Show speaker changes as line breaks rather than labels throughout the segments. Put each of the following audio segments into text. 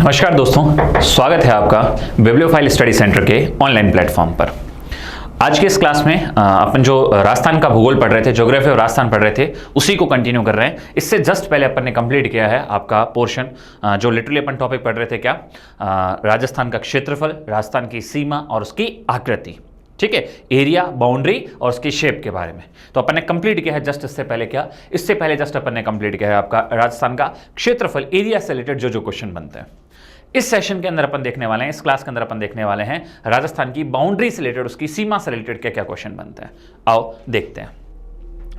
नमस्कार दोस्तों, स्वागत है आपका बिब्लियोफाइल स्टडी सेंटर के ऑनलाइन प्लेटफॉर्म पर। आज के इस क्लास में अपन जो राजस्थान का भूगोल पढ़ रहे थे, ज्योग्राफी और राजस्थान पढ़ रहे थे, उसी को कंटिन्यू कर रहे हैं। इससे जस्ट पहले अपन ने कंप्लीट किया है आपका पोर्शन जो लिटरली अपन टॉपिक पढ़ रहे थे क्या, राजस्थान का क्षेत्रफल, राजस्थान की सीमा और उसकी आकृति। ठीक है, एरिया, बाउंड्री और उसकी शेप के बारे में तो अपन ने कंप्लीट किया है। जस्ट इससे पहले क्या, इससे पहले जस्ट अपन ने कंप्लीट किया है आपका राजस्थान का क्षेत्रफल, एरिया से रिलेटेड जो क्वेश्चन बनते हैं। इस सेशन के अंदर अपन देखने वाले हैं, इस क्लास के अंदर अपन देखने वाले हैं राजस्थान की बाउंड्री से रिलेटेड, उसकी सीमा से रिलेटेड क्या क्या क्वेश्चन बनते हैं। आओ देखते हैं।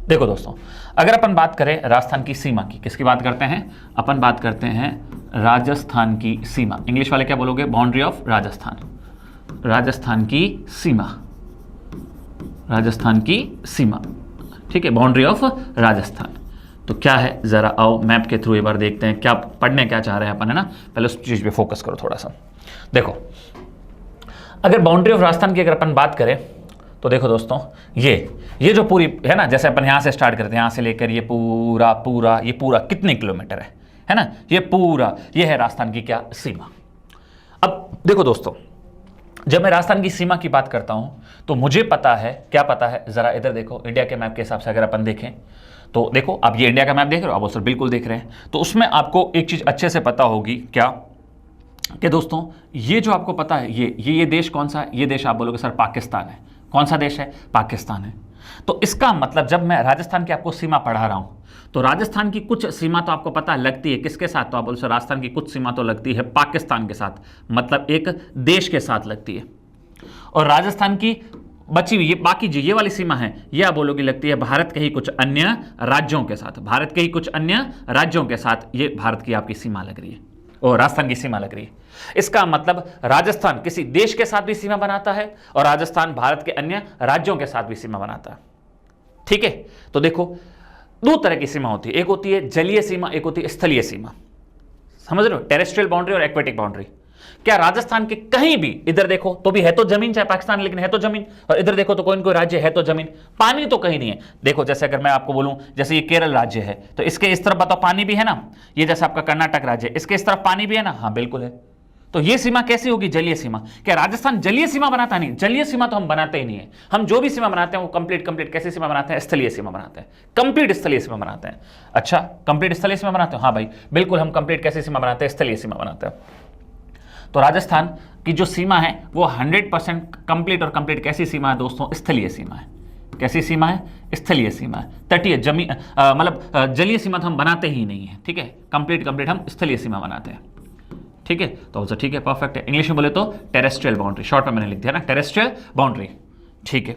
देखो दोस्तों, अगर अपन बात करें राजस्थान की सीमा की, किसकी बात करते हैं अपन? बात करते हैं राजस्थान की सीमा। इंग्लिश वाले क्या बोलोगे? Boundary of Rajasthan. राजस्थान की सीमा, राजस्थान की सीमा। ठीक है, बाउंड्री ऑफ राजस्थान। तो क्या है, जरा आओ मैप के थ्रू एक बार देखते हैं क्या पढ़ने क्या चाह रहे हैं अपन, है ना। पहले उस चीज पे फोकस करो थोड़ा सा। देखो, अगर बाउंड्री ऑफ राजस्थान की अगर अपन बात करें तो देखो दोस्तों, ये जो पूरी है ना, जैसे अपन यहां से स्टार्ट करते हैं, यहां से लेकर ये पूरा कितने किलोमीटर है ना, ये पूरा ये है राजस्थान की क्या सीमा। अब देखो दोस्तों, जब मैं राजस्थान की सीमा की बात करता हूं तो मुझे पता है, क्या पता है, जरा इधर देखो। इंडिया के मैप के हिसाब से अगर अपन देखें तो देखो, आप ये इंडिया का मैप देख रहे हो, आप सर बिल्कुल देख रहे हैं। तो उसमें आपको एक चीज अच्छे से पता होगी क्या, कि दोस्तों ये जो आपको पता है, ये देश कौन सा है? ये देश आप बोलोगे सर पाकिस्तान है। कौन सा देश है? पाकिस्तान है। तो इसका मतलब जब मैं राजस्थान की आपको सीमा पढ़ा रहा हूं तो राजस्थान की कुछ सीमा तो आपको पता लगती है किसके साथ? तो आप बोलो सर राजस्थान की कुछ सीमा तो लगती है पाकिस्तान के साथ, मतलब एक देश के साथ लगती है। और राजस्थान की बची हुई ये बाकी जो ये वाली सीमा है, ये आप बोलोगे लगती है भारत के ही कुछ अन्य राज्यों के साथ। भारत के ही कुछ अन्य राज्यों के साथ ये भारत की आपकी सीमा लग रही है, और राजस्थान की सीमा लग रही है। इसका मतलब राजस्थान किसी देश के साथ भी सीमा बनाता है और राजस्थान भारत के अन्य राज्यों के साथ भी सीमा बनाता है। ठीक है, तो देखो दो तरह की सीमा होती है, एक होती है जलीय सीमा, एक होती है स्थलीय सीमा। समझ रहे हो? टेरेस्ट्रियल बाउंड्री और एक्वेटिक बाउंड्री। क्या राजस्थान के कहीं भी इधर देखो तो भी है तो जमीन, चाहे पाकिस्तान, लेकिन है तो जमीन, और इधर देखो तो कोई न कोई राज्य है तो जमीन, पानी तो कहीं नहीं है। देखो जैसे अगर मैं आपको बोलूं, जैसे ये केरल राज्य है तो इसके इस तरफ बताओ पानी भी है ना। ये जैसे आपका कर्नाटक राज्य है, इसके इस तरफ पानी भी है ना। हाँ बिल्कुल है। तो ये सीमा कैसी होगी? जलीय सीमा। क्या राजस्थान जलीय सीमा बनाता नहीं? जलीय सीमा तो हम बनाते ही नहीं है। हम जो भी सीमा बनाते हैं वो कंप्लीट कैसी सीमा बनाते हैं? स्थलीय सीमा बनाते हैं, कंप्लीट स्थलीय सीमा बनाते हैं। अच्छा, कंप्लीट स्थलीय सीमा बनाते हो? हाँ भाई बिल्कुल, हम कंप्लीट कैसी सीमा बनाते हैं? स्थलीय सीमा बनाते हैं। तो राजस्थान की जो सीमा है वो 100% कंप्लीट, और कंप्लीट कैसी सीमा है दोस्तों? स्थलीय सीमा है। कैसी सीमा है? स्थलीय सीमा है। तटीय जमीन मतलब जलीय सीमा तो हम बनाते ही नहीं है। ठीक है, कंप्लीट हम स्थलीय सीमा बनाते हैं। ठीक है, तो ठीक है, परफेक्ट है। इंग्लिश में बोले तो टेरेस्ट्रियल बाउंड्री, शॉर्ट में मैंने लिख दिया ना, टेरेस्ट्रियल बाउंड्री। ठीक है,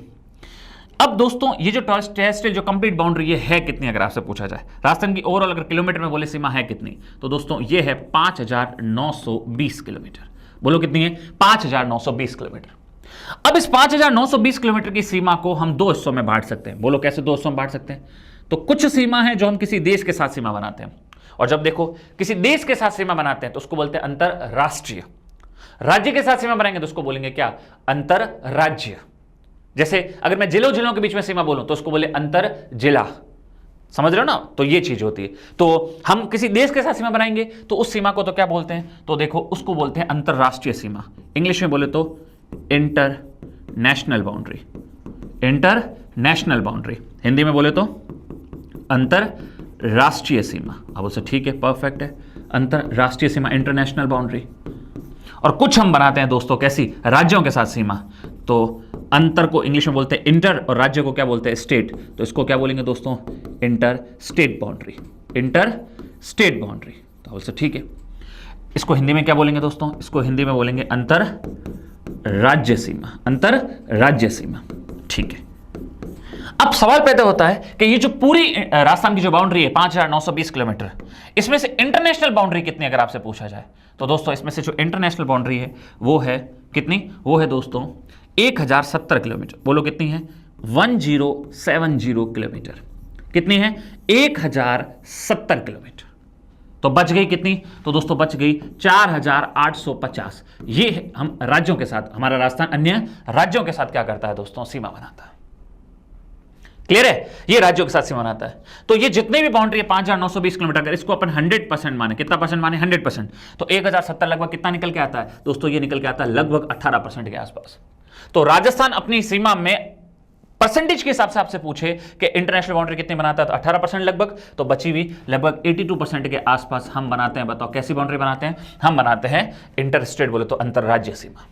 अब दोस्तों ये जो टेरेस्ट्रियल जो कंप्लीट बाउंड्री ये है कितनी, अगर आपसे पूछा जाए राजस्थान की ओवरऑल अगर किलोमीटर में बोले सीमा है कितनी, तो दोस्तों ये है 5920 किलोमीटर। बोलो कितनी है? 5920 किलोमीटर। अब इस 5920 किलोमीटर की सीमा को हम दो हिस्सों में बांट सकते हैं। बोलो कैसे दो हिस्सों में बांट सकते हैं? तो कुछ सीमा है जो हम किसी देश के साथ सीमा बनाते हैं, और जब देखो किसी देश के साथ सीमा बनाते हैं तो उसको बोलते हैं अंतरराष्ट्रीय। राज्य के साथ सीमा बनाएंगे तो उसको बोलेंगे क्या? अंतरराज्य। जैसे अगर मैं जिलों के बीच में सीमा बोलूं तो उसको बोले अंतर जिला। समझ रहे हो ना? तो ये चीज होती है। तो हम किसी देश के साथ सीमा बनाएंगे तो उस सीमा को तो क्या बोलते हैं? तो देखो उसको बोलते हैं अंतरराष्ट्रीय सीमा। इंग्लिश में बोले तो international boundary. International boundary, Hindi में बोले तो अंतरराष्ट्रीय सीमा। अब उसे ठीक है, परफेक्ट है, अंतरराष्ट्रीय सीमा, इंटरनेशनल बाउंड्री। और कुछ हम बनाते हैं दोस्तों कैसी? राज्यों के साथ सीमा। तो अंतर को इंग्लिश में बोलते हैं इंटर, और राज्य को क्या बोलते हैं? स्टेट। तो इसको क्या बोलेंगे दोस्तों? Inter state boundary. Inter state boundary. तो ठीक है, इसको हिंदी में क्या बोलेंगे दोस्तों? इसको हिंदी में बोलेंगे अंतर राज्य सीमा। अंतर राज्य सीमा। ठीक है, अब सवाल पैदा होता है कि ये जो पूरी राजस्थान की जो बाउंड्री है 5920 किलोमीटर, इसमें से इंटरनेशनल बाउंड्री कितनी अगर आपसे पूछा जाए तो दोस्तों इसमें से जो इंटरनेशनल बाउंड्री है वो है कितनी? वो है दोस्तों 1070 किलोमीटर। बोलो कितनी है? 1070 किलोमीटर। कितनी है? 1070 किलोमीटर। तो बच गई कितनी? तो दोस्तों बच गई 4850। ये हम राज्यों के साथ, हमारा राजस्थान अन्य राज्यों के साथ क्या करता है दोस्तों? सीमा बनाता है। क्लियर है? ये राज्यों के साथ सीमा बनाता है। तो ये जितने भी बाउंड्री है 5920 किलोमीटर, अगर इसको अपन 100% माने, कितना परसेंट माने? 100%, तो 1070 लगभग कितना निकल के आता है दोस्तों? ये निकल के आता है लगभग 18% के आसपास। तो राजस्थान अपनी सीमा में परसेंटेज के हिसाब से आपसे पूछे कि इंटरनेशनल बाउंड्री कितनी बनाता है, तो 18% लगभग, तो बची हुई लगभग 82% के आसपास हम बनाते हैं। बताओ कैसी बाउंड्री बनाते हैं? हम बनाते हैं इंटर स्टेट, बोले तो अंतरराज्यीय सीमा।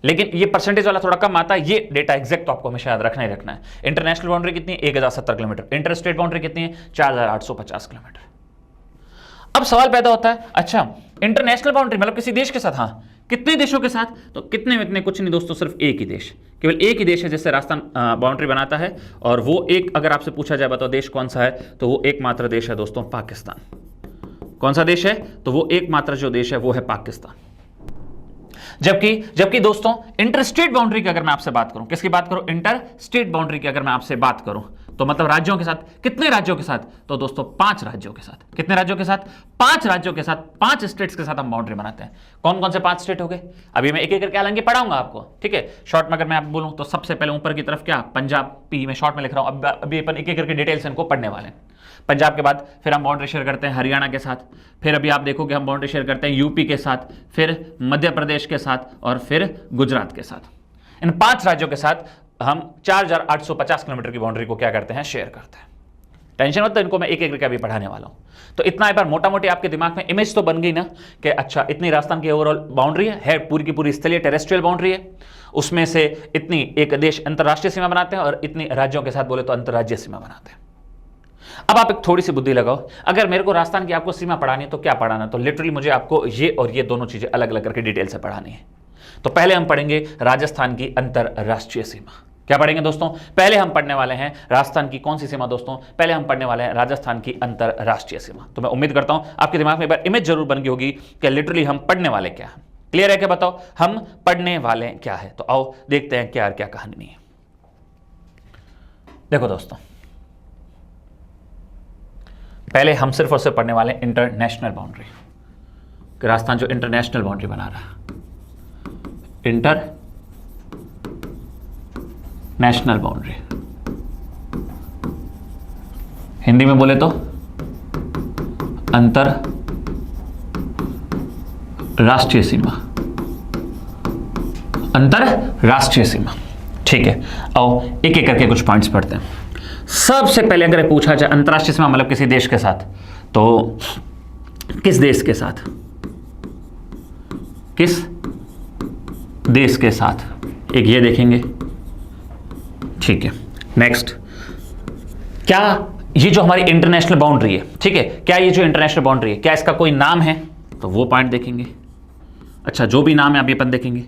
लेकिन ये परसेंटेज वाला थोड़ा कम आता है, ये डेटा एग्जैक्ट तो आपको हमेशा याद रखना ही रखना है। इंटरनेशनल बाउंड्री कितनी है? 1070 किलोमीटर। इंटर स्टेट बाउंड्री कितनी है? 4850 किलोमीटर। अब सवाल पैदा होता है, अच्छा इंटरनेशनल बाउंड्री मतलब किसी देश के साथ, हाँ कितने देशों के साथ? तो कितने इतने कुछ नहीं दोस्तों, सिर्फ एक ही देश, केवल एक ही देश है जिससे राजस्थान बाउंड्री बनाता है, और वो एक, अगर आपसे पूछा जाए बताओ देश कौन सा है, तो वो एकमात्र देश है दोस्तों पाकिस्तान। कौन सा देश है? तो वो एकमात्र जो देश है वो है पाकिस्तान। जबकि दोस्तों इंटर स्टेट बाउंड्री की अगर मैं आपसे बात करूं, किसकी बात करूं? इंटर स्टेट बाउंड्री की अगर मैं आपसे बात करूं, तो मतलब राज्यों के साथ, कितने राज्यों के साथ? तो दोस्तों 5 राज्यों के साथ। कितने राज्यों के साथ? 5 राज्यों के साथ, 5 स्टेट्स के साथ हम बाउंड्री बनाते हैं। कौन कौन से 5 स्टेट हो गए? अभी मैं एक एक करके हालांकि पढ़ाऊंगा आपको, ठीक है? शॉर्ट में अगर मैं आपको बोलूं तो सबसे पहले ऊपर की तरफ क्या? पंजाब, पी में शॉर्ट में लिख रहा हूं, अभी अपन एक एक करके डिटेल्स इनको पढ़ने वाले हैं। पंजाब के बाद फिर हम बाउंड्री शेयर करते हैं हरियाणा के साथ, फिर अभी आप देखोगे हम बाउंड्री शेयर करते हैं यूपी के साथ, फिर मध्य प्रदेश के साथ, और फिर गुजरात के साथ। इन 5 राज्यों के साथ हम 4850 किलोमीटर की बाउंड्री को क्या करते हैं? शेयर करते हैं। टेंशन मत, तो इनको मैं एक एक करके अभी पढ़ाने वाला हूं। तो इतना एक बार मोटा मोटी आपके दिमाग में इमेज तो बन गई ना कि अच्छा इतनी राजस्थान की ओवरऑल बाउंड्री है पूरी की पूरी स्थलीय टेरेस्ट्रियल बाउंड्री है, उसमें से इतनी एक देश अंतरराष्ट्रीय सीमा बनाते हैं और इतनी राज्यों के साथ बोले तो अंतरराज्यीय सीमा बनाते हैं। अब आप एक थोड़ी सी बुद्धि लगाओ, अगर मेरे को राजस्थान की आपको सीमा पढ़ानी है तो क्या पढ़ाना? तो लिटरली मुझे आपको ये और ये दोनों चीजें अलग अलग करके डिटेल से पढ़ानी है। तो पहले हम पढ़ेंगे राजस्थान की अंतरराष्ट्रीय सीमा। क्या पढ़ेंगे दोस्तों? पहले हम पढ़ने वाले हैं राजस्थान की कौन सी सीमा दोस्तों? पहले हम पढ़ने वाले हैं राजस्थान की अंतरराष्ट्रीय सीमा। तो मैं उम्मीद करता हूं आपके दिमाग में एक बार इमेज जरूर बन गई होगी कि लिटरली हम पढ़ने वाले क्या हैं। क्लियर है? क्या बताओ हम पढ़ने वाले क्या है? तो आओ देखते हैं क्या क्या कहानी है। देखो दोस्तों, पहले हम सिर्फ और सिर्फ पढ़ने वाले इंटरनेशनल बाउंड्री, कि राजस्थान जो इंटरनेशनल बाउंड्री बना रहा है, इंटरनेशनल बाउंड्री, हिंदी में बोले तो अंतरराष्ट्रीय सीमा। अंतरराष्ट्रीय सीमा, ठीक है। आओ एक एक करके कुछ पॉइंट्स पढ़ते हैं। सबसे पहले अगर पूछा जाए अंतरराष्ट्रीय सीमा मतलब किसी देश के साथ, तो किस देश के साथ? किस देश के साथ? एक ये देखेंगे, ठीक है। नेक्स्ट, क्या ये जो हमारी इंटरनेशनल बाउंड्री है, ठीक है, क्या ये जो इंटरनेशनल बाउंड्री है क्या इसका कोई नाम है? तो वो पॉइंट देखेंगे। अच्छा, जो भी नाम है अभी अपन देखेंगे।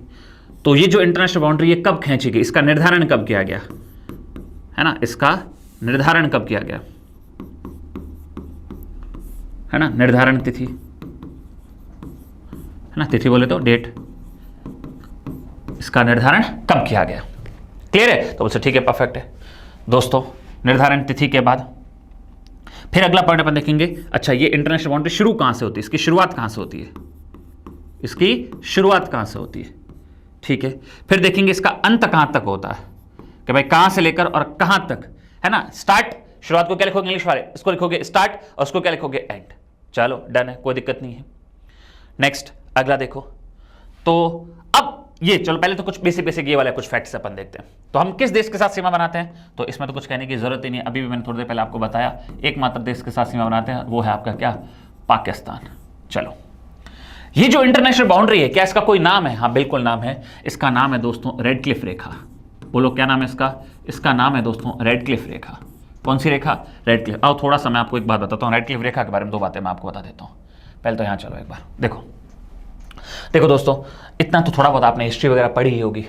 तो ये जो इंटरनेशनल बाउंड्री है कब खींची गई, इसका निर्धारण कब किया गया, है ना? इसका निर्धारण कब किया गया, है ना? निर्धारण तिथि, है ना? तिथि बोले तो डेट, इसका निर्धारण कब किया गया। क्लियर है? तो बोलते ठीक है, परफेक्ट है दोस्तों। निर्धारण तिथि के बाद फिर अगला पॉइंट अपन देखेंगे। अच्छा, ये इंटरनेशनल बाउंड्री शुरू कहां से होती है, इसकी शुरुआत कहां से होती है, इसकी शुरुआत कहां से होती है, ठीक है। फिर देखेंगे इसका अंत कहां तक होता है, कि भाई कहां से लेकर और कहां तक, है ना? स्टार्ट, शुरुआत को क्या लिखोगे इंग्लिश वाले, इसको लिखोगे स्टार्ट और उसको क्या लिखोगे एंड। चलो डन है, कोई दिक्कत नहीं है। नेक्स्ट अगला देखो, तो अब ये चलो पहले तो कुछ बेसिक ये वाले कुछ फैक्ट्स अपन देखते हैं। तो हम किस देश के साथ सीमा बनाते हैं, तो इसमें तो कुछ कहने की जरूरत ही नहीं है, अभी भी मैंने थोड़ी देर पहले आपको बताया, एकमात्र देश के साथ सीमा बनाते हैं, वो है आपका क्या, पाकिस्तान। चलो, ये जो इंटरनेशनल बाउंड्री है क्या इसका कोई नाम है? हाँ बिल्कुल नाम है, इसका नाम है दोस्तों रेड क्लिफ रेखा। बोलो क्या नाम है इसका? इसका नाम है दोस्तों रेड क्लिफ रेखा। कौन सी रेखा? Red Cliff. आओ थोड़ा सा मैं आपको एक बात बताता हूँ, रेड क्लिफ रेखा के बारे में 2 बातें मैं आपको बता देता हूँ। पहले तो यहाँ चलो एक बार देखो दोस्तों, इतना तो थोड़ा बहुत आपने हिस्ट्री वगैरह पढ़ी ही होगी।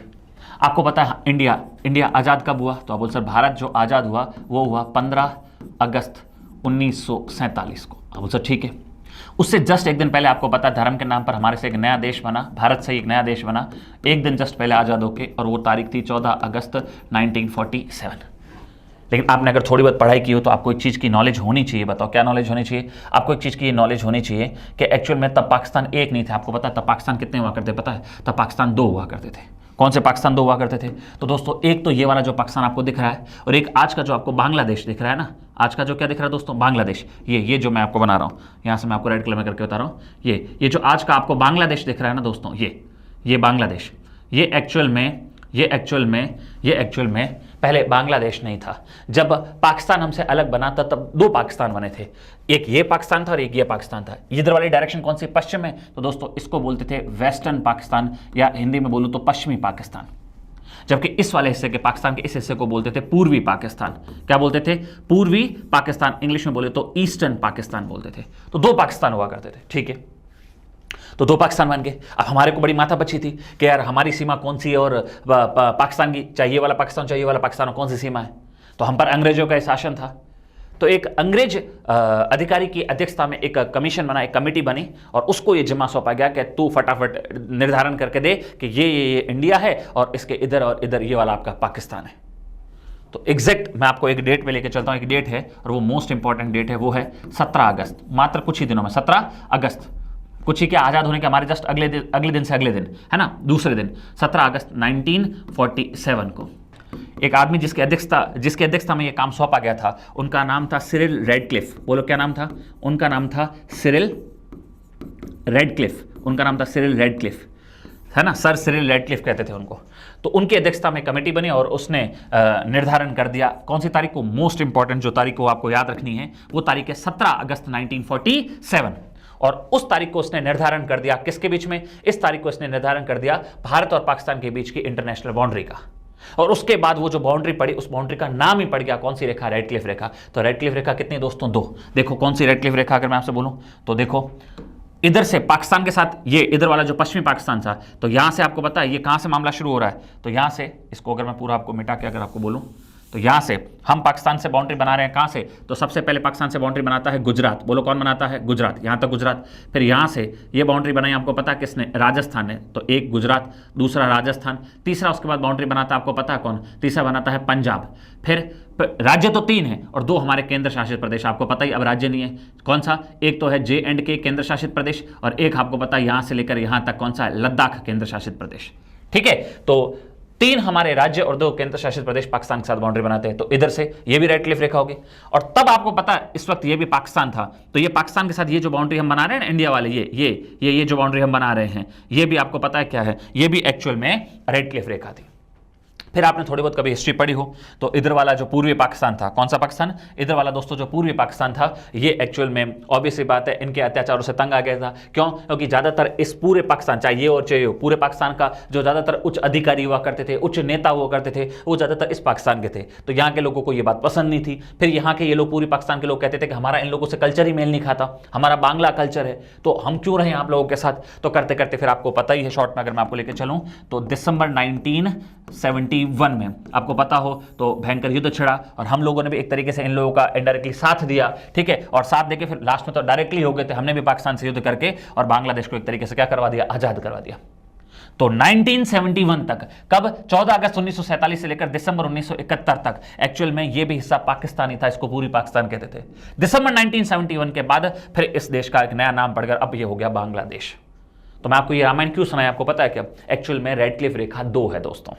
आपको पता है इंडिया आज़ाद कब हुआ? तो आप बोल सर भारत जो आज़ाद हुआ वो हुआ 15 अगस्त 1947 को। आप बोल सर ठीक है, उससे जस्ट एक दिन पहले आपको पता है धर्म के नाम पर हमारे से एक नया देश बना, भारत से एक नया देश बना एक दिन जस्ट पहले आज़ाद होके, और वो तारीख थी 14 अगस्त 1947। लेकिन आपने अगर थोड़ी बहुत पढ़ाई की हो तो आपको एक चीज़ की नॉलेज होनी चाहिए। बताओ क्या नॉलेज होनी चाहिए? आपको एक चीज़ की नॉलेज होनी चाहिए कि एक्चुअल में तब पाकिस्तान एक नहीं था। आपको पता है तब पाकिस्तान कितने हुआ करते? पता है तब पाकिस्तान 2 हुआ करते थे। कौन से पाकिस्तान दो हुआ करते थे? तो दोस्तों एक तो ये वाला जो पाकिस्तान आपको दिख रहा है, और एक आज का जो आपको बांग्लादेश दिख रहा है ना, आज का जो क्या दिख रहा है दोस्तों, बांग्लादेश। ये जो मैं आपको बना रहा हूँ, यहाँ से मैं आपको रेड कलर में करके बता रहा हूँ, ये जो आज का आपको बांग्लादेश दिख रहा है ना दोस्तों, ये बांग्लादेश, ये एक्चुअल में पहले बांग्लादेश नहीं था। जब पाकिस्तान हमसे अलग बना था तब दो पाकिस्तान बने थे, एक ये पाकिस्तान था और एक ये पाकिस्तान था। इधर वाली डायरेक्शन कौन सी, पश्चिम में, तो दोस्तों इसको बोलते थे वेस्टर्न पाकिस्तान, या हिंदी में बोलूं तो पश्चिमी पाकिस्तान। जबकि इस वाले हिस्से के पाकिस्तान के इस हिस्से को बोलते थे पूर्वी पाकिस्तान। क्या बोलते थे? पूर्वी पाकिस्तान। इंग्लिश में बोले तो ईस्टर्न पाकिस्तान बोलते थे। तो दो पाकिस्तान हुआ करते थे, ठीक है। तो दो पाकिस्तान बन गए। अब हमारे को बड़ी माथा बची थी कि यार हमारी सीमा कौन सी है, और पाकिस्तान की चाहिए वाला पाकिस्तान, चाहिए वाला पाकिस्तान, कौन सी सीमा है। तो हम पर अंग्रेजों का शासन था। तो एक अंग्रेज अधिकारी की अध्यक्षता में एक कमीशन बना, एक कमेटी बनी, और उसको ये जिम्मा सौंपा गया कि तू फटाफट निर्धारण करके दे कि ये इंडिया है और इसके इधर और इधर ये वाला आपका पाकिस्तान है। तो एग्जैक्ट मैं आपको एक डेट पे लेके चलता हूं, एक डेट है और वो मोस्ट इंपॉर्टेंट डेट है, वो है 17 अगस्त। मात्र कुछ ही दिनों में 17 अगस्त, कुछ ही क्या, आजाद होने के हमारे जस्ट अगले दिन से अगले दिन है ना, दूसरे दिन 17 अगस्त 1947 को एक आदमी जिसके अध्यक्षता में ये काम सौंपा गया था, उनका नाम था सिरिल रेडक्लिफ। बोलो क्या नाम था? उनका नाम था सिरिल रेडक्लिफ। उनका नाम था सिरिल रेडक्लिफ, है ना, सर सिरिल रेडक्लिफ कहते थे उनको। तो उनकी अध्यक्षता में कमेटी बनी और उसने निर्धारण कर दिया कौन सी तारीख को, मोस्ट इंपॉर्टेंट जो तारीख को आपको याद रखनी है वो तारीख है 17 अगस्त 1947। और उस तारीख को उसने निर्धारण कर दिया किसके बीच में? इस तारीख को उसने निर्धारण कर दिया भारत और पाकिस्तान के बीच की इंटरनेशनल बाउंड्री का। और उसके बाद वो जो बाउंड्री पड़ी, उस बाउंड्री का नाम ही पड़ गया कौन सी रेखा? रेडक्लिफ रेखा। तो रेडक्लिफ रेखा कितनी दोस्तों? दो। देखो कौन सी रेडक्लिफ रेखा, अगर मैं आपसे बोलूं तो देखो, इधर से पाकिस्तान के साथ ये इधर वाला जो पश्चिमी पाकिस्तान था, तो यहां से आपको पता है ये कहां से मामला शुरू हो रहा है। तो यहां से इसको अगर मैं पूरा आपको मिटा के अगर आपको बोलूं तो यहां से हम पाकिस्तान से बाउंड्री बना रहे हैं। कहां से? तो सबसे पहले पाकिस्तान से बाउंड्री बनाता है गुजरात। बोलो कौन बनाता है? गुजरात। यहां तक गुजरात। फिर यहां से ये बाउंड्री बनाई आपको पता है किसने? राजस्थान ने। तो एक गुजरात, दूसरा राजस्थान, तीसरा उसके बाद बाउंड्री बनाता है आपको पता है कौन? तीसरा बनाता है पंजाब। फिर राज्य तो 3 है और 2 हमारे केंद्र शासित प्रदेश। आपको पता ही अब राज्य नहीं है कौन सा, एक तो है JNK केंद्र शासित प्रदेश, और एक आपको पता है यहां से लेकर यहां तक कौन सा है? लद्दाख केंद्र शासित प्रदेश। ठीक है, तो 3 हमारे राज्य और 2 केंद्र शासित प्रदेश पाकिस्तान के साथ बाउंड्री बनाते हैं। तो इधर से ये भी रेडक्लिफ रेखा होगी। और तब आपको पता है इस वक्त ये भी पाकिस्तान था, तो ये पाकिस्तान के साथ ये जो बाउंड्री हम बना रहे हैं ना इंडिया वाले, ये जो बाउंड्री हम बना रहे हैं, ये भी आपको पता है क्या है? ये भी एक्चुअल में रेडक्लिफ रेखा थी। फिर आपने थोड़ी बहुत कभी हिस्ट्री पढ़ी हो तो इधर वाला जो पूर्वी पाकिस्तान था, कौन सा पाकिस्तान? इधर वाला दोस्तों जो पूर्वी पाकिस्तान था, ये एक्चुअल में ऑब्वियसली बात है इनके अत्याचारों से तंग आ गया था। क्यों? क्योंकि ज्यादातर इस पूरे पाकिस्तान, चाहे ये और चाहे पूरे पाकिस्तान का जो ज्यादातर उच्च अधिकारी हुआ करते थे, उच्च नेता हुआ करते थे, वो ज्यादातर इस पाकिस्तान के थे। तो यहाँ के लोगों को ये बात पसंद नहीं थी। फिर यहाँ के ये लोग पूर्वी पाकिस्तान के लोग कहते थे कि हमारा इन लोगों से कल्चर ही मेल नहीं खाता, हमारा बांग्ला कल्चर है, तो हम क्यों रहे आप लोगों के साथ। तो करते करते फिर आपको पता ही है, शॉर्ट में अगर मैं आपको लेकर चलूँ तो दिसंबर 1971 में आपको पता हो तो भयंकर युद्ध छिड़ा, और हम लोगों ने भी एक तरीके से इन लोगों का इनडायरेक्टली साथ दिया। ठीक है, और साथ देके फिर लास्ट में तो डायरेक्टली हो गए थे, हमने भी पाकिस्तान से युद्ध करके और बांग्लादेश को एक तरीके से क्या करवा दिया? आजाद करवा दिया। तो 1971 तक, कब? 14 अगस्त 1947 से लेकर दिसंबर 1971 तक एक्चुअल में ये भी हिस्सा पाकिस्तानी था, इसको पूरी पाकिस्तान कहते थे। दिसंबर 1971 के बाद फिर इस देश का एक नया नाम पड़कर अब ये हो गया बांग्लादेश। तो मैं आपको ये रामायण क्यों सुनाया आपको पता है क्या? एक्चुअल में रेडक्लिफ रेखा 2 है दोस्तों।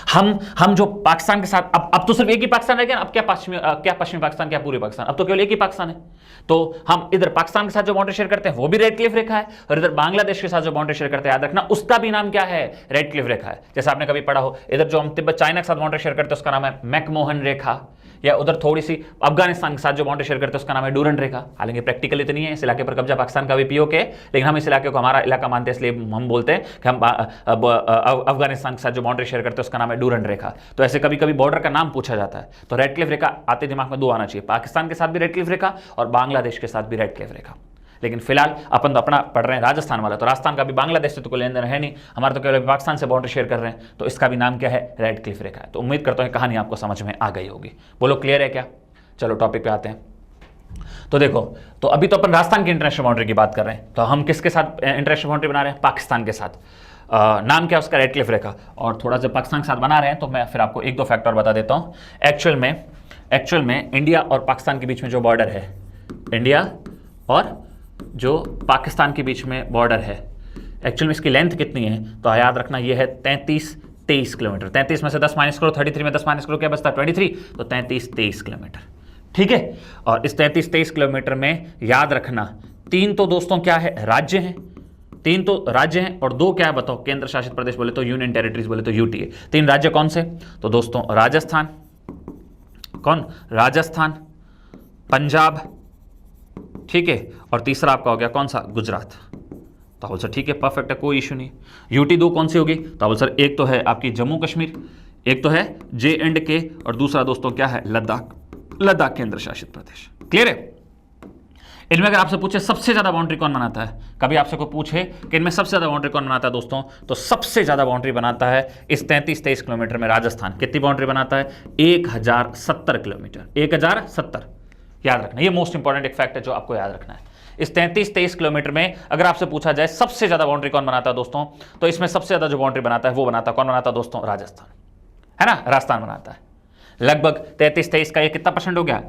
हम जो पाकिस्तान के साथ अब तो सिर्फ एक ही पाकिस्तान रह गया। अब क्या पश्चिमी पाकिस्तान, क्या पूर्वी पाकिस्तान, अब तो केवल एक ही पाकिस्तान है। तो हम इधर पाकिस्तान के साथ जो बाउंड्री शेयर करते हैं वो भी रेडक्लिफ रेखा है, और इधर बांग्लादेश के साथ जो बाउंड्री शेयर करते हैं, याद रखना उसका भी नाम क्या है? रेडक्लिफ रेखा है। जैसे आपने कभी पढ़ा हो, इधर जो हम तिब्बत चाइना के साथ बाउंड्री शेयर करते हैं उसका नाम है मैकमोहन रेखा, या उधर थोड़ी सी अफगानिस्तान के साथ जो बाउंड्री शेयर करते हैं उसका नाम है डूरंड रेखा। हालांकि प्रैक्टिकल इतनी है, इस इलाके पर कब्जा पाकिस्तान का भी पीओके है, लेकिन हम इस इलाके को हमारा इलाका मानते हैं, इसलिए हम बोलते हैं कि हम अफगानिस्तान के साथ जो बाउंड्री शेयर करते हैं उसका नाम है डूरंड रेखा। तो ऐसे कभी कभी बॉर्डर का नाम पूछा जाता है। तो रेडक्लिफ रेखा आते दिमाग में 2 आना चाहिए, पाकिस्तान के साथ भी रेडक्लिफ रेखा और बांग्लादेश के साथ भी रेडक्लिफ रेखा। लेकिन फिलहाल अपन तो अपना पढ़ रहे हैं राजस्थान वाला, तो राजस्थान का भी बांग्लादेश से तो कोई लेन देन है नहीं, हमारा तो केवल पाकिस्तान से बाउंड्री शेयर कर रहे हैं, तो इसका भी नाम क्या है? रेडक्लिफ रेखा है। तो उम्मीद करता हूं कहानी आपको समझ में आ गई होगी। बोलो क्लियर है क्या? चलो टॉपिक पे आते हैं। तो देखो, तो अभी तो अपन राजस्थान की इंटरनेशनल बाउंड्री की बात कर रहे हैं, तो हम किसके साथ इंटरनेशनल बाउंड्री बना रहे हैं? पाकिस्तान के साथ। नाम क्या उसका? रेडक्लिफ रेखा। और थोड़ा सा पाकिस्तान के साथ बना रहे हैं तो मैं फिर आपको 1-2 फैक्टर बता देता हूं। एक्चुअल में इंडिया और पाकिस्तान के बीच में जो बॉर्डर है, इंडिया और जो पाकिस्तान के बीच में बॉर्डर है, एक्चुअल में इसकी लेंथ कितनी है, तो याद रखना ये है 33-23 किलोमीटर। 33 में से 10 माइनस करो, 33 में 10 माइनस करो, क्या बचता है 23, तो 33-23 किलोमीटर। ठीक है, और इस 33-23 किलोमीटर में याद रखना 3 तो दोस्तों क्या है, राज्य हैं, 3 तो राज्य हैं और 2 क्या है बताओ, केंद्र शासित प्रदेश बोले तो यूनियन टेरिटरीज बोले तो यूटी है। 3 राज्य कौन से, तो दोस्तों राजस्थान, कौन, राजस्थान, पंजाब, ठीक है, और तीसरा आपका हो गया कौन सा, गुजरात। तो बोल सर ठीक है, परफेक्ट है, कोई इशू नहीं। यूटी 2 कौन सी होगी, तो बोल सर एक तो है आपकी जम्मू कश्मीर, एक तो है J&K, और दूसरा दोस्तों क्या है, लद्दाख, लद्दाख केंद्र शासित प्रदेश। क्लियर है। इनमें अगर आपसे पूछे सबसे ज्यादा बाउंड्री कौन बनाता है, कभी आपसे कोई पूछे कि इनमें सबसे ज्यादा बाउंड्री कौन बनाता है दोस्तों, तो सबसे ज्यादा बाउंड्री बनाता है इस 33-23 किलोमीटर में राजस्थान। कितनी बाउंड्री बनाता है, 1070 किलोमीटर, 1070। याद रखना, ये मोस्ट इंपॉर्टेंट एक फैक्ट है जो आपको याद रखना है। इस 33-23 किलोमीटर में अगर आपसे पूछा जाए सबसे ज्यादा बाउंड्री कौन बनाता है दोस्तों, तो इसमें सबसे ज्यादा जो बाउंड्री बनाता है वो बनाता है, कौन बनाता है दोस्तों, राजस्थान, है ना, राजस्थान बनाता है। लगभग 33-23 का ये कितना परसेंट हो गया,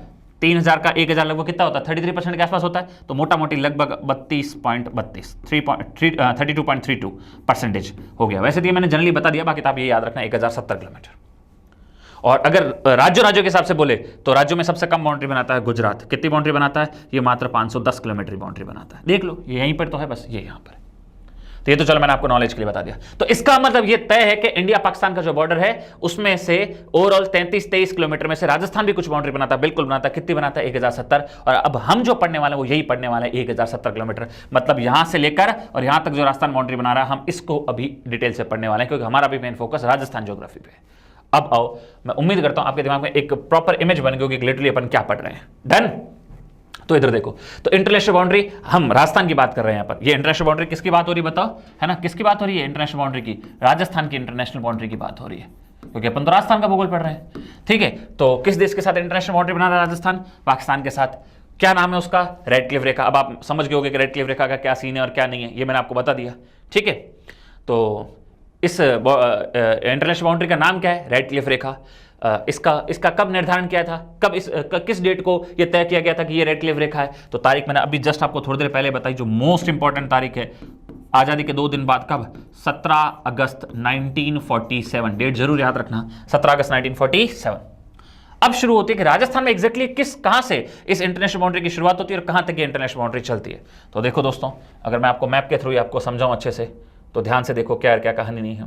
3000 का 1000 लगभग कितना होता है, 33% के आसपास होता है। तो मोटा मोटी लगभग 32.32% हो गया। वैसे तो ये मैंने जनरली बता दिया, बाकी तो आप ये याद रखना 1070 किलोमीटर। और अगर राज्यों के हिसाब से बोले तो राज्यों में सबसे कम बाउंड्री बनाता है गुजरात। कितनी बाउंड्री बनाता है, ये मात्र 510 किलोमीटर बाउंड्री बनाता है। देख लो ये यहीं पर तो है, बस ये यहाँ पर। तो ये तो चलो मैंने आपको नॉलेज के लिए बता दिया। तो इसका मतलब ये तय है कि इंडिया पाकिस्तान का जो बॉर्डर है उसमें से ओवरऑल 33-23 किलोमीटर में से राजस्थान भी कुछ बाउंड्री बनाता है, बिल्कुल बनाता है। कितनी बनाता है, 1070। और अब हम जो पढ़ने वाले हैं वो यही पढ़ने वाले हैं, 1070 किलोमीटर। मतलब यहां से लेकर और यहां तक जो राजस्थान बाउंड्री बना रहा है, हम इसको अभी डिटेल से पढ़ने वाले हैं, क्योंकि हमारा भी मेन फोकस राजस्थान ज्योग्राफी पे है। अब आओ, मैं उम्मीद करता हूं आपके दिमाग में एक प्रॉपर इमेज बन गई कि लिटरली अपन क्या पढ़ रहे हैं। डन। तो इधर देखो, तो इंटरनेशनल बाउंड्री, हम राजस्थान की बात कर रहे हैं यहाँ पर। ये इंटरनेशनल बाउंड्री किसकी बात हो रही है बताओ, है ना, किसकी बात हो रही है, इंटरनेशनल बाउंड्री की, राजस्थान की इंटरनेशनल बाउंड्री की बात हो रही है, क्योंकि अपन तो राजस्थान का भूगोल पढ़ रहे हैं। ठीक है, तो किस देश के साथ इंटरनेशनल बाउंड्री बना रहा है राजस्थान, पाकिस्तान के साथ। क्या नाम है उसका, रेड क्लिफ रेखा। अब आप समझ गए होंगे कि रेड क्लिफ रेखा का क्या सीन है और क्या नहीं है, ये मैंने आपको बता दिया। ठीक है, तो इस इंटरनेशनल बाउंड्री का नाम क्या है, रेड क्लिफ रेखा। इसका कब निर्धारण किया था, किस डेट को यह तय किया गया था कि ये रेड क्लिफ रेखा है, तो तारीख मैंने अभी जस्ट आपको थोड़ी देर पहले बताई, जो मोस्ट इंपॉर्टेंट तारीख है, आजादी के 2 दिन बाद, कब, 17 अगस्त 1947। डेट जरूर याद रखना, 17 अगस्त 1947। अब शुरू होती है कि राजस्थान में एग्जैक्टली कहां से इस इंटरनेशनल बाउंड्री की शुरुआत होती है और कहां तक ये इंटरनेशनल बाउंड्री चलती है। तो देखो दोस्तों, अगर मैं आपको मैप के थ्रू आपको समझाऊं अच्छे से, तो ध्यान से देखो क्या क्या कहानी नहीं है।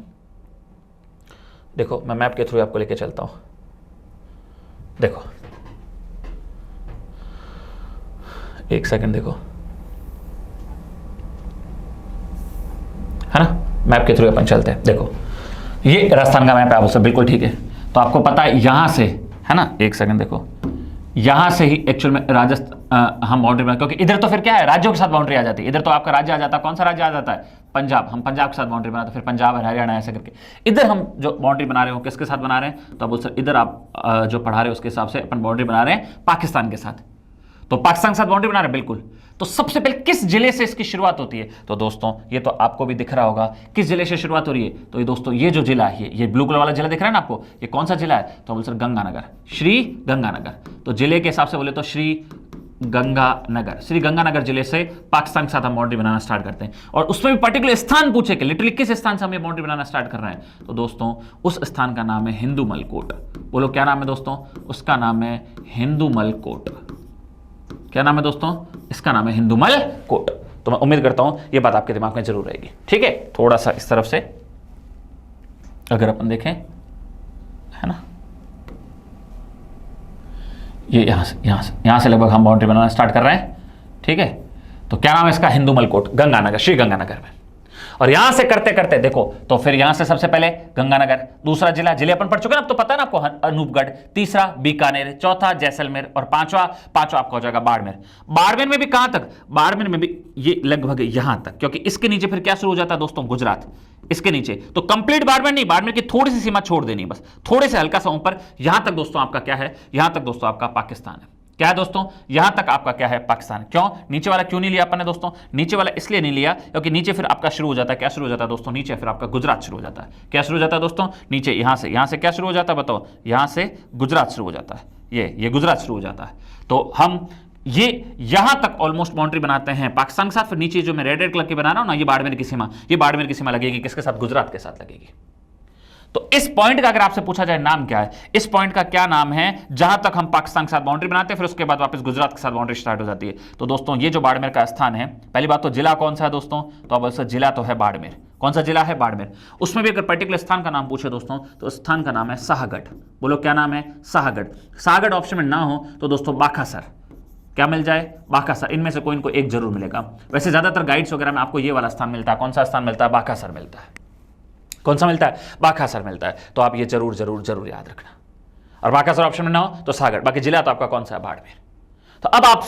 देखो मैं मैप के थ्रू आपको लेके चलता हूं। देखो एक सेकंड, देखो, है ना, मैप के थ्रू अपन चलते हैं। देखो ये राजस्थान का मैप है, आप बिल्कुल ठीक है। तो आपको पता है यहां से, है ना, एक सेकंड, देखो यहां से ही एक्चुअल में राजस्थान हम बाउंड्री बना, क्योंकि इधर तो फिर क्या है, राज्यों के साथ बाउंड्री आ जाती है। इधर तो आपका राज्य आ जाता है, कौन सा राज्य आ जाता है, पंजाब। हम पंजाब के साथ बाउंड्री बनाते, फिर पंजाब हरियाणा ऐसे करके। इधर हम जो बाउंड्री बना रहे हो किसके साथ बना रहे हैं, तो अब सर इधर आप जो पढ़ा रहे हो उसके हिसाब से अपन बाउंड्री बना रहे हैं पाकिस्तान के साथ। तो पाकिस्तान के साथ बाउंड्री बना रहे हैं, बिल्कुल। तो सबसे पहले किस जिले से इसकी शुरुआत होती है, तो दोस्तों ये तो आपको भी दिख रहा होगा किस जिले से शुरुआत हो रही है। तो ये दोस्तों ये जो जिला है, ये ब्लू कलर वाला जिला दिख रहा है ना आपको, ये कौन सा जिला है, तो बोल सर गंगानगर, श्री गंगानगर। तो जिले के हिसाब से बोले तो श्री गंगानगर, श्री गंगानगर जिले से पाकिस्तान के साथ हम बाउंड्री बनाना स्टार्ट करते हैं। और उसमें भी पर्टिकुलर स्थान पूछे कि लिटरली किस स्थान से हम ये बाउंड्री बनाना स्टार्ट कर रहे हैं, तो दोस्तों उस स्थान का नाम है हिंदूमल कोट। बोलो क्या नाम है दोस्तों, उसका नाम है हिंदूमल कोट। क्या नाम है दोस्तों, इसका नाम है हिंदूमल कोट। तो मैं उम्मीद करता हूं ये बात आपके दिमाग में जरूर रहेगी। ठीक है, थोड़ा सा इस तरफ से अगर अपन देखें, है ना, ये यहां से लगभग हम बाउंड्री बनाना स्टार्ट कर रहे हैं। ठीक है, तो क्या नाम है इसका, हिंदूमल कोट, गंगानगर, श्री गंगानगर में। और यहां से करते करते देखो, तो फिर यहां से सबसे पहले गंगानगर, दूसरा जिले अपन पढ़ चुके ना, अब तो पता है ना आपको, अनूपगढ़, तीसरा बीकानेर, चौथा जैसलमेर, और पांचवा आपका हो जाएगा बाड़मेर। बाड़मेर में भी कहां तक, बाड़मेर में भी ये लगभग यहां तक, क्योंकि इसके नीचे फिर क्या शुरू हो जाता है दोस्तों, गुजरात। इसके नीचे तो कंप्लीट बाड़मेर नहीं, बाड़मेर की थोड़ी सी सीमा छोड़ देनी, बस थोड़े से हल्का सा ऊपर, यहां तक दोस्तों आपका क्या है, यहां तक दोस्तों आपका पाकिस्तान है। क्या है दोस्तों, यहां तक आपका क्या है, पाकिस्तान। क्यों नीचे वाला क्यों नहीं लिया अपन ने दोस्तों, नीचे वाला इसलिए नहीं लिया क्योंकि नीचे फिर आपका शुरू हो जाता है, क्या शुरू हो जाता है दोस्तों, नीचे फिर आपका गुजरात शुरू हो जाता है। क्या शुरू हो जाता है दोस्तों, नीचे यहां से क्या शुरू हो जाता है बताओ, यहां से गुजरात शुरू हो जाता है, ये गुजरात शुरू हो जाता है। तो हम ये यहां तक ऑलमोस्ट बाउंड्री बनाते हैं पाकिस्तान के साथ। फिर नीचे जो मैं रेड कलर की बना रहा हूं ना, ये बाड़मेर की सीमा, ये बाड़मेर की सीमा लगेगी किसके साथ? गुजरात के साथ लगेगी। तो इस पॉइंट का अगर आपसे पूछा जाए नाम क्या है, इस पॉइंट का क्या नाम है जहां तक हम पाकिस्तान के साथ बाउंड्री बनाते हैं, फिर उसके बाद वापस गुजरात के साथ बाउंड्री स्टार्ट हो जाती है। तो दोस्तों ये जो बाड़मेर का स्थान है, पहली बात तो जिला कौन सा है दोस्तों? तो अब जिला तो है बाड़मेर। कौन सा जिला है? बाड़मेर। उसमें भी अगर पर्टिकुलर स्थान का नाम पूछे दोस्तों, तो स्थान का नाम है शाहगढ़। बोलो क्या नाम है? शाहगढ़। शाहगढ़ ऑप्शन में ना हो तो दोस्तों बाखासर, क्या मिल जाए? बाखासर। इनमें से कोई इनको एक जरूर मिलेगा। वैसे ज्यादातर गाइड्स वगैरह में आपको ये वाला स्थान मिलता है। कौन सा स्थान मिलता है? बाखासर मिलता है। कौन सा मिलता है? बाखासर मिलता है। तो आप ये जरूर जरूर जरूर याद रखना। और बाखासर ऑप्शन में ना हो तो सागर। बाकी जिला तो आपका कौन सा है? बाड़मेर। तो अब आप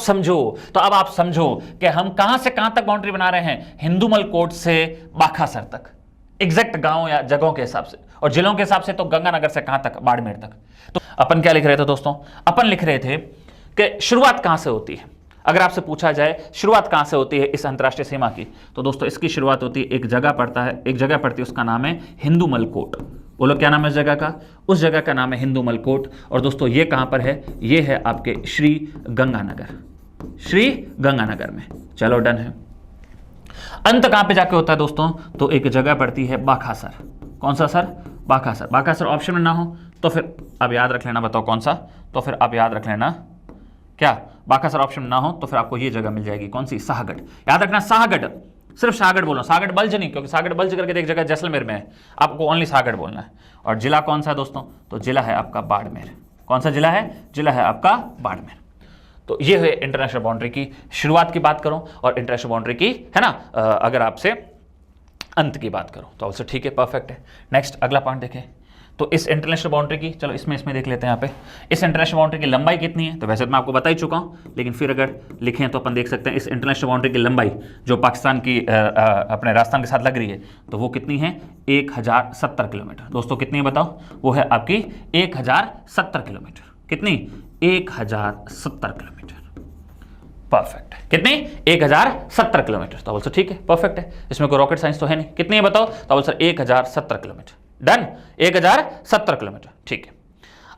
समझो कि हम कहां से कहां तक बाउंड्री बना रहे हैं? हिंदुमल कोट से बाखासर तक, एग्जैक्ट गांव या जगहों के हिसाब से, और जिलों के हिसाब से तो गंगानगर से कहां तक? बाड़मेर तक। तो अपन क्या लिख रहे थे दोस्तों? अपन लिख रहे थे कि शुरुआत कहां से होती है। अगर आपसे पूछा जाए शुरुआत कहां से होती है इस अंतरराष्ट्रीय सीमा की, तो दोस्तों इसकी शुरुआत होती है, एक जगह पड़ती है, उसका नाम है हिंदुमल कोट। बोलो क्या नाम है उस जगह का? उस जगह का नाम है हिंदुमल कोट। और दोस्तों ये कहां पर है? ये है आपके श्री गंगानगर में। चलो डन है। अंत कहां पे जाके होता है दोस्तों? तो एक जगह पड़ती है बाखासर। कौन सा सर? बाखासर। बाखासर ऑप्शन में ना हो तो फिर अब याद रख लेना, बताओ कौन सा? तो फिर आप याद रख लेना क्या? बाखासर ऑप्शन ना हो तो फिर आपको ये जगह मिल जाएगी, कौन सी? शाहगढ़। याद रखना शाहगढ़, सिर्फ शाहगढ़ बोलो, शाहगढ़ बल्ज नहीं, क्योंकि शाहगढ़ बल्ज करके एक जगह जैसलमेर में है, आपको ओनली शाहगढ़ बोलना है। और जिला कौन सा है दोस्तों? तो जिला है आपका बाड़मेर। कौन सा जिला है? जिला है आपका बाड़मेर। तो ये है इंटरनेशनल बाउंड्री की शुरुआत की बात करूं, और इंटरनेशनल बाउंड्री की है ना अगर आपसे अंत की बात करूं तो ऑल्सो ठीक है, परफेक्ट है। नेक्स्ट अगला पॉइंट देखें। तो इस इंटरनेशनल बाउंड्री की, चलो इसमें देख लेते हैं। यहाँ पे इस इंटरनेशनल बाउंड्री की लंबाई कितनी है? तो वैसे तो मैं आपको बता ही चुका हूँ, लेकिन फिर अगर लिखें तो अपन देख सकते हैं इस इंटरनेशनल बाउंड्री की लंबाई जो पाकिस्तान की अपने राजस्थान के साथ लग रही है, तो वो कितनी है? 1070 किलोमीटर। दोस्तों कितनी है बताओ? वो है आपकी 1070 किलोमीटर। कितनी? 1070 किलोमीटर। परफेक्ट। कितनी? 1070 किलोमीटर। तो बोल ठीक है, परफेक्ट है, इसमें कोई रॉकेट साइंस तो है नहीं। कितनी है बताओ? तो बोल सर 1070 किलोमीटर। Done, 1070 kilometre. ठीक है।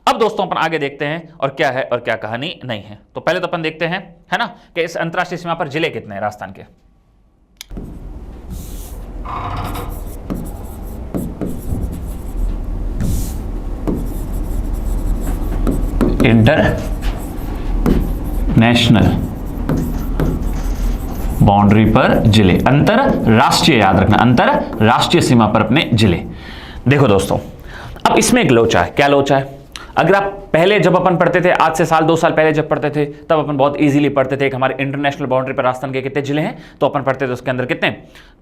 अब दोस्तों अपन आगे देखते हैं और क्या है और क्या कहानी नहीं है। तो पहले तो अपन देखते हैं है ना कि इस अंतरराष्ट्रीय सीमा पर जिले कितने हैं राजस्थान के। इंटरनेशनल बाउंड्री पर जिले, अंतरराष्ट्रीय, याद रखना अंतरराष्ट्रीय सीमा पर अपने जिले। देखो दोस्तों, अब इसमें एक लोचा है। क्या लोचा है? अगर आप पहले जब अपन पढ़ते थे, आज से साल 2 साल पहले जब पढ़ते थे, तब अपन बहुत इजीली पढ़ते थे कि हमारे इंटरनेशनल बाउंड्री पर राजस्थान के कितने जिले हैं, तो अपन पढ़ते थे उसके अंदर कितने,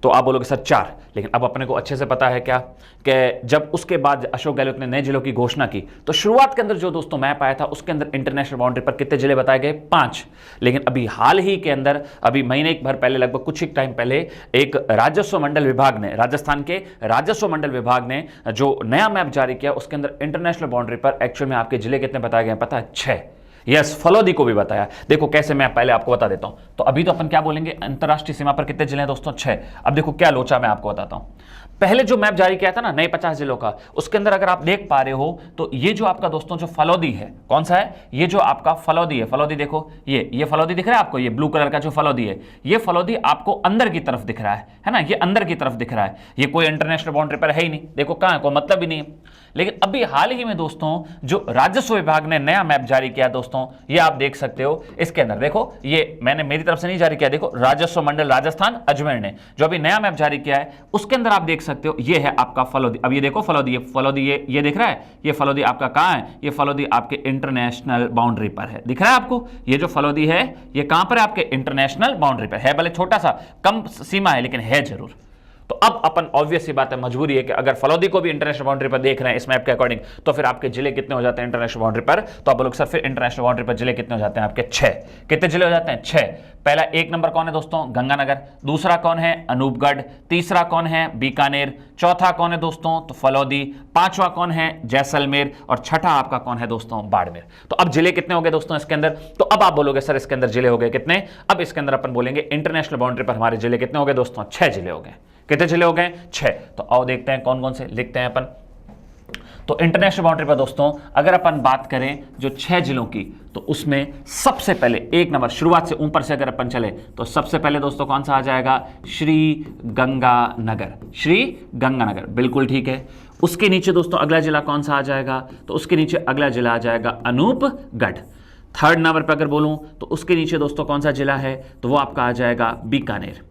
तो आप बोलोगे सर 4। लेकिन अब अपने को अच्छे से पता है क्या कि जब उसके बाद अशोक गहलोत ने नए जिलों की घोषणा की, तो शुरुआत के अंदर जो दोस्तों मैप आया था उसके अंदर इंटरनेशनल बाउंड्री पर कितने जिले बताए गए? 5। लेकिन अभी हाल ही के अंदर, अभी महीने एक भर पहले, लगभग कुछ ही टाइम पहले, एक राजस्व मंडल विभाग ने, राजस्थान के राजस्व मंडल विभाग ने जो नया मैप जारी किया, उसके अंदर इंटरनेशनल बाउंड्री पर एक्चुअल में आपके जिले कितने बताए गए? पता है? 6। यस, फलोदी को भी बताया। देखो कैसे, मैं पहले आपको बता देता हूं। तो अभी तो अपन क्या बोलेंगे, अंतरराष्ट्रीय सीमा पर कितने जिले हैं दोस्तों? 6। अब देखो क्या लोचा मैं आपको बताता हूं। पहले जो मैप जारी किया था ना नए 50 जिलों का, उसके अंदर अगर आप देख पा रहे हो तो ये जो आपका दोस्तों जो फलोदी है, कौन सा है? ये जो आपका फलोदी है, फलोदी देखो, ये फलोदी दिख रहा है आपको, ये ब्लू कलर का जो फलोदी है, ये फलोदी आपको अंदर की तरफ दिख रहा है ना, ये अंदर की तरफ दिख रहा है। ये कोई इंटरनेशनल बाउंड्री पर है ही नहीं, देखो कहां है, कोई मतलब ही नहीं है। लेकिन अभी हाल ही में दोस्तों जो राजस्व विभाग ने नया मैप जारी किया दोस्तों, ये आप देख सकते हो, इसके अंदर देखो, ये मैंने मेरी तरफ से नहीं जारी किया, देखो राजस्व मंडल राजस्थान अजमेर ने जो अभी नया मैप जारी किया है, उसके अंदर आप देख सकते हो, ये है आपका फलोदी। अब ये देखो फलोदी, ये दिख रहा है, ये फलोदी आपका कहां है? ये फलोदी आपके इंटरनेशनल बाउंड्री पर है। दिख रहा है आपको? ये जो फलोदी है ये कहां पर है? आपके इंटरनेशनल बाउंड्री पर है। भले छोटा सा कम सीमा है लेकिन है जरूर। तो अब अपन ऑब्वियस सी बात है, मजबूरी है कि अगर फलोदी को भी इंटरनेशनल बाउंड्री पर देख रहे हैं इस मैप के अकॉर्डिंग, तो फिर आपके जिले कितने हो जाते हैं इंटरनेशनल बाउंड्री पर? तो आप बोलोगे सर फिर इंटरनेशनल बाउंड्री पर जिले कितने हो जाते हैं आपके? 6। कितने जिले हो जाते हैं? 6। पहला 1 नंबर कौन है दोस्तों? गंगानगर। दूसरा कौन है? अनूपगढ़। तीसरा कौन है? बीकानेर। चौथा कौन है दोस्तों? तो फलोदी। 5वां कौन है? जैसलमेर। और छठा आपका कौन है दोस्तों? बाड़मेर। तो अब जिले कितने हो गए दोस्तों इसके अंदर? तो अब आप बोलोगे सर इसके अंदर जिले हो गए कितने? अब इसके अंदर अपन बोलेंगे इंटरनेशनल बाउंड्री पर हमारे जिले कितने हो गए दोस्तों? 6 जिले हो गए। कितने जिले हो गए? 6। तो आओ देखते हैं कौन कौन से लिखते हैं अपन। तो इंटरनेशनल बाउंड्री पर दोस्तों अगर अपन बात करें जो 6 जिलों की, तो उसमें सबसे पहले एक नंबर शुरुआत से ऊपर से अगर अपन चले तो सबसे पहले दोस्तों कौन सा आ जाएगा? श्री गंगानगर। श्री गंगानगर, बिल्कुल ठीक है। उसके नीचे दोस्तों अगला जिला कौन सा आ जाएगा? तो उसके नीचे अगला जिला आ जाएगा अनूपगढ़। थर्ड नंबर पर अगर बोलूं तो उसके नीचे दोस्तों कौन सा जिला है? तो वो आपका आ जाएगा बीकानेर।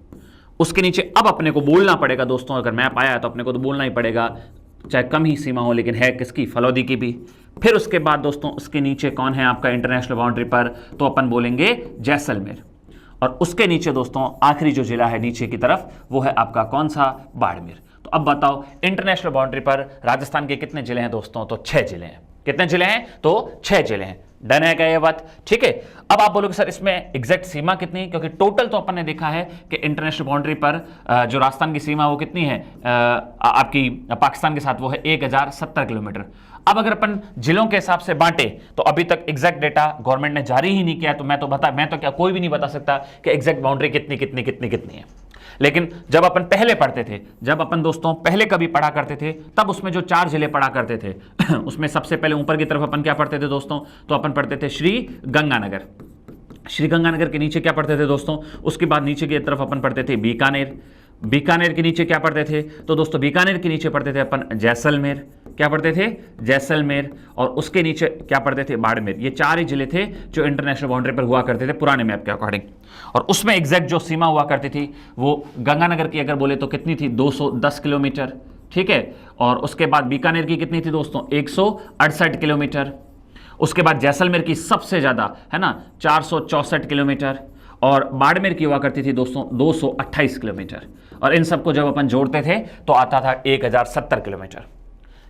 उसके नीचे अब अपने को बोलना पड़ेगा दोस्तों, अगर मैप आया तो अपने को तो बोलना ही पड़ेगा, चाहे कम ही सीमा हो लेकिन है किसकी? फलौदी की भी। फिर उसके बाद दोस्तों उसके नीचे कौन है आपका इंटरनेशनल बाउंड्री पर? तो अपन बोलेंगे जैसलमेर। और उसके नीचे दोस्तों आखिरी जो जिला है नीचे की तरफ वो है आपका कौन सा? बाड़मेर। तो अब बताओ इंटरनेशनल बाउंड्री पर राजस्थान के कितने जिले हैं दोस्तों? तो 6 जिले हैं। कितने जिले हैं? तो 6 जिले हैं। डन है क्या ये बात? ठीक है। अब आप बोलोगे सर इसमें एग्जैक्ट सीमा कितनी है? क्योंकि टोटल तो अपन ने देखा है कि इंटरनेशनल बाउंड्री पर जो राजस्थान की सीमा वो कितनी है आपकी पाकिस्तान के साथ? वो है 1070 किलोमीटर। अब अगर अपन जिलों के हिसाब से बांटे तो अभी तक एग्जैक्ट डेटा गवर्नमेंट ने जारी ही नहीं किया, तो मैं तो क्या कोई भी नहीं बता सकता कि एग्जैक्ट बाउंड्री कितनी कितनी कितनी कितनी है। लेकिन जब अपन पहले पढ़ते थे, जब अपन दोस्तों पहले कभी पढ़ा करते थे, तब उसमें जो 4 जिले पढ़ा करते थे उसमें सबसे पहले ऊपर की तरफ अपन क्या पढ़ते थे दोस्तों? तो अपन पढ़ते थे श्री गंगानगर। श्री गंगानगर के नीचे क्या पढ़ते थे दोस्तों? उसके बाद नीचे की तरफ अपन पढ़ते थे बीकानेर। बीकानेर के नीचे क्या पढ़ते थे? तो दोस्तों बीकानेर के नीचे पढ़ते थे अपन जैसलमेर। क्या पढ़ते थे? जैसलमेर। और उसके नीचे क्या पढ़ते थे? बाड़मेर। ये 4 ही जिले थे जो इंटरनेशनल बाउंड्री पर हुआ करते थे पुराने मैप के अकॉर्डिंग। और उसमें एग्जैक्ट जो सीमा हुआ करती थी वो गंगानगर की अगर बोले तो कितनी थी? 210 किलोमीटर। ठीक है। और उसके बाद बीकानेर की कितनी थी दोस्तों? 168 किलोमीटर। उसके बाद जैसलमेर की सबसे ज्यादा है ना 464 किलोमीटर। और बाड़मेर की हुआ करती थी दोस्तों 228 किलोमीटर। और इन सबको जब अपन जोड़ते थे तो आता था 1070 किलोमीटर।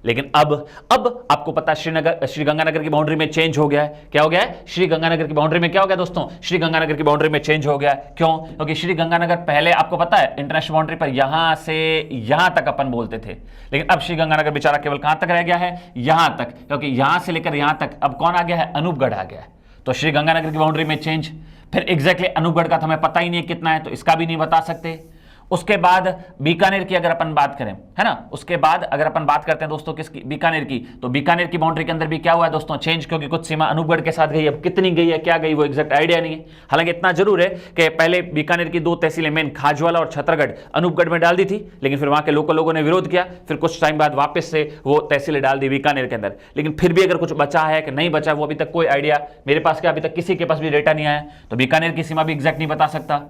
लेकिन अब आपको पता है श्री गंगानगर की बाउंड्री में चेंज हो गया है। क्या हो गया है? श्री गंगानगर की बाउंड्री में क्या हो गया दोस्तों? श्री गंगानगर की बाउंड्री में चेंज हो गया है। क्यों? क्योंकि श्री गंगानगर पहले आपको पता है इंटरनेशनल बाउंड्री पर यहां से यहां तक अपन बोलते थे, लेकिन अब श्री गंगानगर बेचारा केवल कहां तक रह गया है? यहां तक। क्योंकि यहां से लेकर यहां तक अब कौन आ गया है? अनूपगढ़ आ गया है। तो श्री गंगानगर की बाउंड्री में चेंज। फिर एग्जैक्टली अनूपगढ़ का तो हमें पता ही नहीं है कितना है, तो इसका भी नहीं बता सकते। उसके बाद बीकानेर की अगर अपन बात करें, है ना, उसके बाद अगर अपन बात करते हैं दोस्तों किसकी? बीकानेर की। तो बीकानेर की बाउंड्री के अंदर भी क्या हुआ है दोस्तों? चेंज। क्योंकि कुछ सीमा अनूपगढ़ के साथ गई, अब कितनी गई है क्या गई वो एग्जैक्ट आइडिया नहीं है। हालांकि इतना जरूर है कि पहले बीकानेर की 2 तहसीलें मेन खाजवाला और छतरगढ़ अनूपगढ़ में डाल दी थी, लेकिन फिर वहां के लोकल लोगों ने विरोध किया, फिर कुछ टाइम बाद वापस से वो तहसीलें डाल दी बीकानेर के अंदर। लेकिन फिर भी अगर कुछ बचा है कि नहीं बचा वो अभी तक कोई आइडिया मेरे पास क्या अभी तक किसी के पास भी डेटा नहीं आया। तो बीकानेर की सीमा भी एग्जैक्ट नहीं बता सकता।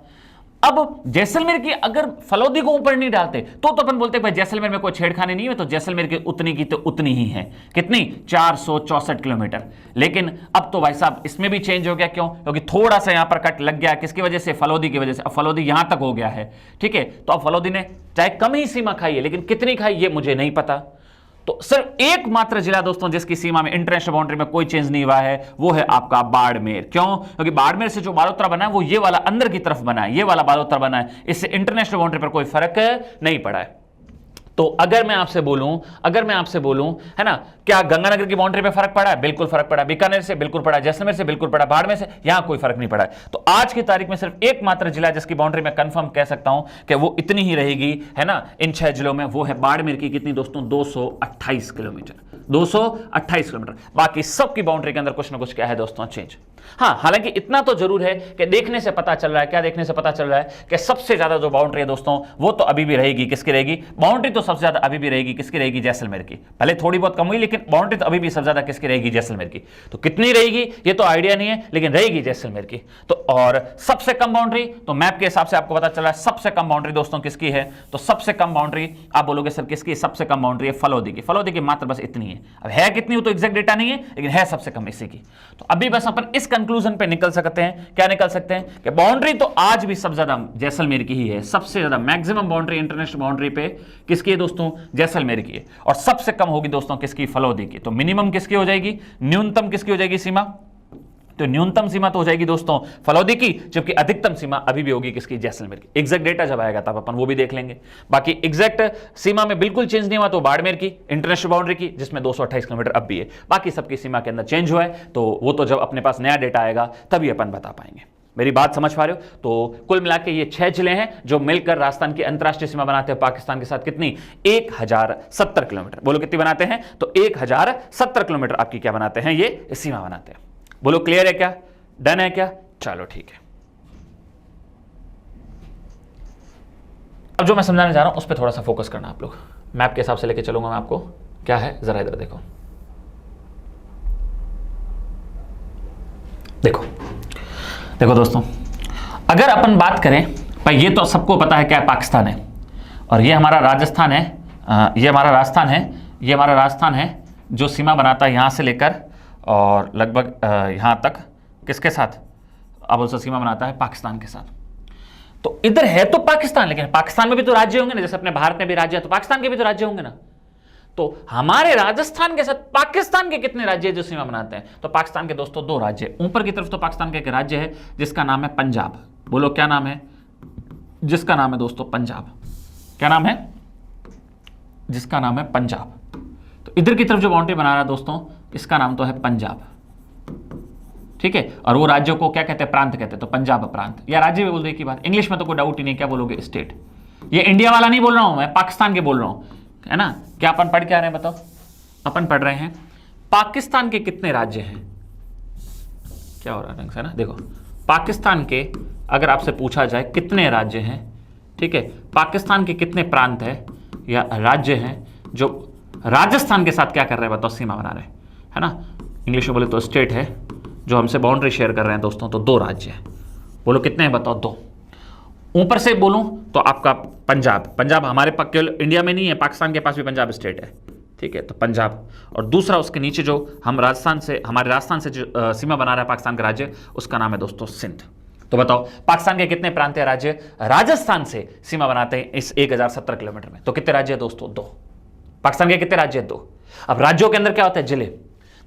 अब जैसलमेर की अगर फलौदी को ऊपर नहीं डालते तो अपन बोलते भाई जैसलमेर में कोई छेड़खानी नहीं है, तो जैसलमेर की तो उतनी ही है। कितनी? 464 किलोमीटर। लेकिन अब तो भाई साहब इसमें भी चेंज हो गया। क्यों? क्योंकि थोड़ा सा यहां पर कट लग गया। किसकी वजह से? फलौदी की वजह से। अब फलौदी यहां तक हो गया है। ठीक है। तो अब फलौदी ने चाहे कम ही सीमा खाई है, लेकिन कितनी खाई ये मुझे नहीं पता। तो सिर्फ एकमात्र जिला दोस्तों जिसकी सीमा में इंटरनेशनल बाउंड्री में कोई चेंज नहीं हुआ है वो है आपका बाड़मेर। क्यों? क्योंकि बाड़मेर से जो बालोतरा बना है वो ये वाला अंदर की तरफ बना है, ये वाला बालोतरा बना है। इससे इंटरनेशनल बाउंड्री पर कोई फर्क नहीं पड़ा है। तो अगर मैं आपसे बोलूं है ना, क्या गंगानगर की बाउंड्री पे फर्क पड़ा है? बिल्कुल फर्क पड़ा। बीकानेर से बिल्कुल पड़ा, जैसलमेर से बिल्कुल पड़ा, बाड़मेर से यहां कोई फर्क नहीं पड़ा है। तो आज की तारीख में सिर्फ एकमात्र जिला जिसकी बाउंड्री में कंफर्म कह सकता हूं कि वो इतनी ही रहेगी, है ना, इन 6 जिलों में, वो है बाड़मेर की। कितनी दोस्तों? 228 किलोमीटर। 228 किलोमीटर। बाकी सबकी बाउंड्री के अंदर कुछ ना कुछ क्या है दोस्तों? चेंज। हाँ, हालांकि इतना तो जरूर है कि देखने से पता चल रहा है, क्या देखने से पता चल रहा है कि सबसे ज्यादा जो बाउंड्री है दोस्तों वो तो अभी भी रहेगी। किसकी रहेगी बाउंड्री? तो सबसे ज्यादा अभी भी रहेगी किसकी रहेगी? जैसलमेर की। पहले थोड़ी बहुत कम हुई, लेकिन बाउंड्री तो अभी भी सबसे ज्यादा किसकी रहेगी? जैसलमेर की। तो कितनी रहेगी ये तो आइडिया नहीं है, लेकिन रहेगी जैसलमेर की। तो और सबसे कम बाउंड्री तो मैप के हिसाब से आपको पता चला है सबसे कम बाउंड्री दोस्तों किसकी है? तो सबसे कम बाउंड्री आप बोलोगे सर किसकी? सबसे कम बाउंड्री है फलौदी की। फलौदी की मात्र बस इतनी है। अब है कितनी वो तो एग्जैक्ट डेटा नहीं है, लेकिन है सबसे कम इसी की। तो अभी बस अपन इस कंक्लूजन पे निकल सकते हैं। क्या निकल सकते हैं? कि बाउंड्री तो आज भी सबसे ज्यादा जैसलमेर की ही है। सबसे ज्यादा मैक्सिमम बाउंड्री इंटरनेशनल बाउंड्री पे किसकी है दोस्तों? जैसलमेर की है। और सबसे कम होगी दोस्तों किसकी? फलौदी की। तो मिनिमम किसकी हो जाएगी? न्यूनतम किसकी हो जाएगी सीमा? तो न्यूनतम सीमा तो हो जाएगी दोस्तों फलौदी की, जबकि अधिकतम सीमा अभी भी होगी किसकी? जैसलमेर की। एग्जैक्ट डेटा जब आएगा तब अपन वो भी देख लेंगे। बाकी एग्जैक्ट सीमा में बिल्कुल चेंज नहीं हुआ तो बाड़मेर की इंटरनेशनल बाउंड्री की, जिसमें 228 किलोमीटर अब भी है। बाकी सबकी सीमा के अंदर चेंज हुआ है, तो वो तो जब अपने पास नया डेटा आएगा तभी अपन बता पाएंगे। मेरी बात समझ पा रहे हो? तो कुल मिला के ये 6 जिले हैं जो मिलकर राजस्थान की अंतरराष्ट्रीय सीमा बनाते हैं पाकिस्तान के साथ। कितनी? 1070 किलोमीटर। बोलो कितनी बनाते हैं? तो 1070 किलोमीटर आपकी क्या बनाते हैं? ये सीमा बनाते हैं। बोलो क्लियर है क्या? डन है क्या? चलो ठीक है। अब जो मैं समझाने जा रहा हूं उस पर थोड़ा सा फोकस करना आप लोग। मैप के हिसाब से लेके चलूंगा मैं आपको। क्या है जरा इधर देखो। देखो देखो दोस्तों, अगर अपन बात करें, भाई ये तो सबको पता है क्या है, पाकिस्तान है, और ये हमारा राजस्थान है, ये हमारा राजस्थान है, ये हमारा राजस्थान है जो सीमा बनाता है यहां से लेकर और लगभग यहां तक। किसके साथ? अब उससे सीमा बनाता है पाकिस्तान के साथ। तो इधर है तो पाकिस्तान, लेकिन पाकिस्तान में भी तो राज्य होंगे ना, जैसे अपने भारत में भी राज्य है तो पाकिस्तान के भी तो राज्य होंगे ना। तो हमारे राजस्थान के साथ पाकिस्तान के कितने राज्य जो सीमा बनाते हैं? तो पाकिस्तान के दोस्तों 2 राज्य। ऊपर की तरफ तो पाकिस्तान का एक राज्य है जिसका नाम है पंजाब। बोलो क्या नाम है? जिसका नाम है दोस्तों पंजाब। क्या नाम है? जिसका नाम है पंजाब। तो इधर की तरफ जो बाउंड्री बना रहा है दोस्तों, इसका नाम तो है पंजाब। ठीक है, और वो राज्यों को क्या कहते हैं? प्रांत कहते हैं। तो पंजाब प्रांत या राज्य भी बोल दे की बात, इंग्लिश में तो कोई डाउट ही नहीं, क्या बोलोगे? स्टेट। ये इंडिया वाला नहीं बोल रहा हूं मैं, पाकिस्तान के बोल रहा हूं, है ना। क्या अपन पढ़ के आ रहे हैं बताओ? अपन पढ़ रहे हैं पाकिस्तान के कितने राज्य हैं। क्या हो रहा है ढंग से ना? देखो, पाकिस्तान के अगर आपसे पूछा जाए कितने राज्य हैं, ठीक है, पाकिस्तान के कितने प्रांत है या राज्य हैं जो राजस्थान के साथ क्या कर रहे हैं बताओ? सीमा बना रहे हैं, है ना। इंग्लिश में बोले तो स्टेट है जो हमसे बाउंड्री शेयर कर रहे हैं दोस्तों। तो 2 राज्य हैं। बोलो कितने हैं बताओ? 2। ऊपर से बोलूं तो आपका पंजाब। पंजाब हमारे केवल इंडिया में नहीं है, पाकिस्तान के पास भी पंजाब स्टेट है, ठीक है। तो पंजाब, और दूसरा उसके नीचे जो हम राजस्थान से, हमारे राजस्थान से जो सीमा बना रहा है पाकिस्तान का राज्य, उसका नाम है दोस्तों सिंध। तो बताओ पाकिस्तान के कितने प्रांत है राज्य राजस्थान से सीमा बनाते हैं इस 1070 किलोमीटर में? तो कितने राज्य है दोस्तों? 2। पाकिस्तान के कितने राज्य है? 2। अब राज्यों के अंदर क्या होता है? जिले।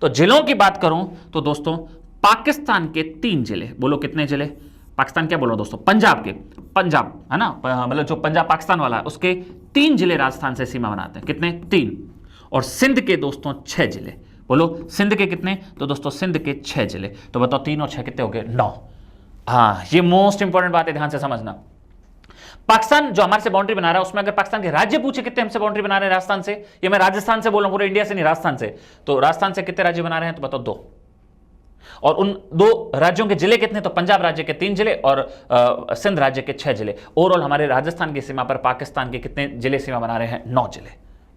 तो जिलों की बात करूं तो दोस्तों पाकिस्तान के 3 जिले। बोलो कितने जिले? पाकिस्तान क्या बोल रहा हूं दोस्तों? पंजाब के, पंजाब है ना, मतलब जो पंजाब पाकिस्तान वाला है उसके 3 जिले राजस्थान से सीमा बनाते हैं। कितने? 3। और सिंध के दोस्तों 6 जिले। बोलो सिंध के कितने? तो दोस्तों सिंध के 6 जिले। तो बताओ 3 और 6 कितने हो गए? 9। हाँ, ये मोस्ट इंपॉर्टेंट बात है, ध्यान से समझना। पाकिस्तान जो हमारे से बाउंड्री बना रहा है उसमें अगर पाकिस्तान के राज्य पूछे कितने हमसे बाउंड्री बना रहे हैं राजस्थान से, ये मैं राजस्थान से बोल रहा हूं, पूरे इंडिया से नहीं, राजस्थान से। तो राजस्थान से कितने राज्य बना रहे हैं? तो बताओ 2। और उन 2 राज्यों के जिले कितने? तो पंजाब राज्य के 3 जिले और सिंध राज्य के 6 जिले। ओवरऑल हमारे राजस्थान की सीमा पर पाकिस्तान के कितने जिले सीमा बना रहे हैं? 9 जिले।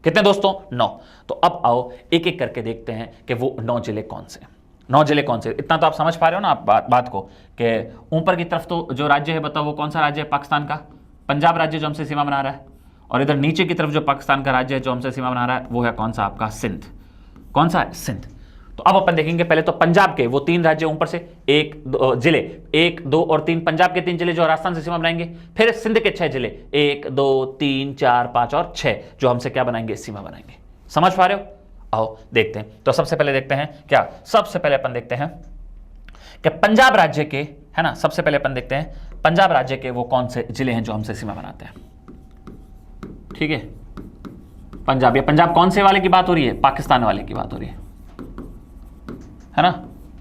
कितने दोस्तों? 9। तो अब आओ एक एक करके देखते हैं कि वो 9 जिले कौन से। 9 जिले कौन से? इतना तो आप समझ पा रहे हो ना आप बात को, कि ऊपर की तरफ तो जो राज्य है बताओ वो कौन सा राज्य है पाकिस्तान का? पंजाब राज्य जो हमसे सीमा बना रहा है। और इधर नीचे की तरफ जो पाकिस्तान का राज्य है जो हमसे सीमा बना रहा है वो है कौन सा? आपका सिंध। कौन सा है? सिंध। तो अब अपन देखेंगे पहले तो पंजाब के वो 3 राज्य ऊपर से, 1 जिले, 1 2 और 3, पंजाब के 3 जिले जो राजस्थान से सीमा बनाएंगे। फिर सिंध के 6 जिले, 1 2 3 4 5 और 6 जो हमसे क्या बनाएंगे? सीमा बनाएंगे। समझ पा रहे हो? आओ देखते हैं। तो सबसे पहले देखते हैं क्या, सबसे पहले अपन देखते हैं कि पंजाब राज्य के, है ना, सबसे पहले अपन देखते हैं पंजाब राज्य के वो कौन से जिले हैं जो हमसे सीमा बनाते हैं। ठीक है, पंजाब, ये पंजाब कौन से वाले की बात हो रही है? पाकिस्तान वाले की बात हो रही है ना।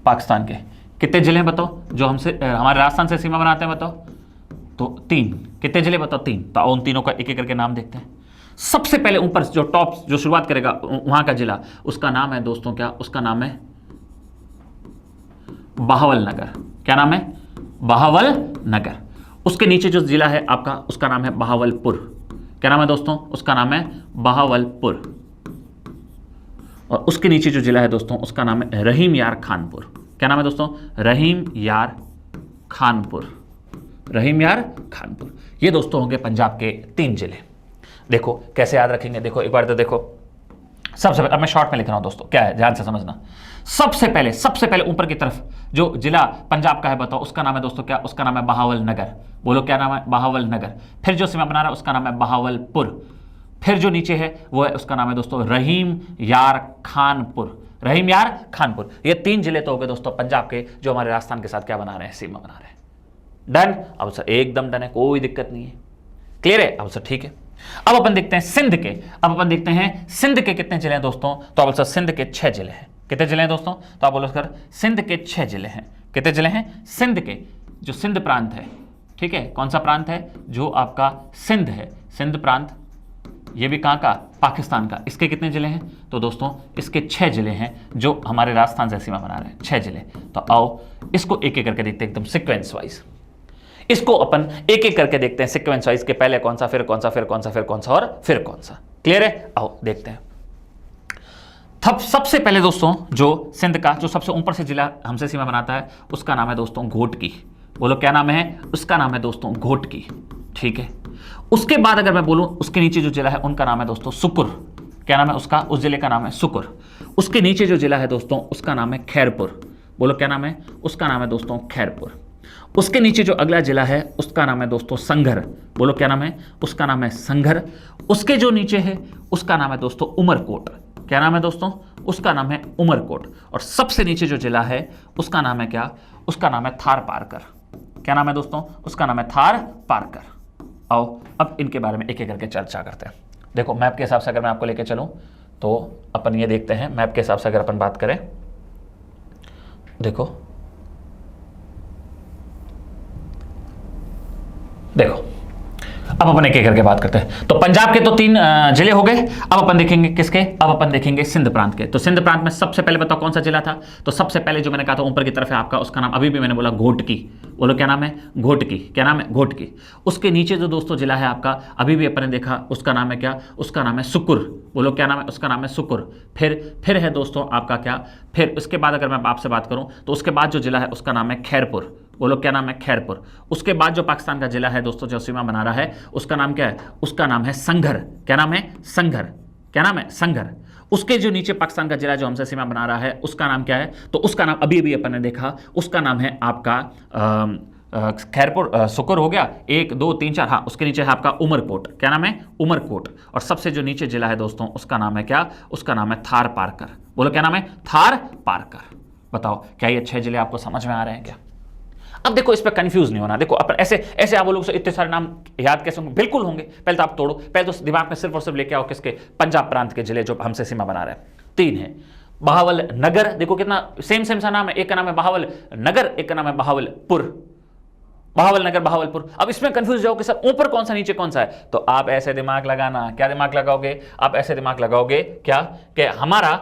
पाकिस्तान के कितने जिले हैं बताओ जो हमसे हमारे राजस्थान से सीमा बनाते हैं बताओ? तो 3। कितने जिले बताओ? 3। तो उन तीनों का एक एक करके नाम देखते हैं। सबसे पहले ऊपर जो टॉप जो शुरुआत करेगा वहां का जिला, उसका नाम है दोस्तों क्या? उसका नाम है बहावल नगर। क्या नाम है? बहावल नगर। उसके नीचे जो जिला है आपका उसका नाम है बहावलपुर। क्या नाम है दोस्तों? उसका नाम है बहावलपुर। और उसके नीचे जो जिला है दोस्तों उसका नाम है रहीम यार खानपुर। क्या नाम है दोस्तों? रहीम यार खानपुर। रहीम यार खानपुर। ये दोस्तों होंगे पंजाब के 3 जिले। देखो कैसे याद रखेंगे, देखो एक बार तो देखो। सबसे पहले, अब मैं शॉर्ट में लिख रहा हूं दोस्तों, क्या है ध्यान से समझना। सबसे पहले ऊपर की तरफ जो जिला पंजाब का है बताओ उसका नाम है दोस्तों क्या? उसका नाम है बहावल नगर। बोलो क्या नाम है? बहावल नगर। फिर जो सीमा बना रहा है उसका नाम है बहावलपुर। फिर जो नीचे है वो है, उसका नाम है दोस्तों रहीम यार खानपुर। रहीम यार खानपुर। ये 3 जिले तो हो गए दोस्तों पंजाब के जो हमारे राजस्थान के साथ क्या बना रहे हैं? सीमा बना रहे हैं। डन? अब सर एकदम डन है, कोई दिक्कत नहीं है। क्लियर है? अब सर ठीक है। अब अपन देखते हैं सिंध के। अब अपन देखते हैं सिंध के कितने जिले हैं दोस्तों? तो अब सर सिंध के 6 जिले हैं। कितने जिले हैं दोस्तों? तो आप बोलो सर सिंध के 6 जिले हैं। कितने जिले हैं? सिंध के जो सिंध प्रांत है, ठीक है, कौन सा प्रांत है, जो आपका सिंध है, सिंध प्रांत, ये भी कहाँ का, पाकिस्तान का। इसके कितने जिले हैं, तो दोस्तों इसके 6 जिले हैं जो हमारे राजस्थान से सीमा बना रहे हैं, 6 जिले। तो आओ इसको एक एक करके देखते हैं, एकदम सीक्वेंस वाइज। इसको अपन एक एक करके देखते हैं सीक्वेंस वाइज के, पहले कौन सा, फिर कौन सा, फिर कौन सा, फिर कौन सा और फिर कौन सा। क्लियर है, आओ देखते हैं। सबसे पहले दोस्तों जो सिंध का जो सबसे ऊपर से जिला हमसे सीमा बनाता है उसका नाम है दोस्तों घोटकी। बोलो क्या नाम है, उसका नाम है दोस्तों घोटकी, ठीक है। उसके बाद अगर मैं बोलूं उसके नीचे जो जिला है उनका नाम है दोस्तों सुकुर। क्या नाम है उसका, उस जिले का नाम है सुकुर। उसके नीचे जो जिला है दोस्तों उसका नाम है खैरपुर। बोलो क्या नाम है, उसका नाम है दोस्तों खैरपुर। उसके नीचे जो अगला जिला है उसका नाम है दोस्तों संघर। बोलो क्या नाम है, उसका नाम है संघर। उसके जो नीचे है उसका नाम है दोस्तों उमरकोट। क्या नाम है दोस्तों, उसका नाम है उमरकोट। और सबसे नीचे जो जिला है उसका नाम है क्या, उसका नाम है थार पारकर। क्या नाम है दोस्तों, उसका नाम है थार पारकर। आओ अब इनके बारे में एक एक करके चर्चा करते हैं। देखो मैप के हिसाब से अगर मैं आपको लेके चलूं तो अपन ये देखते हैं, मैप के हिसाब से अगर अपन बात करें, देखो देखो अब अपन एक एक करके बात करते हैं। तो पंजाब के तो 3 जिले हो गए। अब अपन देखेंगे किसके, अब अपन देखेंगे सिंध प्रांत के। तो सिंध प्रांत में सबसे पहले बताओ कौन सा जिला था, तो सबसे पहले जो मैंने कहा था ऊपर की तरफ है आपका, उसका नाम अभी भी मैंने बोला घोटकी। बोलो क्या नाम है, घोटकी। क्या नाम है, घोटकी। उसके नीचे जो दोस्तों जिला है आपका, अभी भी अपन ने देखा, उसका नाम है क्या, उसका नाम है सुकुर। बोलो क्या नाम है, उसका नाम है सुकुर। फिर है दोस्तों आपका क्या, फिर उसके बाद अगर मैं आपसे बात करूं तो उसके बाद जो जिला है उसका नाम है खैरपुर। बोलो क्या नाम है, खैरपुर। उसके बाद जो पाकिस्तान का जिला है दोस्तों जो सीमा बना रहा है उसका नाम क्या है, उसका नाम है संघर। क्या नाम है, संघर। क्या नाम है, संघर। उसके जो नीचे पाकिस्तान का जिला जो हमसे सीमा बना रहा है उसका नाम क्या है, तो उसका नाम अभी अभी अपन ने देखा, उसका नाम है आपका खैरपुर। सुकुर हो गया, 1 2 3 4, हाँ उसके नीचे है आपका उमरकोट। क्या नाम है, उमरकोट। और सबसे जो नीचे जिला है दोस्तों उसका नाम है क्या, उसका नाम है थार पारकर। बोलो क्या नाम है, थार पारकर। बताओ क्या ये 6 जिले आपको समझ में आ रहे हैं क्या। अब देखो इस पे कंफ्यूज नहीं होना। देखो अपन ऐसे आप लोगों से इतने सारे नाम याद कैसे होंगे, बिल्कुल होंगे। पहले तो आप तोड़ो, पहले तो दिमाग में सिर्फ और सिर्फ लेके आओ किसके, पंजाब प्रांत के जिले जो हमसे सीमा बना रहे हैं। 3 है, बहावल नगर। देखो कितना सेम सा नाम है, एक का नाम है बहावल नगर, एक का नाम है बहावलपुर। बहावल नगर, बहावलपुर। अब इसमें कंफ्यूज जाओ कि सर ऊपर कौन सा नीचे कौन सा है, तो आप ऐसे दिमाग लगाना। क्या दिमाग लगाओगे, आप ऐसे दिमाग लगाओगे क्या कि हमारा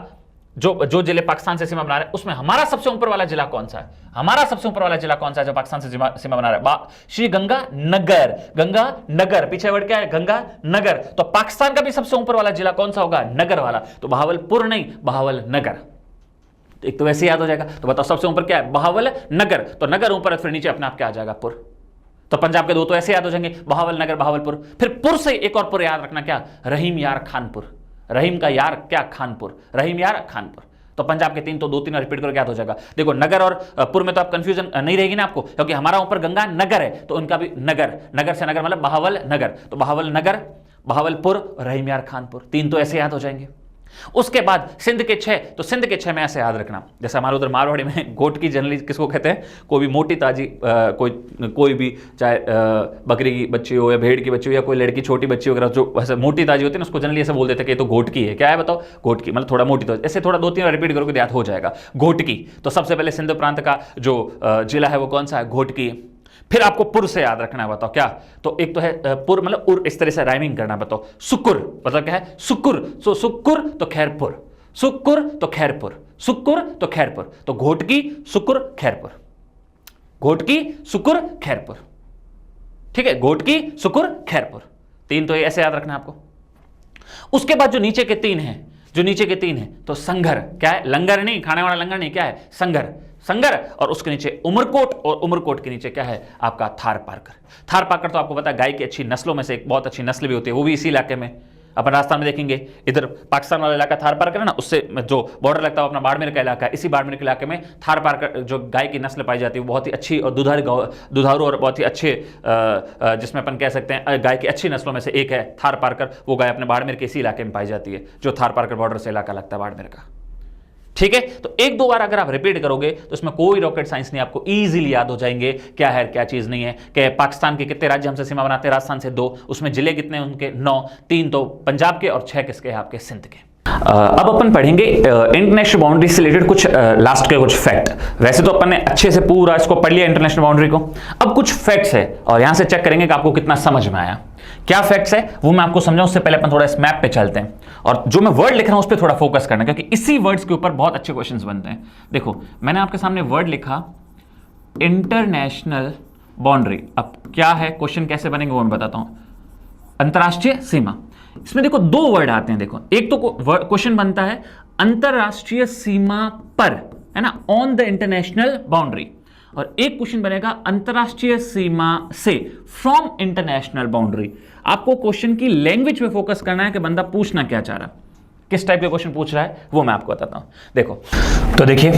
जो जिले पाकिस्तान से सीमा बना रहे हैं उसमें हमारा सबसे ऊपर वाला जिला कौन सा है, हमारा सबसे ऊपर वाला जिला कौन सा है जो पाकिस्तान से सीमा बना रहा है, श्री गंगा नगर। गंगा नगर, पीछे वर्ड क्या है, गंगा नगर। तो पाकिस्तान का भी सबसे ऊपर वाला जिला कौन सा होगा, नगर वाला। तो बहावलपुर नहीं, बहावल नगर। एक तो वैसे याद हो जाएगा। तो बताओ सबसे ऊपर क्या है, बहावल नगर। तो नगर ऊपर है, फिर नीचे अपने आप क्या आ जाएगा, पुर। तो पंजाब के 2 तो ऐसे याद हो जाएंगे, बहावल नगर, बहावलपुर। फिर पुर से एक और पुर याद रखना, क्या, रहीम यार खानपुर। रहीम का यार क्या, खानपुर, रहीम यार खानपुर। तो पंजाब के 3 तो 2-3 रिपीट करो, क्या हो जाएगा। देखो नगर और पुर में तो आप कंफ्यूजन नहीं रहेगी ना आपको, क्योंकि हमारा ऊपर गंगा नगर है तो उनका भी नगर। नगर से नगर मतलब बहावल नगर। तो बहावल नगर, बहावलपुर, रहीम यार खानपुर। 3 तो ऐसे याद हो जाएंगे। उसके बाद सिंध के 6, तो सिंध के 6 में ऐसे याद रखना, जैसे हमारे उधर मारवाड़ी में घोटकी जनरली किसको कहते हैं, कोई भी मोटी ताजी कोई भी, चाहे बकरी की बच्ची हो या भेड़ की बच्ची हो या कोई लड़की छोटी बच्ची वगैरह जो वैसे मोटी ताजी होती है ना, उसको जनरली ऐसे बोल देते हैं कि ये तो घोटकी है। क्या है बताओ, घोटकी मतलब थोड़ा मोटी। तो ऐसे थोड़ा 2-3 बार रिपीट करोगे याद हो जाएगा, घोटकी। तो सबसे पहले सिंध प्रांत का जो जिला है वो कौन सा है, घोटकी। फिर आपको पुर से याद रखना है, बताओ क्या, तो एक तो है पुर मतलब उर, इस तरह से राइमिंग करना है। बताओ सुकुर मतलब क्या है, सुकुर। सो सुकुर तो खैरपुर, सुकुर तो खैरपुर, सुकुर तो खैरपुर। तो घोटकी, सुकुर, खैरपुर, घोटकी, सुकुर, खैरपुर। ठीक है, घोटकी, सुकुर, खैरपुर। 3 तो ऐसे याद रखना है आपको। उसके बाद जो नीचे के 3 हैं, जो नीचे के 3 हैं, तो संघर। क्या है, लंगर नहीं, खाने वाला लंगर नहीं, क्या है, संघर। संगर। और उसके नीचे उमरकोट, और उमरकोट के नीचे क्या है आपका थार पारकर। थार पारकर तो आपको पता है गाय की अच्छी नस्लों में से एक बहुत अच्छी नस्ल भी होती है, वो भी इसी इलाके में। अपन राजस्थान में देखेंगे, इधर पाकिस्तान वाला इलाका थार पारकर है ना, उससे जो बॉर्डर लगता है अपना बाड़मेर का इलाका है, इसी बाड़मेर के इलाके में थार पारकर जो गाय की नस्ल पाई जाती है वो बहुत ही अच्छी और दुधारू और बहुत ही अच्छे, जिसमें अपन कह सकते हैं गाय की अच्छी नस्लों में से एक है थार पारकर। वो गाय अपने बाड़मेर के इसी इलाके में पाई जाती है, जो थार पारकर बॉर्डर से इलाका लगता है बाड़मेर का। ठीक है, तो 1-2 बार अगर आप रिपीट करोगे तो इसमें कोई रॉकेट साइंस नहीं, आपको इजीली याद हो जाएंगे क्या है क्या चीज नहीं है। कि पाकिस्तान के कितने राज्य हमसे सीमा बनाते हैं, राजस्थान से 2, उसमें जिले कितने उनके 9, 3 तो पंजाब के और 6 किसके हैं आपके, सिंध के। अब अपन पढ़ेंगे इंटरनेशनल बाउंड्री से रिलेटेड कुछ लास्ट के कुछ फैक्ट। वैसे तो अपन ने अच्छे से पूरा इसको पढ़ लिया इंटरनेशनल बाउंड्री को, अब कुछ फैक्ट्स है और यहां से चेक करेंगे कि आपको कितना समझ में आया। क्या फैक्ट्स है वो मैं आपको समझाऊं, उससे पहले अपन थोड़ा इस मैप पे चलते हैं और जो मैं वर्ड लिख रहा हूं उस पर थोड़ा फोकस करना, क्योंकि इसी वर्ड्स के ऊपर बहुत अच्छे क्वेश्चंस बनते हैं। देखो मैंने आपके सामने वर्ड लिखा इंटरनेशनल बाउंड्री। अब क्या है, क्वेश्चन कैसे बनेंगे वो मैं बताता हूं। अंतरराष्ट्रीय सीमा, इसमें देखो दो वर्ड आते हैं। देखो एक तो क्वेश्चन बनता है अंतरराष्ट्रीय सीमा पर, है ना, ऑन द इंटरनेशनल बाउंड्री, और एक क्वेश्चन बनेगा अंतरराष्ट्रीय सीमा से, फ्रॉम इंटरनेशनल बाउंड्री। आपको क्वेश्चन की लैंग्वेज पे फोकस करना है कि बंदा पूछना क्या चाह रहा है, किस टाइप के क्वेश्चन पूछ रहा है वो मैं आपको बताता हूं। देखो तो देखिए,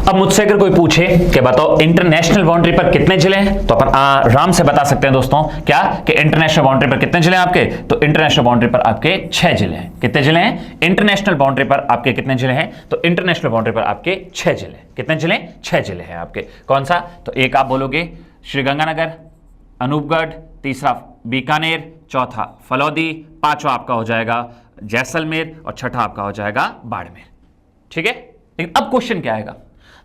अब मुझसे अगर कोई पूछे कि बताओ इंटरनेशनल बाउंड्री पर कितने जिले हैं, तो अपन आराम से बता सकते हैं दोस्तों क्या कि इंटरनेशनल बाउंड्री पर कितने जिले हैं आपके, तो इंटरनेशनल बाउंड्री पर आपके 6 जिले हैं। कितने जिले हैं इंटरनेशनल बाउंड्री पर आपके, कितने जिले हैं, तो इंटरनेशनल बाउंड्री पर आपके 6 जिले। कितने जिले, 6 जिले हैं आपके। कौन सा, तो एक आप बोलोगे श्रीगंगानगर, अनूपगढ़, तीसरा बीकानेर, चौथा फलौदी, पांचवा आपका हो जाएगा जैसलमेर और छठा आपका हो जाएगा बाड़मेर। ठीक है, लेकिन अब क्वेश्चन क्या आएगा,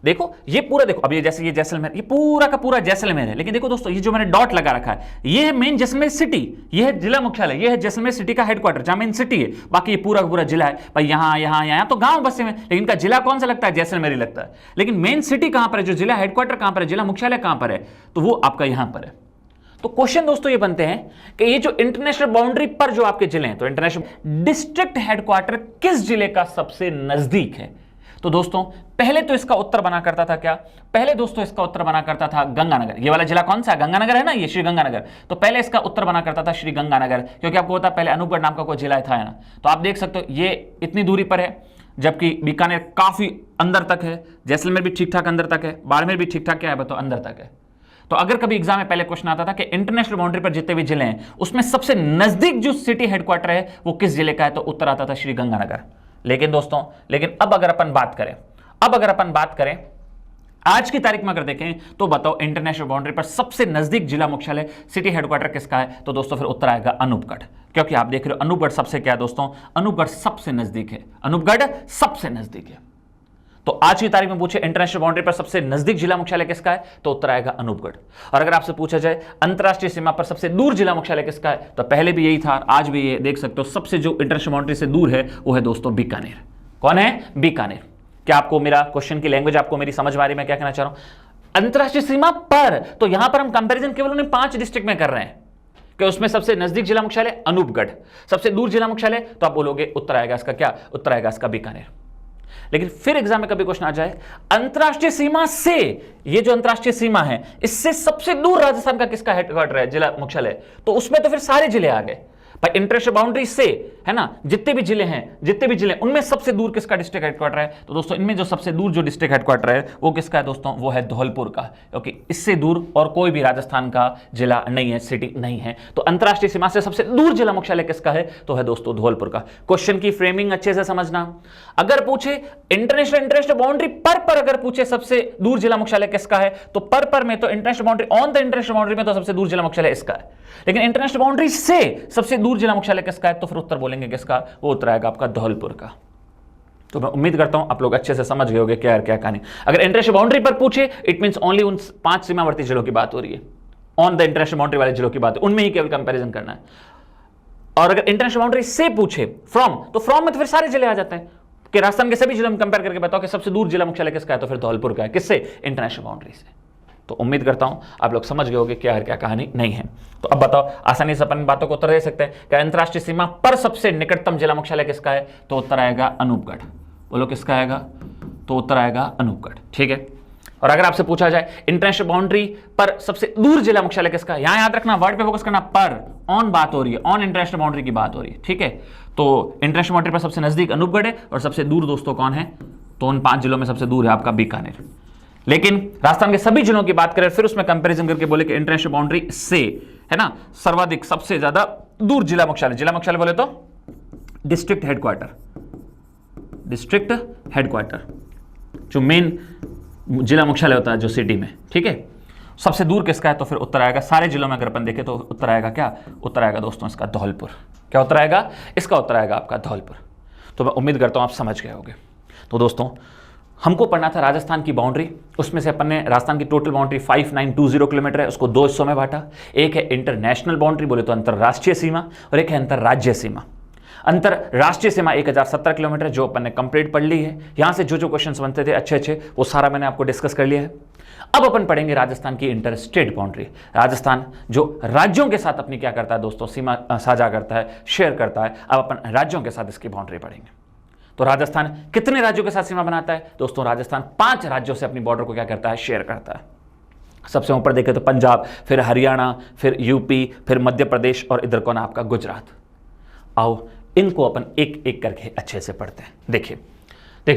देखो ये पूरा, देखो अब ये जैसे ये जैसलमेर, ये पूरा का पूरा जैसलमेर है, लेकिन देखो दोस्तों ये जो मैंने डॉट लगा रखा है ये है मेन जैसलमेर सिटी, ये है जिला मुख्यालय, ये है जैसलमेर सिटी का हेडक्वार्टर जहां मेन सिटी है। बाकी ये पूरा का पूरा जिला है भाई, यहाँ तो गांव बसे में, लेकिन इनका जिला कौन सा लगता है, जैसलमेर ही लगता है। लेकिन मेन सिटी कहां पर है, जो जिला हेडक्वार्टर कहां पर है, जिला मुख्यालय कहां पर है, तो वो आपका यहां पर है। तो क्वेश्चन दोस्तों ये बनते हैं कि ये जो इंटरनेशनल बाउंड्री पर जो आपके जिले हैं, तो इंटरनेशनल डिस्ट्रिक्ट हेडक्वार्टर किस जिले का सबसे नजदीक है। तो दोस्तों पहले तो इसका उत्तर बना करता था क्या, पहले दोस्तों इसका उत्तर बना करता था गंगानगर। ये वाला जिला कौन सा है, गंगानगर है ना, ये श्री गंगानगर। तो पहले इसका उत्तर बना करता था श्री गंगानगर, क्योंकि आपको पता पहले अनूपगढ़ नाम का कोई जिला था ना। तो आप देख सकते हो ये इतनी दूरी पर है, जबकि बीकानेर काफी अंदर तक है, जैसलमेर भी ठीक ठाक अंदर तक है, बाड़मेर भी ठीक ठाक क्या है बताओ अंदर तक है। तो अगर कभी एग्जाम में पहले क्वेश्चन आता था कि इंटरनेशनल बाउंड्री पर जितने भी जिले हैं उसमें सबसे नजदीक जो सिटी हेडक्वार्टर है वो किस जिले का है, तो उत्तर आता था श्री गंगानगर। लेकिन दोस्तों अब अगर अपन बात करें आज की तारीख में अगर देखें तो बताओ इंटरनेशनल बाउंड्री पर सबसे नजदीक जिला मुख्यालय सिटी हेडक्वार्टर किसका है, तो दोस्तों फिर उत्तर आएगा अनूपगढ़। क्योंकि आप देख रहे हो अनूपगढ़ सबसे क्या है दोस्तों, अनूपगढ़ सबसे नजदीक है, अनूपगढ़ सबसे नजदीक है। तो आज की तारीख में पूछे इंटरनेशनल बाउंड्री पर सबसे नजदीक जिला मुख्यालय किसका है, तो उत्तर आएगा अनूपगढ़। और अगर आपसे पूछा जाए अंतरराष्ट्रीय सीमा पर सबसे दूर जिला मुख्यालय किसका है, तो पहले भी यही था, आज भी ये देख सकते हो, सबसे जो इंटरनेशनल बाउंड्री से दूर है वो है दोस्तों बीकानेर। कौन है, बीकानेर। क्या आपको मेरा क्वेश्चन की लैंग्वेज आपको मेरी समझ में आ रही है, मैं क्या कहना चाह रहा हूं, अंतरराष्ट्रीय सीमा पर। तो यहां पर हम कंपेरिजन केवल उन्हें 5 डिस्ट्रिक्ट में कर रहे हैं कि उसमें सबसे नजदीक जिला मुख्यालय अनूपगढ़, सबसे दूर जिला मुख्यालय, तो आप बोलोगे उत्तर आएगा इसका क्या, उत्तर आएगा इसका बीकानेर। लेकिन फिर एग्जाम में कभी क्वेश्चन आ जाए अंतरराष्ट्रीय सीमा से, ये जो अंतरराष्ट्रीय सीमा है इससे सबसे दूर राजस्थान का किसका हेडक्वार्टर है, जिला मुख्यालय, तो उसमें तो फिर सारे जिले आ गए भाई। इंटरनेशनल बाउंड्री से, है ना, जितने भी जिले हैं उनमें सबसे दूर किसका डिस्ट्रिक्ट हेडक्वार्टर है, तो दोस्तों इनमें जो सबसे दूर जो डिस्ट्रिक्ट हेडक्वार्टर है वो किसका है दोस्तों, वो है धौलपुर का, क्योंकि इससे दूर और कोई भी राजस्थान का जिला नहीं है, सिटी नहीं है। तो अंतरराष्ट्रीय सीमा से सबसे दूर जिला मुख्यालय किसका है, तो है दोस्तों धौलपुर का। क्वेश्चन की फ्रेमिंग अच्छे से समझना। अगर पूछे इंटरनेशनल बाउंड्री पर अगर पूछे सबसे दूर जिला मुख्यालय किसका है, तो पर में तो international boundary, on the international boundary में तो सबसे दूर जिला मुख्यालय इसका है, लेकिन इंटरनेशनल बाउंड्री से सबसे दूर जिला मुख्यालय किसका है, तो फिर उत्तर बोलेंगे किसका, वो उत्तर आएगा आपका धौलपुर का। तो मैं उम्मीद करता हूं आप लोग अच्छे से समझ गए होंगे क्या क्या कहानी। अगर इंटरनेशनल बाउंड्री पर पूछे इट मींस ओनली उन 5 सीमावर्ती जिलों की बात हो रही है, ऑन द इंटरनेशनल बाउंड्री वाले जिलों की बात है, उनमें ही केवल कंपैरिजन करना है। और अगर इंटरनेशनल बाउंड्री से पूछे फ्रॉम, तो फ्रॉम में तो फिर सारे जिले आ जाते हैं कि राजस्थान के सभी जिलों में कंपेयर करके बताओ कि सबसे दूर जिला मुख्यालय किसका है, तो फिर धौलपुर का है। किससे, इंटरनेशनल बाउंड्री से। तो उम्मीद करता हूं आप लोग समझ गए होंगे क्या क्या कहानी नहीं है। तो अब बताओ आसानी से अपन बातों को उत्तर दे सकते हैं कि अंतरराष्ट्रीय सीमा पर सबसे निकटतम जिला मुख्यालय किसका है, तो उत्तर आएगा अनूपगढ़। बोलो किसका आएगा, तो उत्तर आएगा अनूपगढ़। ठीक है। और अगर आपसे पूछा जाए इंटरनेशनल बाउंड्री पर सबसे दूर जिला मुख्यालय किसका है, यहां याद रखना वर्ड पे फोकस करना, पर ऑन बात हो रही है, ऑन इंटरनेशनल बाउंड्री की बात हो रही है। ठीक है। तो इंटरनेशनल बाउंड्री पर सबसे नजदीक अनूपगढ़ है और सबसे दूर दोस्तों कौन है, तो उन 5 जिलों में सबसे दूर है आपका बीकानेर। लेकिन राजस्थान के सभी जिलों की बात करें फिर उसमें कंपैरिजन करके बोले कि इंटरनेशनल बाउंड्री से, है ना, सर्वाधिक सबसे ज्यादा दूर जिला मुख्यालय बोले तो डिस्ट्रिक्ट हेडक्वार्टर जो मेन जिला मुख्यालय होता है जो सिटी में। ठीक है। सबसे दूर किसका है, तो फिर उत्तर आएगा, सारे जिलों में अगर अपन देखें तो उत्तर आएगा क्या, उत्तर आएगा दोस्तों इसका धौलपुर। क्या उत्तर आएगा, इसका उत्तर आएगा आपका धौलपुर। तो मैं उम्मीद करता हूँ आप समझ गए होंगे। तो दोस्तों हमको पढ़ना था राजस्थान की बाउंड्री, उसमें से अपन ने राजस्थान की टोटल बाउंड्री 5920 किलोमीटर है, उसको दो हिस्सों में बांटा। एक है इंटरनेशनल बाउंड्री, बोले तो अंतरराष्ट्रीय सीमा, और एक है अंतरराज्यीय सीमा। अंतरराष्ट्रीय सीमा 1017 किलोमीटर जो अपन ने कंप्लीट पढ़ ली है। यहां से जो क्वेश्चंस बनते थे अच्छे वो सारा मैंने आपको डिस्कस कर लिया है। अब अपन पढ़ेंगे राजस्थान की इंटर स्टेट बाउंड्री। राजस्थान जो राज्यों के साथ अपनी क्या करता है दोस्तों, सीमा साझा करता है, शेयर करता है। अब अपन राज्यों के साथ इसकी बाउंड्री पढ़ेंगे। तो राजस्थान कितने राज्यों के साथ सीमा बनाता है दोस्तों? राजस्थान 5 राज्यों से अपनी बॉर्डर को क्या करता है, शेयर करता है। सबसे ऊपर देखें तो पंजाब, फिर हरियाणा, फिर यूपी, फिर मध्य प्रदेश, और इधर कौन आपका गुजरात। आओ इनको अपन एक एक करके अच्छे से पढ़ते हैं। देखिए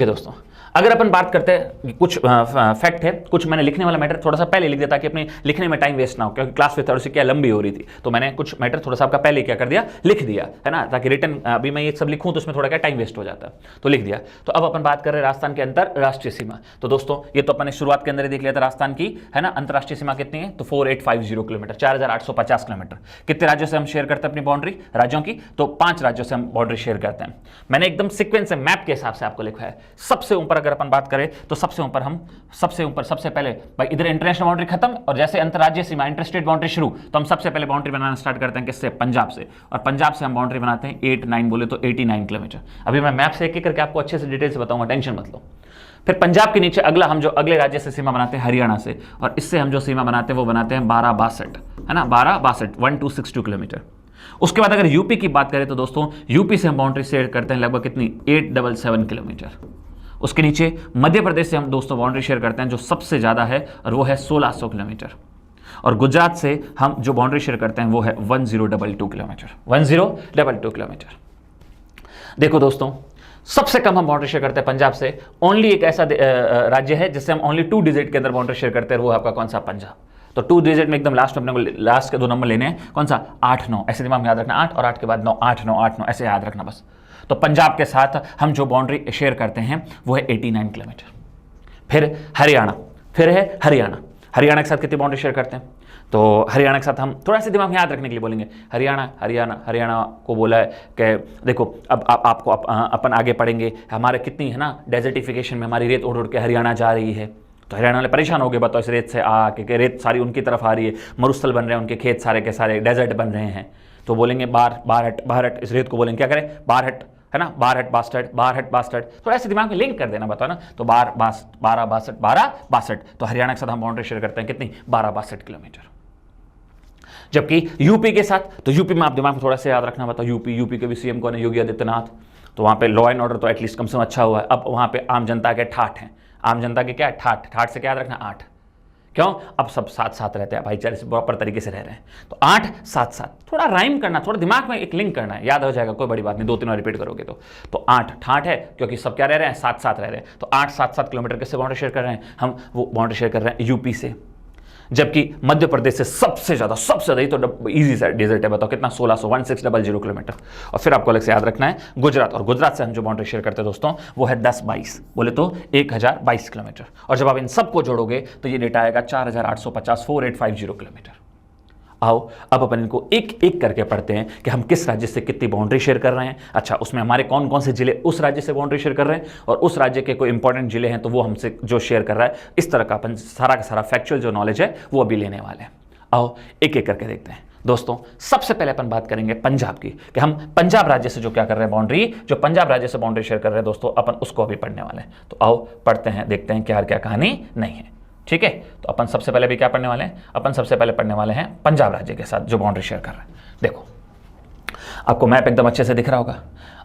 दोस्तों, अगर अपन बात करते हैं, कुछ फैक्ट है, कुछ मैंने लिखने वाला मैटर थोड़ा सा पहले लिख दिया ताकि अपने लिखने में टाइम वेस्ट ना हो, क्योंकि क्लास में थोड़ी सी क्या लंबी हो रही थी, तो मैंने कुछ मैटर थोड़ा सा आपका पहले क्या कर दिया, लिख दिया है ना, ताकि रिटर्न अभी मैं ये सब लिखूं तो उसमें थोड़ा क्या टाइम वेस्ट हो जाता है, तो लिख दिया। तो अब अपन बात कर रहे हैं राजस्थान के अंतरराष्ट्रीय सीमा। तो दोस्तों ये तो अपन ने शुरुआत के अंदर ही देख लिया था, राजस्थान की है ना अंतरराष्ट्रीय सीमा कितनी है, तो 4850 किलोमीटर, 4850 किलोमीटर। कितने राज्यों से हम शेयर करते हैं अपनी बाउंड्री, राज्यों की? तो 5 राज्यों से हम बाउंड्री शेयर करते हैं। मैंने एकदम सीक्वेंस से मैप के हिसाब से आपको लिखा है। सबसे ऊपर अगर अपन बात करें तो सबसे ऊपर हम सबसे पहले भाई इधर इंटरनेशनल बाउंड्री खत्म, और जैसे अंतरराज्यीय सीमा इंटर स्टेट बाउंड्री शुरू, तो हम सबसे पहले बाउंड्री बनाना स्टार्ट करते हैं किससे, पंजाब से। और पंजाब से हम बाउंड्री बनाते हैं 89 बोले तो 89 किलोमीटर। अभी मैं मैप से एक एक करके आपको अच्छे से डिटेल से बताऊंगा, टेंशन मत लो। फिर पंजाब के नीचे अगला हम जो अगले राज्य से सीमा बनाते हैं हरियाणा से, और इससे हम जो सीमा बनाते हैं वो बनाते हैं 1262 है ना, 1262 किलोमीटर। उसके बाद अगर यूपी की बात करें तो दोस्तों यूपी से हम बाउंड्री शेयर करते हैं लगभग कितनी, 877 किलोमीटर। उसके नीचे मध्य प्रदेश से हम दोस्तों बाउंड्री शेयर करते हैं जो सबसे ज़्यादा है, और वो है 1600 किलोमीटर। और गुजरात से हम जो बाउंड्री शेयर करते हैं वो है 1022 किलोमीटर, 1022 किलोमीटर। देखो दोस्तों, सबसे कम हम बाउंड्री शेयर करते हैं पंजाब से। ओनली एक ऐसा राज्य है जिससे हम ओनली 2 डिजिट के अंदर बाउंड्री शेयर करते हैं, वो आपका कौन सा, पंजाब। तो 2 डिजिट में एकदम लास्ट में अपने को लास्ट के 2 नंबर लेने हैं, कौन सा, 8 9, ऐसे दिमाग में याद रखना, 8 और 8 के बाद 9, 8 9 8 9 ऐसे याद रखना बस। तो पंजाब के साथ हम जो बाउंड्री शेयर करते हैं वो है 89 किलोमीटर। फिर हरियाणा, फिर है हरियाणा के साथ कितनी बाउंड्री शेयर करते हैं, तो हरियाणा के साथ हम थोड़ा सा दिमाग में याद रखने के लिए बोलेंगे, हरियाणा को बोला है कि देखो अब आपको अपन आगे पढ़ेंगे, हमारे कितनी है ना डेजर्टिफिकेशन में हमारी रेत उड़ के हरियाणा जा रही है, तो हरियाणा वाले परेशान हो गए, बताओ इस रेत से कि रेत सारी उनकी तरफ आ रही है, मरुस्थल बन रहे हैं, उनके खेत सारे के सारे डेजर्ट बन रहे हैं। तो बोलेंगे बार हट, इस रेत को बोलेंगे क्या करें, बार हट है ना, बार हट बास्टर्ड। तो ऐसे दिमाग में लिंक कर देना, बताओ ना। तो 1262 तो हरियाणा के साथ हम बाउंड्री शेयर करते हैं कितनी, 1262 किलोमीटर। जबकि यूपी के साथ, तो यूपी में आप दिमाग में थोड़ा सा याद रखना, बताओ यूपी के भी सीएम कौन है, योगी आदित्यनाथ। तो वहाँ पे लॉ एंड ऑर्डर तो एटलीस्ट कम से कम अच्छा हुआ है। अब वहाँ पे आम जनता के ठाठ हैं, आम जनता के क्या है, ठाठ से क्या याद रखना, 8। क्यों, अब सब साथ रहते हैं, भाईचारे से प्रॉपर तरीके से रह रहे हैं। तो 8 7 7, थोड़ा राइम करना, थोड़ा दिमाग में एक लिंक करना है, याद हो जाएगा, कोई बड़ी बात नहीं, 2-3 बार रिपीट करोगे तो 8 ठाठ है, क्योंकि सब क्या रह रहे हैं, साथ रह रहे हैं। तो 8 7 किलोमीटर किससे बाउंड्री शेयर कर रहे हैं हम, वो बाउंड्री शेयर कर रहे हैं यूपी से। जबकि मध्य प्रदेश से सबसे ज्यादा ही तो इजी सा डेजर्ट है, बताओ कितना, 1600 किलोमीटर। और फिर आपको अलग से याद रखना है गुजरात, और गुजरात से हम जो बाउंड्री शेयर करते हैं दोस्तों वो है 1022 बोले तो 1022 किलोमीटर। और जब आप इन सबको जोड़ोगे तो ये डेटा आएगा 4850 किलोमीटर। आओ अब अपन इनको एक एक करके पढ़ते हैं कि हम किस राज्य से कितनी बाउंड्री शेयर कर रहे हैं। अच्छा, उसमें हमारे कौन कौन से जिले उस राज्य से बाउंड्री शेयर कर रहे हैं, और उस राज्य के कोई इंपॉर्टेंट जिले हैं तो वो हमसे जो शेयर कर रहा है। इस तरह का अपन सारा का सारा फैक्चुअल जो नॉलेज है वो अभी लेने वाले हैं। आओ एक एक करके देखते हैं दोस्तों। सबसे पहले अपन बात करेंगे पंजाब की, कि हम पंजाब राज्य से जो क्या कर रहे हैं बाउंड्री, जो पंजाब राज्य से बाउंड्री शेयर कर रहे हैं दोस्तों, अपन उसको अभी पढ़ने वाले हैं। तो आओ पढ़ते हैं, देखते हैं क्या कहानी नहीं है, ठीक है। तो अपन सबसे पहले भी क्या पढ़ने वाले हैं, अपन सबसे पहले पढ़ने वाले हैं पंजाब राज्य के साथ जो बाउंड्री शेयर कर रहे हैं। देखो आपको मैप एकदम अच्छे से दिख रहा होगा।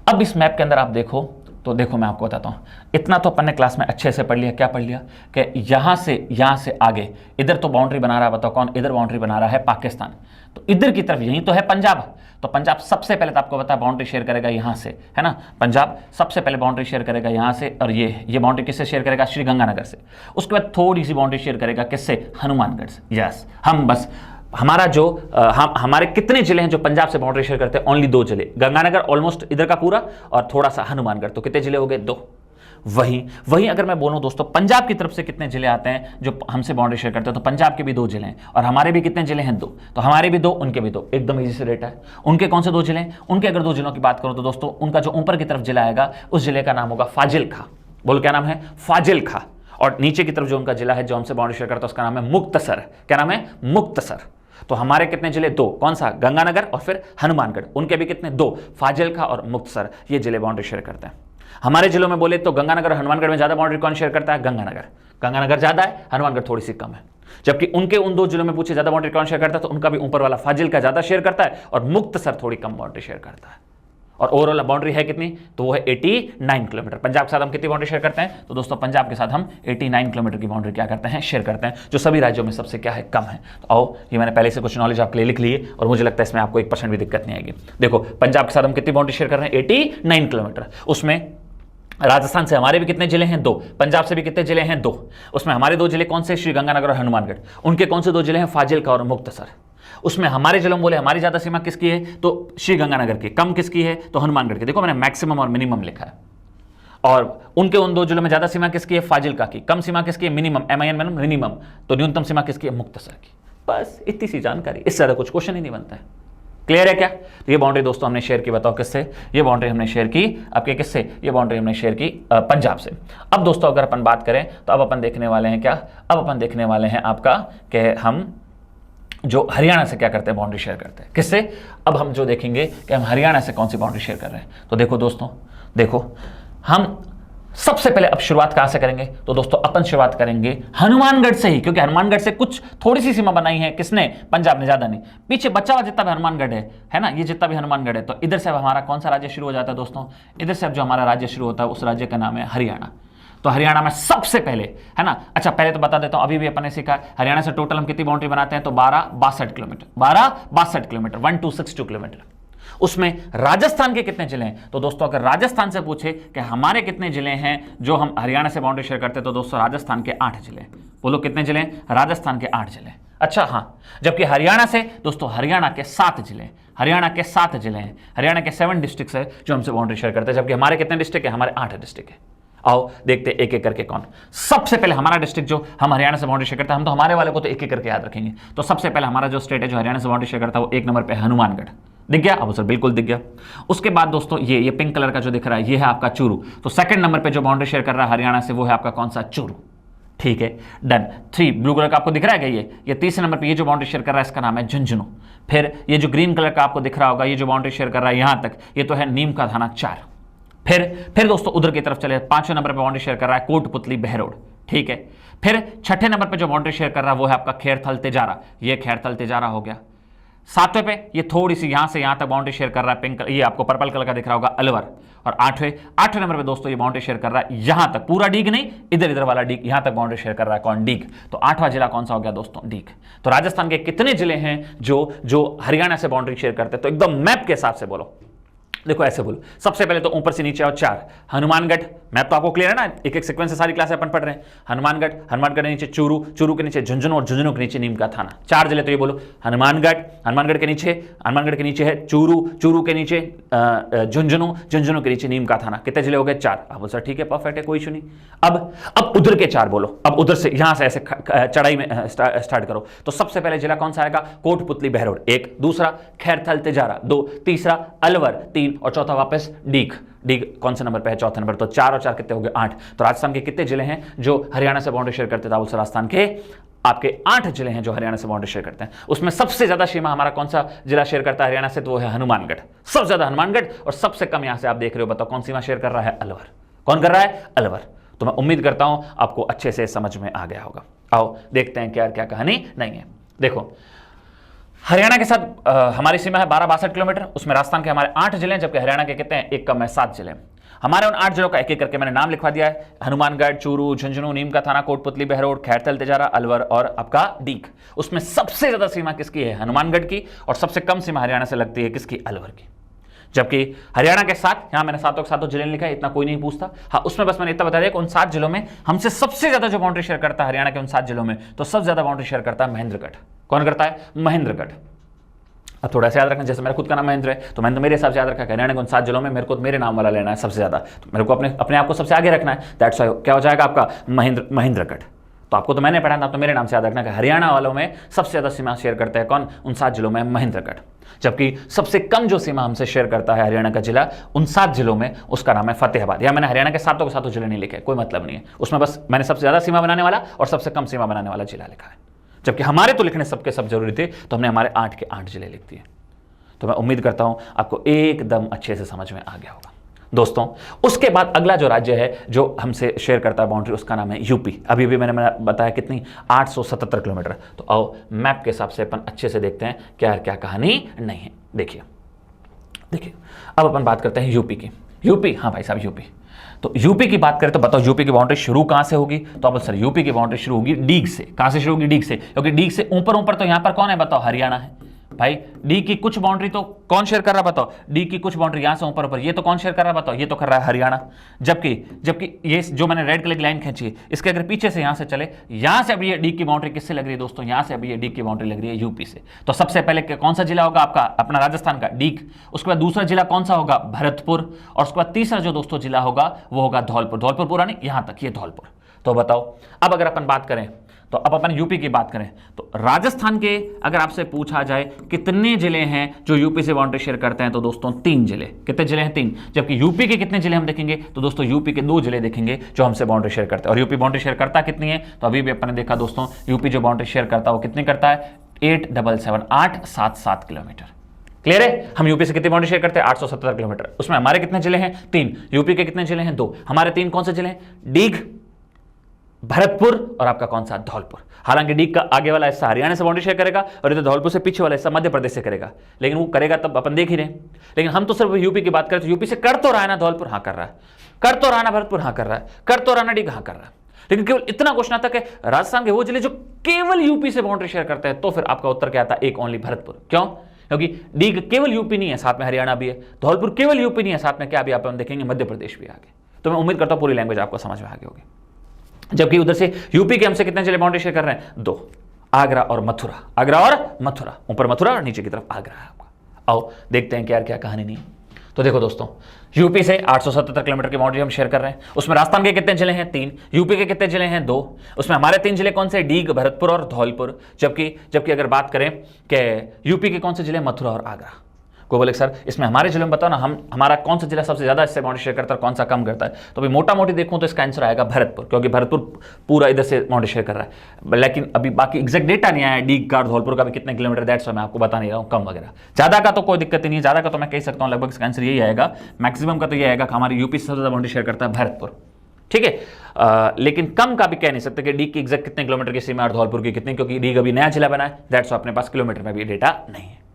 अब इस मैप के अंदर आप देखो, तो देखो मैं आपको बताता हूँ, इतना तो अपन ने क्लास में अच्छे से पढ़ लिया। क्या पढ़ लिया कि यहाँ से आगे इधर तो बाउंड्री बना रहा है, बताओ कौन, इधर बाउंड्री बना रहा है पाकिस्तान। तो इधर की तरफ यही तो है पंजाब। तो पंजाब सबसे पहले तो आपको पता है बाउंड्री शेयर करेगा यहाँ से, है ना। पंजाब सबसे पहले बाउंड्री शेयर करेगा यहाँ से, और ये बाउंड्री किससे शेयर करेगा, श्री गंगानगर से। उसके बाद थोड़ी सी बाउंड्री शेयर करेगा किससे, हनुमानगढ़ से। यस, हम बस हमारा जो हमारे कितने जिले हैं जो पंजाब से बाउंड्री शेयर करते हैं, ओनली 2 जिले, गंगानगर ऑलमोस्ट इधर का पूरा, और थोड़ा सा हनुमानगढ़। तो कितने जिले हो गए, 2। वहीं अगर मैं बोलूं दोस्तों पंजाब की तरफ से कितने जिले आते हैं जो हमसे बाउंड्री शेयर करते हैं, तो पंजाब के भी 2 जिले हैं और हमारे भी कितने जिले हैं 2, तो हमारे भी 2 उनके भी 2, एकदम इजी से डेटा है। उनके कौन से 2 जिले हैं? उनके अगर 2 जिलों की बात करूं तो दोस्तों उनका जो ऊपर की तरफ जिला आएगा उस जिले का नाम होगा फाजिलका। बोलो क्या नाम है? फाजिलका। और नीचे की तरफ जो उनका जिला है जो हमसे बाउंड्री शेयर करता है उसका नाम है मुक्तसर। क्या नाम है? मुक्तसर। तो हमारे कितने जिले? 2। कौन सा? गंगानगर और फिर हनुमानगढ़। उनके भी कितने? 2, फाजिलका और मुक्तसर, ये जिले बाउंड्री शेयर करते हैं। हमारे जिलों में बोले तो गंगानगर और हनुमानगढ़ में ज्यादा बाउंड्री कौन शेयर करता है? गंगानगर ज्यादा है, हनुमानगढ़ थोड़ी सी कम है। जबकि उनके उन 2 जिलों में पूछे ज्यादा बाउंड्री कौन शेयर करता है तो उनका भी ऊपर वाला फाजिलका ज्यादा शेयर करता है और मुक्तसर थोड़ी कम बाउंड्री शेयर करता है। और ओवरऑल बाउंड्री है कितनी? तो वो है 89 किलोमीटर। पंजाब के साथ हम कितनी बाउंड्री शेयर करते हैं? तो दोस्तों पंजाब के साथ हम 89 किलोमीटर की बाउंड्री क्या करते हैं? शेयर करते हैं, जो सभी राज्यों में सबसे क्या है? कम है। तो आओ, ये मैंने पहले से कुछ नॉलेज आपके लिए लिख ली है और मुझे लगता है इसमें आपको 1% भी दिक्कत नहीं आएगी। देखो पंजाब के साथ हम कितनी बाउंड्री शेयर कर रहे हैं? 89 किलोमीटर। उसमें राजस्थान से हमारे भी कितने जिले हैं? 2। पंजाब से भी कितने जिले हैं? 2। उसमें हमारे 2 जिले कौन से? श्री गंगानगर और हनुमानगढ़। उनके कौन से 2 जिले हैं? फाजिलका और मुक्तसर। उसमें हमारे जिलों में बोले हमारी ज्यादा सीमा किसकी है? तो श्री गंगानगर की। कम किसकी है? तो हनुमानगढ़ की। देखो मैंने मैक्सिमम और मिनिमम लिखा है। और उनके उन 2 जिलों में ज्यादा सीमा किसकी है? फाजिलका की। कम सीमा किसकी है? Minimum, MIN minimum. तो न्यूनतम सीमा किसकी है? मुक्तसर की। बस इतनी सी जानकारी, इससे ज्यादा कुछ क्वेश्चन ही नहीं बनता है। क्लियर है क्या? तो ये बाउंड्री दोस्तों हमने शेयर की, बताओ किससे? ये बाउंड्री हमने शेयर की आपके किससे? ये बाउंड्री हमने शेयर की पंजाब से। अब दोस्तों अगर अपन बात करें तो अब अपन देखने वाले हैं क्या? अब अपन देखने वाले हैं आपका कि हम जो हरियाणा से क्या करते हैं? बाउंड्री शेयर करते हैं। किससे? अब हम जो देखेंगे कि हम हरियाणा से कौन सी बाउंड्री शेयर कर रहे हैं। तो देखो दोस्तों, देखो हम सबसे पहले अब शुरुआत कहां से करेंगे? तो दोस्तों अपन शुरुआत करेंगे हनुमानगढ़ से ही, क्योंकि हनुमानगढ़ से कुछ थोड़ी सी सीमा बनाई है किसने? पंजाब ने, ज्यादा नहीं। पीछे बचा हुआ जितना भी हनुमानगढ़ है ना, ये जितना भी हनुमानगढ़ है, तो इधर से अब हमारा कौन सा राज्य शुरू हो जाता है दोस्तों? इधर से अब जो हमारा राज्य शुरू होता है उस राज्य का नाम है हरियाणा। तो हरियाणा में सबसे पहले, है ना, अच्छा पहले तो बता देता हूं, अभी भी अपन ने सीखा हरियाणा से टोटल हम कितनी बाउंड्री बनाते हैं? तो 1262 किलोमीटर, 1262 किलोमीटर, 1262 किलोमीटर। उसमें राजस्थान के कितने जिले हैं? तो दोस्तों अगर राजस्थान से पूछे कि हमारे कितने जिले हैं जो हम हरियाणा से बाउंड्री शेयर करते हैं, तो दोस्तों राजस्थान के 8 जिले। बोलो कितने जिले? राजस्थान के 8 जिले। अच्छा हाँ, जबकि हरियाणा से दोस्तों हरियाणा के 7 जिले, हरियाणा के 7 जिले हैं, हरियाणा के 7 डिस्ट्रिक्ट है जो हमसे बाउंड्री शेयर करते हैं। जबकि हमारे कितने डिस्ट्रिक्ट है? हमारे 8 डिस्ट्रिक्ट है। आओ देखते एक एक करके कौन। सबसे पहले हमारा डिस्ट्रिक्ट जो हम हरियाणा से बाउंड्री शेयर करते हैं, हम तो हमारे वाले को तो एक एक करके याद रखेंगे। तो सबसे पहले हमारा जो स्टेट है जो हरियाणा से बाउंड्री शेयर करता है वो 1 नंबर पे हनुमानगढ़। दिख गया? अब सर बिल्कुल दिख गया। उसके बाद दोस्तों ये पिंक कलर का जो दिख रहा है ये है आपका चूरू। तो सेकंड नंबर पे जो बाउंड्री शेयर कर रहा है हरियाणा से वो है आपका कौन सा? चूरू। ठीक है, डन। 3 ब्लू कलर का आपको दिख रहा है क्या? ये तीसरे नंबर पे ये जो बाउंड्री शेयर कर रहा है इसका नाम है झुंझुनू। फिर ये जो ग्रीन कलर का आपको दिख रहा होगा ये जो बाउंड्री शेयर कर रहा है यहां तक, ये तो है नीम का थाना 4। फिर दोस्तों उधर की तरफ चले, 5वें नंबर पे बाउंड्री शेयर कर रहा है कोटपुतली बहरोड। ठीक है, फिर 6ठे नंबर पे जो बाउंड्री शेयर कर रहा है वो है आपका खैरथल तिजारा। ये खैरथल तिजारा हो गया। 7वें पे ये थोड़ी सी यहां से यहां तक बाउंड्री शेयर कर रहा है पिंक, ये आपको पर्पल कलर का दिख रहा होगा अलवर। और 8वें नंबर पे दोस्तों ये बाउंड्री शेयर कर रहा है यहां तक, पूरा डीग नहीं, इधर वाला डीग, यहां तक बाउंड्री शेयर कर रहा है कौन? डीग। तो 8वां जिला कौन सा हो गया दोस्तों? डीग। तो राजस्थान के कितने जिले हैं जो हरियाणा से बाउंड्री शेयर करते हैं? तो एकदम मैप के हिसाब से बोलो। देखो ऐसे बोलो, सबसे पहले तो ऊपर से नीचे आओ 4, हनुमानगढ़। मैप तो आपको क्लियर है ना, एक एक सीक्वेंस से सारी क्लास अपन पढ़ रहे हैं। हनुमानगढ़ के नीचे चूरू, चूरू के नीचे झुंझुनू और झुंझुनू के नीचे नीम का थाना। 4 जिले तो ये बोलो, हनुमानगढ़ के नीचे है चूरू, चूरू के नीचे झुंझुनू, झुंझुनू के नीचे नीम का थाना। कितने जिले हो गए? 4। आप बोल सर ठीक है, परफेक्ट है, कोई इशू नहीं। अब उधर के 4 बोलो। अब उधर से यहां से ऐसे चढ़ाई में स्टार्ट करो। तो सबसे पहले जिला कौन सा आएगा? कोटपुतली बहरोड 1, दूसरा खैरथल तिजारा 2, तीसरा अलवर 3 और चौथा वापस डीग। कौन से नंबर पे है? चौथे नंबर। तो 4 और 4 कितने हो गए? 8। तो राजस्थान के कितने जिले हैं जो हरियाणा से बाउंड्री शेयर करते थे? राजस्थान के आपके 8 जिले हैं जो हरियाणा से बाउंड्री शेयर करते हैं। उसमें सबसे ज्यादा सीमा हमारा कौन सा जिला शेयर करता है हरियाणा से? तो वो है हनुमानगढ़। सबसे ज्यादा हनुमानगढ़ और सबसे कम यहां से आप देख रहे हो, बताओ कौन सीमा शेयर कर रहा है? अलवर। कौन कर रहा है? अलवर। तो मैं उम्मीद करता हूं आपको अच्छे से समझ में आ गया होगा। आओ देखते हैं क्या कहानी नहीं है। देखो हरियाणा के साथ हमारी सीमा है 1262 किलोमीटर। उसमें राजस्थान के हमारे 8 जिले हैं, जबकि हरियाणा के कितने हैं? 1 कम है, 7 जिले। हमारे उन 8 जिलों का एक एक करके मैंने नाम लिखवा दिया है। हनुमानगढ़, चूरू, झुंझुनू, नीम का थाना, कोटपुतली बहरोड, खैरथल तिजारा, अलवर और आपका डीग। उसमें सबसे ज्यादा सीमा किसकी है? हनुमानगढ़ की। और सबसे कम सीमा हरियाणा से लगती है किसकी? अलवर की। जबकि हरियाणा के 7, यहां मैंने 7 जिले लिखा है, इतना कोई नहीं पूछता। हाँ, उसमें बस मैंने इतना बता दिया कि उन 7 जिलों में हमसे सबसे ज्यादा जो बाउंड्री शेयर करता है हरियाणा के उन 7 जिलों में, तो सबसे ज्यादा बाउंड्री शेयर करता है महेंद्रगढ़। कौन करता है? महेंद्रगढ़। अब थोड़ा सा याद रखना, जैसे मेरा खुद का नाम महेंद्र है तो मैंने तो मेरे हिसाब से याद रखा है हरियाणा के उन 7 जिलों में मेरे को मेरे नाम वाला लेना है सबसे ज़्यादा, तो मेरे को अपने आप को सबसे आगे रखना है। दैट्स व्हाई क्या हो जाएगा आपका महेंद्रगढ़। तो आपको तो मैंने पढ़ा था, तो मेरे नाम से याद रखना है हरियाणा वालों में सबसे ज़्यादा सीमा शेयर करते हैं कौन, उन 7 जिलों में महेंद्रगढ़। जबकि सबसे कम जो सीमा हमसे शेयर करता है हरियाणा का जिला उन 7 जिलों में, उसका नाम है फतेहाबाद। या मैंने हरियाणा के सातों के सातों जिले नहीं लिखे, कोई मतलब नहीं है उसमें, बस मैंने सबसे ज़्यादा सीमा बनाने वाला और सबसे कम सीमा बनाने वाला जिला लिखा है। जबकि हमारे तो लिखने सबके सब जरूरी थे, तो हमने हमारे 8 के 8 जिले लिख दिए। तो मैं उम्मीद करता हूं आपको एकदम अच्छे से समझ में आ गया होगा दोस्तों। उसके बाद अगला जो राज्य है जो हमसे शेयर करता है बाउंड्री, उसका नाम है यूपी। अभी भी मैंने बताया कितनी, 877 किलोमीटर। तो आओ मैप के हिसाब से अपन अच्छे से देखते हैं क्या क्या कहानी नहीं है। देखिए अब अपन बात करते हैं यूपी की। यूपी, हाँ भाई साहब यूपी। तो यूपी की बात करें तो बताओ यूपी की बाउंड्री शुरू कहां से होगी, तो अब सर यूपी की बाउंड्री शुरू होगी डीग से। कहां से शुरू होगी, डीग से, क्योंकि डीग से ऊपर तो यहां पर कौन है बताओ, हरियाणा है भाई। डी की कुछ बाउंड्री तो कौन शेयर कर रहा है बताओ, डी की कुछ बाउंड्री यहां से ऊपर ये तो कौन शेयर कर रहा है बताओ, ये तो कर रहा है हरियाणा। जबकि ये जो मैंने रेड कलर की लाइन खींची, इसके अगर पीछे से यहां से चले, यहां से अभी ये डी की बाउंड्री किससे लग रही है दोस्तों, यहां से अभी ये डी की बाउंड्री लग रही है यूपी से। तो सबसे पहले कौन सा जिला होगा आपका, अपना राजस्थान का डीग। उसके बाद दूसरा जिला कौन सा होगा, भरतपुर। और उसके बाद तीसरा जो दोस्तों जिला होगा वो होगा धौलपुर। धौलपुर पूरा नहीं, यहां तक ये धौलपुर। तो बताओ अब अगर अपन बात करें, तो अब अपन यूपी की बात करें तो राजस्थान के अगर आपसे पूछा जाए कितने जिले हैं जो यूपी से बाउंड्री शेयर करते हैं, तो दोस्तों 3 जिले। कितने जिले हैं, 3। जबकि यूपी के कितने जिले हम देखेंगे, तो दोस्तों यूपी के 2 जिले देखेंगे जो हमसे बाउंड्री शेयर करते हैं। और यूपी बाउंड्री शेयर करता कितनी है, तो अभी भी अपन ने देखा दोस्तों यूपी जो बाउंड्री शेयर करता है वो कितनी करता है, 877 किलोमीटर। क्लियर है, हम यूपी से कितनी बाउंड्री शेयर करते हैं, 870 किलोमीटर। उसमें हमारे कितने जिले हैं, 3। यूपी के कितने जिले हैं, 2। हमारे 3 कौन से जिले हैं, डीग, भरतपुर और आपका कौन सा, धौलपुर। हालांकि डीग का आगे वाला हिस्सा हरियाणा से बाउंड्री शेयर करेगा और इधर धौलपुर से पीछे वाला हिस्सा मध्य प्रदेश से करेगा, लेकिन वो करेगा तब अपन देख ही रहे। लेकिन हम तो सिर्फ यूपी की बात करें तो यूपी से कर तो रहा है ना धौलपुर, हाँ कर रहा है, कर तो रहा ना भरतपुर, हाँ कर रहा है, कर तो रहा ना डीग, हाँ कर रहा है। लेकिन केवल इतना क्वेश्चन आता है कि राजस्थान के वो जिले जो केवल यूपी से बाउंड्री शेयर करते हैं, तो फिर आपका उत्तर क्या आता है, एक ओनली भरतपुर। क्यों, क्योंकि डीग केवल यूपी नहीं है, साथ में हरियाणा भी है। धौलपुर केवल यूपी नहीं है, साथ में क्या भी आप देखेंगे मध्य प्रदेश भी आगे। तो मैं उम्मीद करता हूं पूरी लैंग्वेज आपको समझ में आ गई होगी। जबकि उधर से यूपी के हमसे कितने जिले बाउंड्री शेयर कर रहे हैं, 2, आगरा और मथुरा। आगरा और मथुरा, ऊपर मथुरा और नीचे की तरफ आगरा है आपका। आओ देखते हैं क्या क्या कहानी नहीं। तो देखो दोस्तों, यूपी से 877 किलोमीटर की बाउंड्री हम शेयर कर रहे हैं। उसमें राजस्थान के कितने जिले हैं, 3। यूपी के कितने जिले हैं, 2। उसमें हमारे 3 जिले कौन से, डीग, भरतपुर और धौलपुर। जबकि अगर बात करें कि यूपी के कौन से जिले, मथुरा और आगरा। कोई बोले सर इसमें हमारे जिले में बताओ ना, हमारा कौन सा जिला सबसे ज्यादा इससे बाउंड्री शेयर करता है, कौन सा कम करता है। तो भाई मोटा मोटी देखूं तो इसका आंसर आएगा भरतपुर, क्योंकि भरतपुर पूरा इधर से बाउंड्री शेयर कर रहा है। लेकिन अभी बाकी एग्जैक्ट डेटा नहीं आया डीग का और धौलपुर का भी कितने किलोमीटर, दैट्स मैं आपको बता नहीं रहा हूँ, कम वगैरह। ज्यादा का तो कोई दिक्कत ही नहीं है, ज्यादा का तो मैं कह सकता हूँ लगभग इसका आंसर यही आएगा। मैक्सिमम का तो ये आएगा कि हमारे यूपी से सबसे ज्यादा बाउंड्री शेयर करता है भरतपुर, ठीक है। लेकिन कम का भी कह नहीं सकते कि डीग की एग्जैक्ट कितने किलोमीटर की सीमा और धौलपुर की कितनी, क्योंकि डीग अभी नया जिला बना है, दैट्स अपने पास किलोमीटर में भी डेटा नहीं है।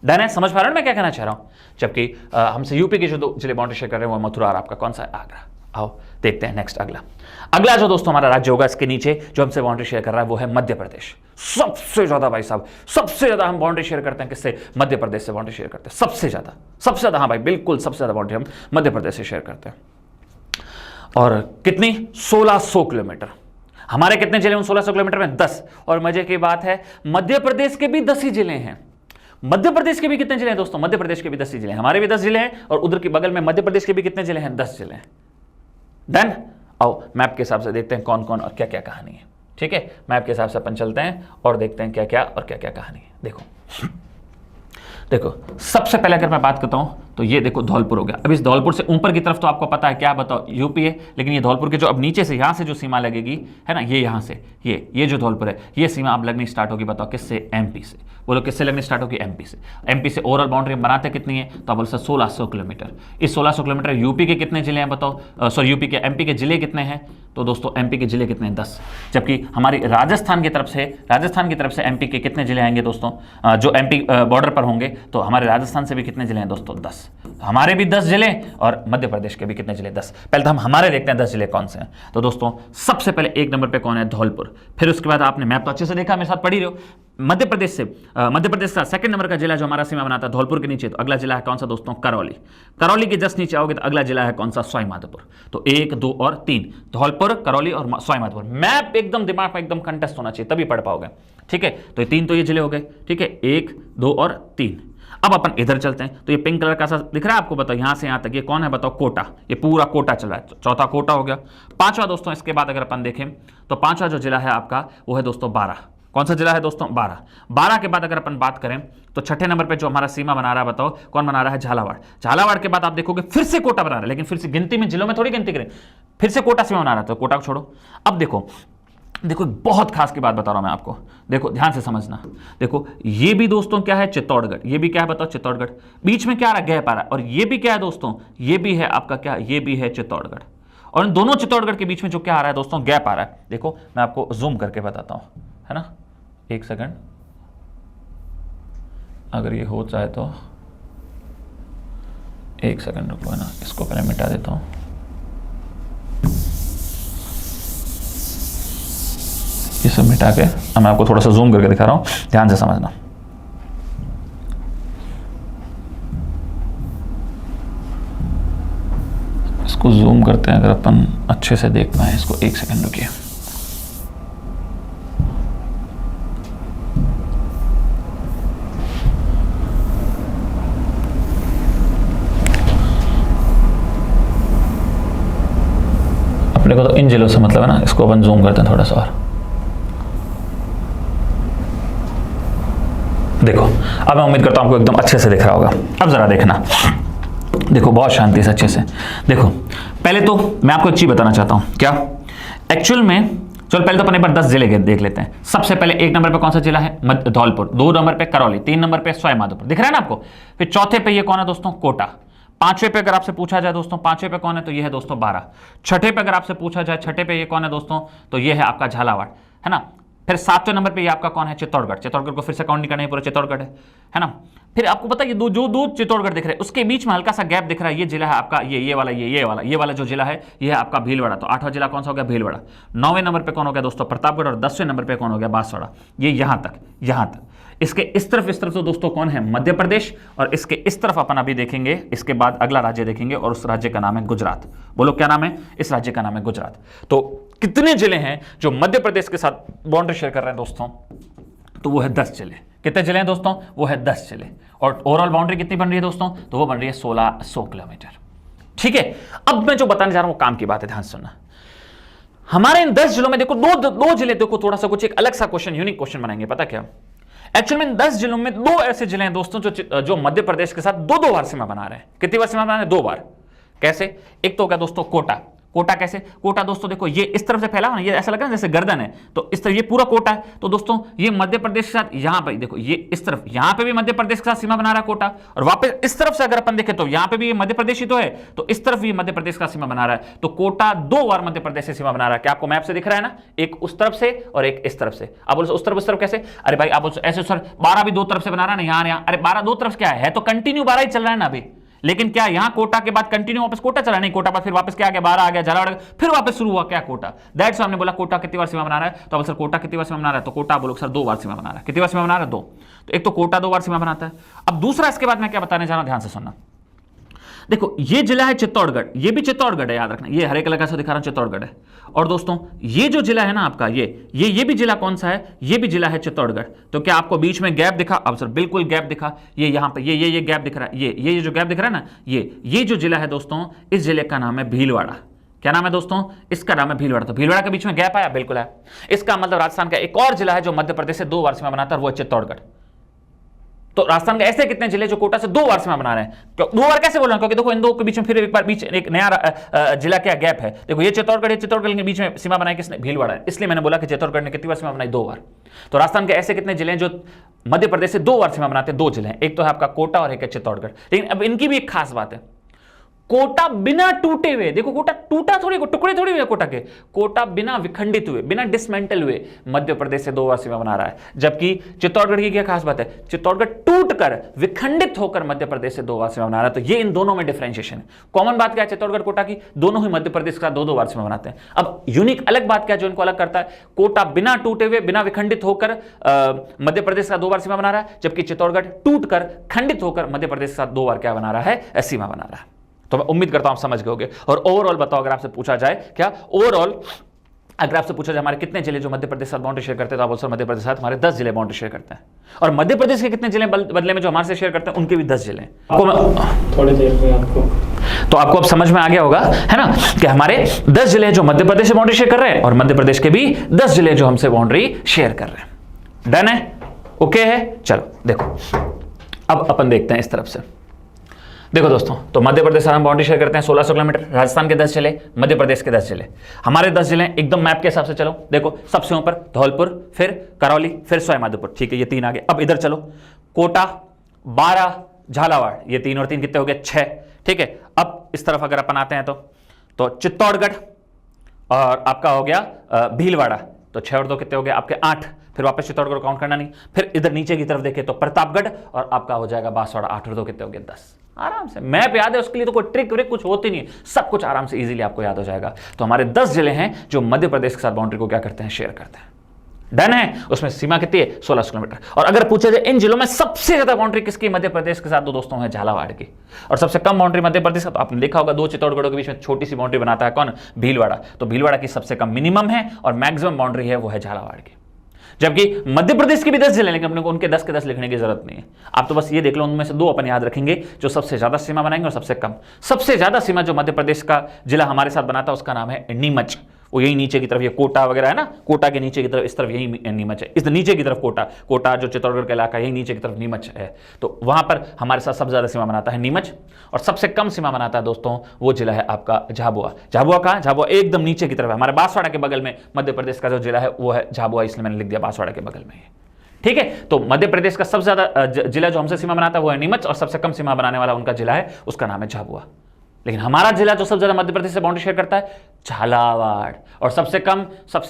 डन है, समझ पा रहे हो मैं क्या कहना चाह रहा हूं। जबकि हमसे यूपी के जो 2 जिले बाउंड्री शेयर कर रहे हैं वो मथुरा और आपका कौन सा है, आगरा। आओ देखते हैं नेक्स्ट अगला जो दोस्तों हमारा राज्य होगा, इसके नीचे जो हमसे बाउंड्री शेयर कर रहा है वो है मध्य प्रदेश। सबसे ज्यादा भाई साहब, सबसे ज्यादा हम बाउंड्री शेयर करते हैं किससे, मध्य प्रदेश से बाउंड्री शेयर करते हैं सबसे ज्यादा। हाँ भाई बिल्कुल, सबसे ज्यादा बाउंड्री हम मध्य प्रदेश से शेयर करते हैं। और कितनी, 1600 किलोमीटर। हमारे कितने जिले हैं 1600 किलोमीटर में, 10। और मजे की बात है मध्य प्रदेश के भी 10 ही जिले हैं। मध्य प्रदेश के भी कितने जिले हैं दोस्तों, मध्य प्रदेश के भी 10 ही जिले हैं। हमारे भी 10 जिले हैं और उधर के बगल में मध्य प्रदेश के भी कितने जिले हैं, 10 जिले हैं। डन। आओ मैप के हिसाब से देखते हैं कौन कौन और क्या क्या कहानी है, ठीक है। मैप के हिसाब से अपन चलते हैं और देखते हैं क्या क्या और क्या क्या कहानी है। देखो सबसे पहले अगर मैं बात करता हूं तो ये देखो धौलपुर हो गया। अब इस धौलपुर से ऊपर की तरफ तो आपको पता है क्या, बताओ यूपी है, लेकिन ये धौलपुर के जो अब नीचे से यहां से जो सीमा लगेगी है ना, ये यहां से ये जो धौलपुर है ये सीमा अब लगनी स्टार्ट होगी, बताओ किससे, एमपी से। बोलो किससे लगनी स्टार्ट होगी, एमपी से। एमपी से ओवरऑल बाउंड्री बनाते कितनी है, तो आप बोल सकते 1600 किलोमीटर। इस 1600 किलोमीटर यूपी के कितने जिले हैं बताओ, सॉरी यूपी के, एमपी के जिले कितने हैं, तो दोस्तों एमपी के जिले कितने हैं, 10। जबकि हमारी राजस्थान की तरफ से एमपी के कितने जिले आएंगे दोस्तों, जो एमपी बॉर्डर पर होंगे, तो हमारे राजस्थान से भी कितने जिले हैं दोस्तों, 10। 10। हमारे भी 10 जिले और मध्य प्रदेश के भी कितने जिले? 10। पहले तो हम हमारे देखते हैं 10 जिले कौन से हैं। तो दोस्तों सबसे पहले 1 नंबर पे कौन है? धौलपुर। फिर उसके बाद आपने मैप तो अच्छे से देखा, मेरे साथ पढ़ ही रहे हो। मध्य प्रदेश का सेकंड नंबर का जिला जो हमारा सीमा बनाता है धौलपुर के नीचे, तो अगला जिला है कौन सा दोस्तों? करौली। करौली के जस्ट नीचे आओगे तो अगला जिला है कौन सा? सवाईमाधोपुर। तो 1, 2 और 3, धौलपुर, करौली और सवाईमाधोपुर। मैप एकदम दिमाग में एकदम कंटेस्ट होना चाहिए, तभी पढ़ पाओगे। ठीक है, तो ये 3 तो ये जिले हो गए। ठीक है, 1, 2 और 3। अब अपन इधर चलते हैं, तो ये पिंक कलर का सा दिख रहा है आपको? बताओ यहां से यहां तक ये कौन है? बताओ, कोटा। ये पूरा कोटा चल रहा है। चौथा कोटा हो गया। पांचवा दोस्तों इसके बाद अगर अपन देखें तो पांचवा जो जिला है आपका वो है दोस्तों 12। कौन सा जिला है दोस्तों? 12। 12 के बाद अगर अपन बात करें तो छठे नंबर पे जो हमारा सीमा बना रहा है, बताओ कौन बना रहा है? झालावाड़। झालावाड़ के बाद आप देखोगे फिर से कोटा बना रहा है, लेकिन फिर से गिनती में जिलों में थोड़ी गिनती करें, फिर से कोटा सीमा बना रहा है, तो कोटा को छोड़ो। अब देखो बहुत खास की बात बता रहा हूं मैं आपको, देखो ध्यान से समझना। देखो ये भी दोस्तों क्या है? चित्तौड़गढ़। ये भी क्या है बताओ? चित्तौड़गढ़। बीच में क्या आ रहा? गैप आ रहा है। और ये भी क्या है दोस्तों? ये भी है आपका क्या? ये भी है चित्तौड़गढ़। और इन दोनों चित्तौड़गढ़ के बीच में जो क्या आ रहा है दोस्तों? गैप आ रहा है। देखो मैं आपको जूम करके बताता हूं, है ना। 1 सेकंड, अगर ये हो जाए तो 1 सेकंड रुको, है ना। इसको पहले मिटा देता हूं। इसे मिटा के अब मैं आपको थोड़ा सा जूम करके दिखा रहा हूं, ध्यान से समझना। इसको जूम करते हैं, अगर अपन अच्छे से देख पाए इसको। 1 सेकंड रुकिए। अपने को तो इन जिलों से मतलब है ना, इसको अपन जूम करते हैं थोड़ा सा और। देखो अब मैं उम्मीद करता हूं आपको एकदम अच्छे से दिख रहा होगा। अब जरा देखना, देखो बहुत शांति से अच्छे से देखो। पहले तो मैं आपको एक चीज बताना चाहता हूं, क्या एक्चुअल में, चलो पहले तो अपन एक बार 10 जिले देख लेते हैं। सबसे पहले 1 नंबर पे कौन सा जिला है? धौलपुर। 2 नंबर पे करौली। 3 नंबर पे सवाईमाधोपुर, दिख रहा है ना आपको। फिर चौथे पे ये कौन है दोस्तों? कोटा। पांचवे पे अगर आपसे पूछा जाए दोस्तों, पांचवे पे कौन है? तो ये है दोस्तों 12। छठे पे अगर आपसे पूछा जाए, छठे पे ये कौन है दोस्तों? तो ये है आपका झालावाड़, है ना। फिर 7वें नंबर पे ये आपका कौन है? चित्तौड़गढ़। चित्तौड़गढ़ को फिर से काउंट नहीं करना है, पूरा चित्तौड़गढ़ है ना। फिर आपको पता है ये दो चित्तौड़गढ़ दिख रहे हैं, उसके बीच में हल्का सा गैप दिख रहा है। ये जिला है आपका ये वाला जो जिला है ये है आपका भीलवाड़ा। तो 8वां जिला कौन सा हो गया? भीलवाड़ा। 9वें नंबर पे कौन हो गया दोस्तों? प्रतापगढ़। और 10वें नंबर पे कौन हो गया? बांसवाड़ा। ये यहां तक। इसके इस तरफ तो दोस्तों कौन है? मध्य प्रदेश। और इसके इस तरफ अपन अभी देखेंगे, इसके बाद अगला राज्य देखेंगे और उस राज्य का नाम है गुजरात। बोलो क्या नाम है? इस राज्य का नाम है गुजरात। तो कितने जिले हैं जो मध्य प्रदेश के साथ बाउंड्री शेयर कर रहे हैं दोस्तों? तो वो है 10 जिले। कितने जिले हैं दोस्तों? वो है 10 जिले। और ओवरऑल बाउंड्री कितनी बन रही है दोस्तों? तो वो बन रही है 1600 किलोमीटर। ठीक है, अब मैं जो बताने जा रहा हूं वो काम की बात है, ध्यान सुनना। हमारे इन 10 जिलों में देखो दो जिले, देखो थोड़ा सा कुछ एक अलग सा क्वेश्चन, यूनिक क्वेश्चन बनाएंगे। पता क्या एक्चुअल में 10 जिलों में 2 ऐसे जिले हैं दोस्तों जो मध्य प्रदेश के साथ 2 बार सीमा बना रहे हैं। कितनी बार सीमा बना रहे हैं? 2 बार। कैसे? एक तो हो गया दोस्तों कोटा। कोटा कैसे? कोटा दोस्तों देखो ये इस तरफ से फैला हुआ ना, ये ऐसा लग रहा है जैसे गर्दन है, तो इस तरह ये पूरा कोटा है। तो दोस्तों ये मध्य प्रदेश के साथ यहां पे देखो, ये इस तरफ यहां पे भी मध्य प्रदेश के साथ सीमा बना रहा है कोटा। और वापस इस तरफ से अगर अपन देखें तो यहां पे भी ये मध्य प्रदेश ही तो है, तो इस तरफ भी मध्य प्रदेश का सीमा बना रहा है। तो कोटा 2 बार मध्य प्रदेश से सीमा बना रहा है। क्या आपको मैप से दिख रहा है ना? एक उस तरफ से और एक इस तरफ से। आप बोलो उस तरफ कैसे? अरे भाई आप बोलो ऐसे सर 12 भी 2 तरफ से बना रहा है ना, यहाँ। अरे 12 2 तरफ क्या है? तो कंटिन्यू 12 ही चल रहा है ना अभी। लेकिन क्या यहां कोटा के बाद कंटिन्यू वापस कोटा चला? नहीं, कोटा बाद फिर वापस क्या आ गया? 12 आ गया, झालावाड़, फिर वापस शुरू हुआ क्या? कोटा। दैट्स हमने बोला कोटा कितनी बार सीमा बना रहा है? तो अब सर कोटा कितनी बार सीमा बना रहा है? तो कोटा बोलो सर 2 बार सीमा बना रहा है। कितनी बार सीमा बना रहा है? 2। तो एक तो कोटा 2 बार सीमा बनाता है। अब दूसरा इसके बाद मैं क्या बताने जा रहा हूं, ध्यान से सुनना। देखो ये जिला है चित्तौड़गढ़, ये भी चित्तौड़गढ़ है, याद रखना। ये हरे कलर का दिखा रहा हूं, चित्तौड़गढ़ है। और दोस्तों ये जो जिला है ना आपका, ये भी जिला कौन सा है? ये भी जिला है चित्तौड़गढ़। तो क्या आपको बीच में गैप दिखा? अब सर बिल्कुल गैप दिखा। ये यहां पे ये गैप दिख रहा है, ये जो गैप दिख रहा है ना, ये जो जिला है दोस्तों, इस जिले का नाम है भीलवाड़ा। क्या नाम है दोस्तों? इसका नाम है भीलवाड़ा। तो भीलवाड़ा के बीच में गैप आया? बिल्कुल है। इसका मतलब राजस्थान का एक और जिला है जो मध्य प्रदेश से 2 बार सीमा बनाता है, वो है चित्तौड़गढ़। तो राजस्थान के ऐसे कितने जिले जो कोटा से 2 बार सीमा बना रहे हैं? 2 बार कैसे बोल रहा हूं? क्योंकि देखो इन दो के बीच में फिर एक बार बीच एक नया जिला क्या गैप है। देखो ये चित्तौड़गढ़ के बीच में सीमा बनाई किसने? भीलवाड़ा। इसलिए मैंने बोला कि चित्तौड़गढ़ ने कितनी बार सीमा बनाई? 2 बार। तो राजस्थान के ऐसे कितने जिले हैं जो मध्य प्रदेश से 2 बार सीमा बनाते हैं? 2 जिले हैं। एक तो है आपका कोटा और एक है चित्तौड़गढ़। लेकिन अब इनकी भी एक खास बात है, कोटा बिना टूटे हुए, देखो कोटा टूटा थोड़ी, टुकड़े थोड़ी हुए कोटा के, कोटा बिना विखंडित हुए, बिना डिसमेंटल हुए मध्य प्रदेश से 2 बार सीमा बना रहा है। जबकि चित्तौड़गढ़ की क्या खास बात है, चित्तौड़गढ़ टूटकर विखंडित होकर मध्य प्रदेश से 2 बार सीमा बना रहा है। तो ये इन दोनों में डिफरेंशिएशन है। कॉमन बात क्या है चित्तौड़गढ़ कोटा की, दोनों ही मध्य प्रदेश का 2-2 बार सीमा बनाते हैं। अब यूनिक अलग बात क्या है जो इनको अलग करता है, कोटा बिना टूटे हुए, बिना विखंडित होकर मध्य प्रदेश का 2 बार सीमा बना रहा है, जबकि चित्तौड़गढ़ टूटकर खंडित होकर मध्य प्रदेश के साथ 2 बार क्या बना रहा है, सीमा बना रहा है। तो मैं उम्मीद करता हूं आप समझ गए होंगे। और ओवरऑल बताओ, अगर आपसे पूछा जाए क्या ओवरऑल, अगर आपसे पूछा जाए हमारे कितने जिले जो मध्य प्रदेश के साथ बाउंड्री शेयर करते हैं, तो आप बोल सकते मध्य प्रदेश के साथ हमारे 10 जिले बाउंड्री शेयर करते हैं। और मध्य प्रदेश के कितने जिले बदले में जो हमारे से शेयर करते हैं, उनके भी 10 जिले हैं।
थोड़ी देर में आपको,
तो आपको अब समझ में आ गया होगा, है ना, कि हमारे 10 जिले जो मध्य प्रदेश से बाउंड्री शेयर कर रहे हैं और मध्य प्रदेश के भी 10 जिले जो हमसे बाउंड्री शेयर कर रहे हैं। डन है, ओके है। चलो देखो, अब अपन देखते हैं इस तरफ से। देखो दोस्तों, तो मध्य प्रदेश से हम बाउंड्री शेयर करते हैं 1600 किलोमीटर, राजस्थान के 10 जिले, मध्य प्रदेश के 10 जिले, हमारे 10 जिले एकदम मैप के हिसाब से। चलो देखो, सबसे ऊपर धौलपुर, फिर करौली, फिर सवाईमाधोपुर, ठीक है, ये 3 आगे। अब इधर चलो, कोटा, 12, झालावाड़, ये 3 और 3 कितने हो गए, 6, ठीक है। अब इस तरफ अगर अपन आते हैं तो चित्तौड़गढ़ और आपका हो गया भीलवाड़ा, तो 6 और 2 कितने हो गए आपके 8, फिर वापस चित्तौड़गढ़ काउंट करना नहीं। फिर इधर नीचे की तरफ देखें तो प्रतापगढ़ और आपका हो जाएगा बांसवाड़ा, 8 और 2 कितने हो गए 10। आराम से मैप याद है, उसके लिए तो कोई ट्रिक व्रिक कुछ होती नहीं है, सब कुछ आराम से इजीली आपको याद हो जाएगा। तो हमारे 10 जिले हैं जो मध्य प्रदेश के साथ बाउंड्री को क्या करते हैं, शेयर करते हैं। डन है। उसमें सीमा कितनी है, 1600 किलोमीटर। और अगर पूछा जाए इन जिलों में सबसे ज्यादा बाउंड्री किसकी मध्य प्रदेश के साथ, तो दोस्तों है झालावाड़ की। और सबसे कम बाउंड्री मध्य प्रदेश का, तो आपने देखा होगा 2 चित्तौड़गढ़ के बीच में छोटी सी बाउंड्री बनाता है कौन, भीलवाड़ा। तो भीलवाड़ा की सबसे कम मिनिमम है और मैक्सिमम बाउंड्री है वो है झालावाड़ की। जबकि मध्य प्रदेश के भी 10 जिले, लेकिन अपने को उनके 10 के 10 लिखने की जरूरत नहीं है। आप तो बस ये देख लो, उनमें से 2 अपन याद रखेंगे जो सबसे ज्यादा सीमा बनाएंगे और सबसे कम। सबसे ज्यादा सीमा जो मध्य प्रदेश का जिला हमारे साथ बनाता है उसका नाम है नीमच। वो यही नीचे की तरफ, ये कोटा वगैरह है ना, कोटा के नीचे की तरफ, इस तरफ यही नीमच है। इस नीचे की तरफ कोटा जो चित्तौड़गढ़ का इलाका, यही नीचे की तरफ नीमच है। तो वहां पर हमारे साथ सबसे ज्यादा सीमा बनाता है नीमच। और सबसे कम सीमा बनाता है दोस्तों वो जिला है आपका झाबुआ। झाबुआ कहाँ, झाबुआ एकदम नीचे की तरफ है, हमारे बांसवाड़ा के बगल में मध्य प्रदेश का जो जिला है वो है झाबुआ, इसलिए मैंने लिख दिया बांसवाड़ा के बगल में है। ठीक है। तो मध्य प्रदेश का सबसे ज्यादा जिला जो हमसे सीमा बनाता है वो है नीमच, और सबसे कम सीमा बनाने वाला उनका जिला है, उसका नाम है झाबुआ। लेकिन हमारा जिला जो सबसे ज्यादा मध्य प्रदेश से बाउंड्री शेयर करता है झालावाड़, और सबसे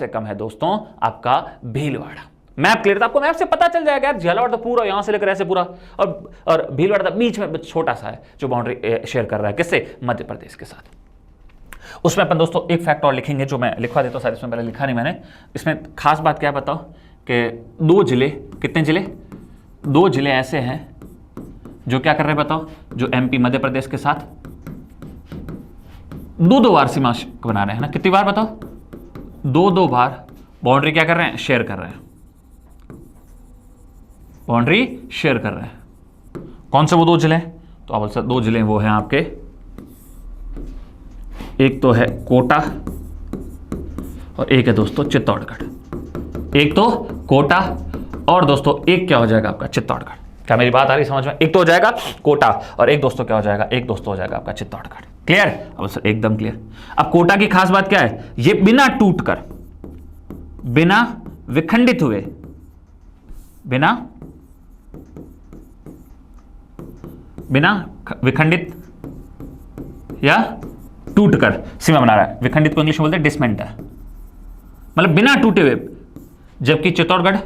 कम है दोस्तों आपका भीलवाड़ा। मैप क्लियर था आपको, मैप से पता चल जाएगा यार, झालावाड़ तो पूरा यहां से लेकर ऐसे पूरा, और भीलवाड़ा तो बीच में छोटा सा है जो बाउंड्री शेयर कर रहा है किससे, मध्य प्रदेश के साथ। उसमें अपन दोस्तों एक फैक्ट और लिखेंगे जो मैं लिखवा देता हूं, शायद इसमें पहले लिखा नहीं मैंने। इसमें खास बात क्या बताओ कि 2 जिले, कितने जिले, 2 जिले ऐसे हैं जो क्या कर रहे हैं बताओ, जो एमपी मध्य प्रदेश के साथ 2-2 बार सीमा बना रहे हैं ना। कितनी बार बताओ, 2-2 बार बाउंड्री क्या कर रहे हैं, शेयर कर रहे हैं, बाउंड्री शेयर कर रहे हैं। कौन से वो 2 जिले हैं, तो आप बोल सकते 2 जिले वो हैं आपके, एक तो है कोटा और एक है दोस्तों चित्तौड़गढ़। एक तो कोटा और दोस्तों एक क्या हो जाएगा आपका चित्तौड़गढ़। क्या मेरी बात आ रही समझ में, एक तो हो जाएगा कोटा और एक दोस्तों क्या हो जाएगा, एक दोस्तों हो जाएगा आपका चित्तौड़गढ़। क्लियर, अब सर एकदम क्लियर। अब कोटा की खास बात क्या है, ये बिना टूटकर, बिना विखंडित हुए, बिना विखंडित या टूटकर सीमा बना रहा है। विखंडित को इंग्लिश में बोलते हैं डिसमेंटल, मतलब बिना टूटे हुए। जबकि चित्तौड़गढ़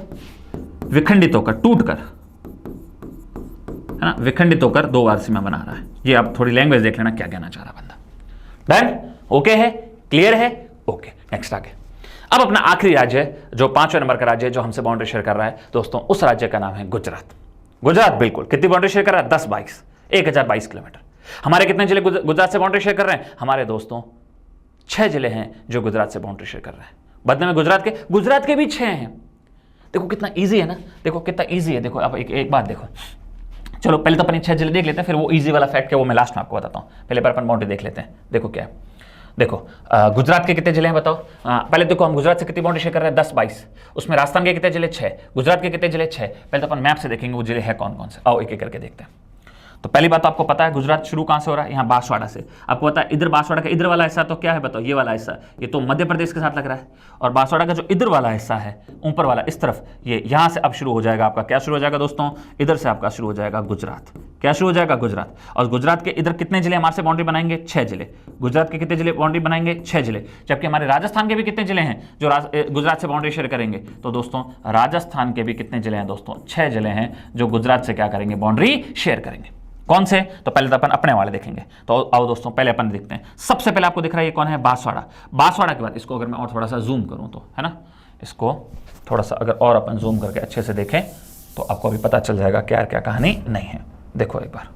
विखंडित होकर, टूटकर, है ना, विखंडित होकर 2 बार सीमा बना रहा है। ये आप थोड़ी लैंग्वेज देख लेना क्या कहना चाह रहा बंदा। डन, ओके है, क्लियर है, ओके। नेक्स्ट आगे। अब अपना आखिरी राज्य है जो 5वें नंबर का राज्य है जो हमसे बाउंड्री शेयर कर रहा है दोस्तों, उस राज्य का नाम है गुजरात। गुजरात बिल्कुल कितनी बाउंड्री शेयर कर रहा है, 1022 किलोमीटर। हमारे कितने जिले गुजरात से बाउंड्री शेयर कर रहे हैं, हमारे दोस्तों 6 जिले हैं जो गुजरात से बाउंड्री शेयर कर रहे हैं। बदले में गुजरात के भी 6 हैं। देखो कितना ईजी है ना, देखो कितना ईजी है। देखो अब एक बात देखो, चलो पहले तो अपन 6 जिले देख लेते हैं, फिर वो इजी वाला फैक्ट है वो मैं लास्ट में आपको बताता हूँ। पहले पर अपन बाउंड्री देख लेते हैं। देखो क्या है, देखो गुजरात के कितने जिले हैं बताओ। पहले देखो हम गुजरात से कितनी बाउंड्री शेयर कर रहे हैं, 10-22। उसमें राजस्थान के कितने जिले, 6। गुजरात के कितने जिले, 6। पहले तो अपन मैप से देखेंगे वो जिले हैं कौन कौन से। आओ एक एक करके देखते हैं। तो पहली बात तो आपको पता है गुजरात शुरू कहां से हो रहा है, यहाँ बांसवाड़ा से। आपको पता है इधर बांसवाड़ा का इधर वाला हिस्सा तो क्या है बताओ, ये वाला हिस्सा, ये तो मध्य प्रदेश के साथ लग रहा है। और बांसवाड़ा का जो इधर वाला हिस्सा है ऊपर वाला इस तरफ, ये यहां से अब शुरू हो जाएगा आपका, क्या शुरू हो जाएगा दोस्तों, इधर से आपका शुरू हो जाएगा गुजरात। क्या शुरू हो जाएगा, गुजरात। और गुजरात के इधर कितने जिले हमारे से बाउंड्री बनाएंगे, 6 जिले। गुजरात के कितने जिले बाउंड्री बनाएंगे, 6 जिले। जबकि हमारे राजस्थान के भी कितने जिले हैं जो गुजरात से बाउंड्री शेयर करेंगे, तो दोस्तों राजस्थान के भी कितने जिले हैं दोस्तों, 6 जिले हैं जो गुजरात से क्या करेंगे, बाउंड्री शेयर करेंगे। कौन से, तो पहले तो अपन अपने वाले देखेंगे। तो आओ दोस्तों पहले अपन देखते हैं। सबसे पहले आपको दिख रहा है ये कौन है, बांसवाड़ा। बांसवाड़ा के बाद इसको अगर मैं और थोड़ा सा जूम करूं तो, है ना, इसको थोड़ा सा अगर और अपन जूम करके अच्छे से देखें तो आपको अभी पता चल जाएगा क्या क्या कहानी नहीं है। देखो एक बार,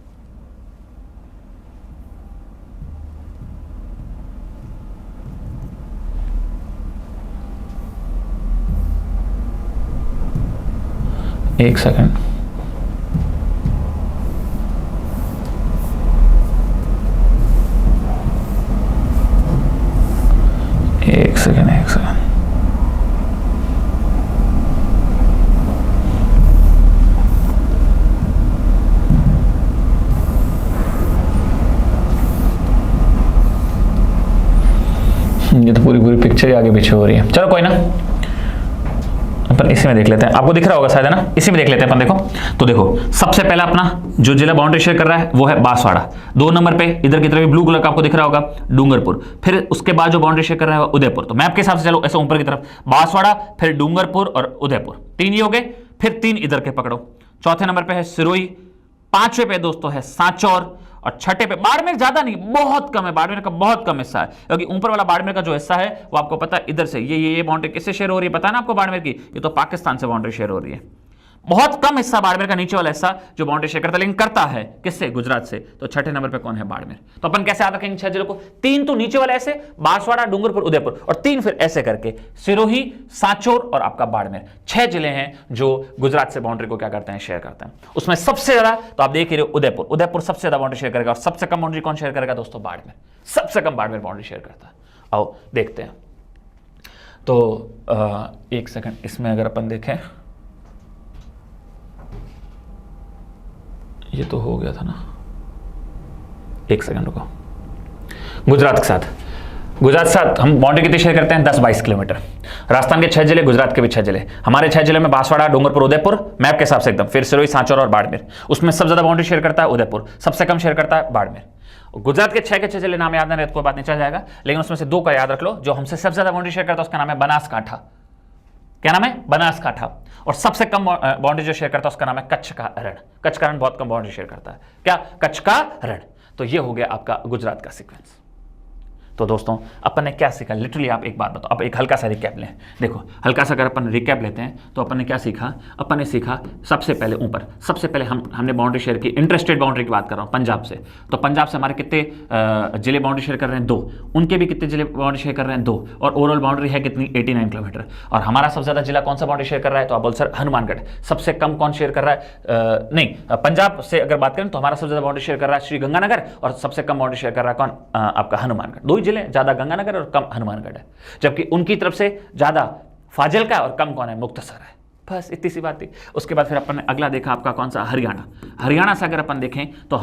एक सेकंड, एक सेकंड, एक सेकंड। ये तो पूरी पूरी पिक्चर ही आगे पीछे हो रही है। चलो कोई ना, अपन इसी में देख लेते हैं। आपको दिख रहा होगा शायद, है ना, इसी में देख लेते हैं अपन। देखो तो देखो सबसे पहला अपना जो जिला बाउंड्री शेयर कर रहा है वो है बांसवाड़ा। 2 नंबर पे इधर की तरफ ब्लू कलर का आपको दिख रहा होगा डूंगरपुर। फिर उसके बाद जो बाउंड्री शेयर कर रहा है उदयपुर। तो मैप के हिसाब से चलो ऐसे ऊपर की तरफ बांसवाड़ा, फिर डूंगरपुर और उदयपुर, 3 ही हो गए। फिर 3 इधर के पकड़ो। चौथे नंबर पे है सिरोही, 5वें पे दोस्तों है सांचौर, और 6ठे पे बाड़मेर। ज्यादा नहीं, बहुत कम है, बाड़मेर का बहुत कम हिस्सा है, क्योंकि ऊपर वाला बाड़मेर का जो हिस्सा है वो आपको पता है इधर से ये बाउंड्री किससे शेयर हो रही है पता है ना आपको, बाड़मेर की, ये तो पाकिस्तान से बाउंड्री शेयर हो रही है। बहुत कम हिस्सा बाड़मेर का नीचे वाला हिस्सा जो बाउंड्री शेयर करता है, लेकिन करता है किससे, गुजरात से। तो 6ठे नंबर पे कौन है, बाड़मेर। तो अपन कैसे याद रखेंगे 6 जिलों को, 3 तो नीचे वाले ऐसे बांसवाड़ा, डूंगरपुर, उदयपुर, और 3 फिर ऐसे करके सिरोही, सांचौर और आपका बाड़मेर। 6 जिले हैं जो गुजरात से बाउंड्री को क्या करते हैं, शेयर करते हैं। उसमें सबसे ज्यादा तो आप देख ही रहे हो उदयपुर। उदयपुर सबसे ज्यादा बाउंड्री शेयर करेगा, और सबसे कम बाउंड्री कौन शेयर करेगा दोस्तों, बाड़मेर। सबसे कम बाड़मेर बाउंड्री शेयर करता है। आओ देखते हैं। तो एक सेकंड, इसमें अगर अपन देखें, ये तो हो गया था ना, एक सेकंड रुको। गुजरात के साथ हम बाउंड्री कितनी शेयर करते हैं, 10-22 किलोमीटर। राजस्थान के 6 जिले, गुजरात के भी 6 जिले। हमारे 6 जिले में बांसवाड़ा, डूंगरपुर, उदयपुर मैप के हिसाब से एकदम, फिर सिरोही, सांचौर और बाड़मेर। उसमें सबसे ज्यादा बाउंड्री शेयर करता है उदयपुर, सबसे कम शेयर करता है बाड़मेर। गुजरात के 6 के 6 जिले नाम याद नहीं रहे तो कोई बात नहीं, चल जाएगा, लेकिन उसमें से 2 का याद रख लो। जो हमसे सबसे ज्यादा बाउंड्री शेयर करता है उसका नाम है बनासकांठा। क्या नाम है, बनासकांठा। और सबसे कम बाउंड्री जो शेयर करता है उसका नाम है कच्छ का रण। कच्छ का रण बहुत कम बाउंड्री शेयर करता है, क्या, कच्छ का रण। तो ये हो गया आपका गुजरात का सीक्वेंस। तो दोस्तों अपन ने क्या सीखा, लिटरली आप एक बात बताओ, अब एक हल्का सा रिकैप लें। देखो हल्का सा अगर अपन रिकैप लेते हैं तो अपन ने क्या सीखा, अपन ने सीखा सबसे पहले ऊपर, सबसे पहले हमने बाउंड्री शेयर की, इंटरस्टेट बाउंड्री की बात कर रहा हूँ पंजाब से। तो पंजाब से हमारे कितने जिले बाउंड्री शेयर कर रहे हैं, 2। उनके भी कितने जिले बाउंड्री शेयर कर रहे हैं, 2। और ओवरऑल बाउंड्री है कितनी, 89 किलोमीटर। और हमारा सबसे ज्यादा जिला कौन सा बाउंड्री शेयर कर रहा है, तो आप बोल सर हनुमानगढ़। सबसे कम कौन शेयर कर रहा है, नहीं पंजाब से अगर बात करें तो हमारा सबसे ज्यादा बाउंड्री शेयर कर रहा है श्री गंगानगर, और सबसे कम बाउंड्री शेयर कर रहा है कौन, आपका हनुमानगढ़। 2 ही जिले, ज्यादा गंगानगर और कम हनुमानगढ़ है। जबकि उनकी तरफ से ज्यादा फाजिल्का और कम कौन है, मुक्तसर है। बस इतनी सी बात थी। उसके बाद फिर अपन ने अगला देखा आपका कौन सा, हरियाणा। हरियाणा से अगर अपन देखें तो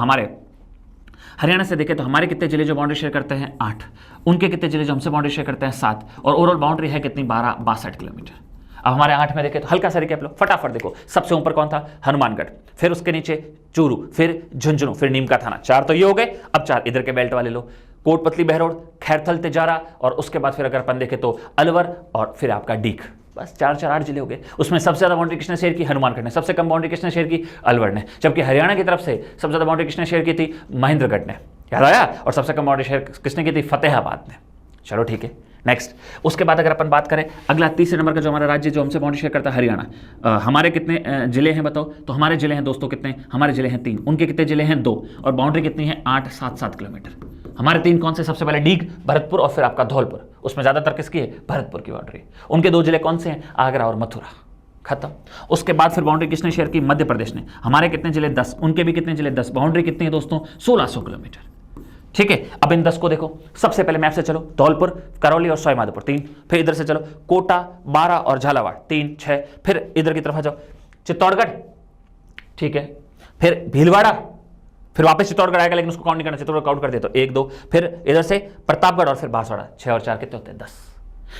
हरियाणा से देखें तो हमारे कितने जिले जो बाउंड्री शेयर करते हैं, 8। उनके कितने जिले जो हमसे बाउंड्री शेयर करते हैं, 7। और ओवरऑल बाउंड्री है कितनी, 62 किलोमीटर। अब हमारे 8 में देखें तो हल्का सा रिकैप लो फटाफट। देखो सबसे ऊपर कौन था, हनुमानगढ़, फिर उसके नीचे चूरू, फिर झुंझुनू, फिर नीम का थाना। 4 तो ये हो गए। अब 4 इधर के बेल्ट वाले लो, कोटपतली, बहरोड, खैरथल, तिजारा, और उसके बाद फिर अगर अपन देखें तो अलवर, और फिर आपका डीक। बस 4-8 जिले हो गए। उसमें सबसे ज्यादा बाउंड्री किसने शेयर की, हनुमानगढ़ ने। सबसे कम बाउंड्री किसने शेयर की, अलवर ने। जबकि हरियाणा की तरफ से सबसे ज्यादा बाउंड्री किसने शेयर की थी, महेंद्रगढ़ ने। याद आया। और सबसे कम बाउंड्री शेयर किसने की थी, फतेहाबाद ने। चलो ठीक है, नेक्स्ट। उसके बाद अगर अपन बात करें अगला 3 नंबर का जो हमारा राज्य जो हमसे बाउंड्री शेयर करता है, हरियाणा। हमारे कितने जिले हैं बताओ, तो हमारे जिले हैं दोस्तों कितने, हमारे जिले हैं 3। उनके कितने जिले हैं, 2। और बाउंड्री कितनी है, 8-7 किलोमीटर। हमारे 3 कौन से, सबसे पहले डीग, भरतपुर, और फिर आपका धौलपुर। उसमें ज्यादातर किसकी है, भरतपुर की बाउंड्री। उनके 2 जिले कौन से हैं, आगरा और मथुरा। खत्म। उसके बाद फिर बाउंड्री किसने शेयर की, मध्य प्रदेश ने। हमारे कितने जिले, 10। उनके भी कितने जिले, 10। बाउंड्री कितनी है दोस्तों, 1600 किलोमीटर। ठीक है। अब इन 10 को देखो, सबसे पहले मैप से चलो, धौलपुर, करौली और सवाईमाधोपुर 3। फिर इधर से चलो, कोटा, बारां और झालावाड़ 3, 6। फिर इधर की तरफ आ जाओ, चित्तौड़गढ़, ठीक है। फिर भीलवाड़ा, फिर वापस चित्तौड़गढ़ आएगा, लेकिन उसको काउंट नहीं करना, चित्तौड़गढ़ काउंट कर दिया तो 1 2, फिर इधर से प्रतापगढ़ और फिर बांसवाड़ा, 6 और 4 कितने होते हैं 10।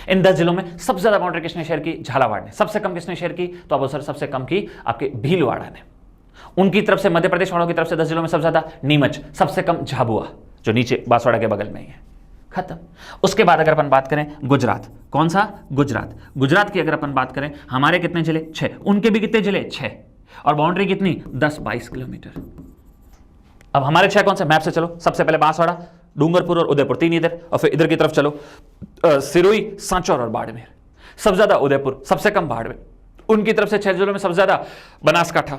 इन 10 जिलों में सबसे ज्यादा बाउंड्री किसने शेयर की? झालावाड़ ने। सबसे कम किसने शेयर की? तो अब सर सबसे कम की आपके भीलवाड़ा ने। उनकी तरफ से मध्य प्रदेश वालों की तरफ से 10 जिलों में सबसे ज्यादा नीमच, सबसे कम झाबुआ जो नीचे बांसवाड़ा के बगल में ही है। खत्म। उसके बाद अगर अपन बात करें गुजरात, कौन सा? गुजरात। गुजरात की अगर अपन बात करें, हमारे कितने जिले? 6, उनके भी कितने जिले? 6, और बाउंड्री कितनी? 10-22 किलोमीटर। अब हमारे 6 कौन से? मैप से चलो, सबसे पहले बांसवाड़ा, डूंगरपुर और उदयपुर 3 इधर, और फिर इधर की तरफ चलो सिरोही, सांचौर और बाड़मेर। सबसे ज्यादा उदयपुर, सबसे कम बाड़मेर। उनकी तरफ से 6 जिलों में सबसे ज्यादा बनासकांठा,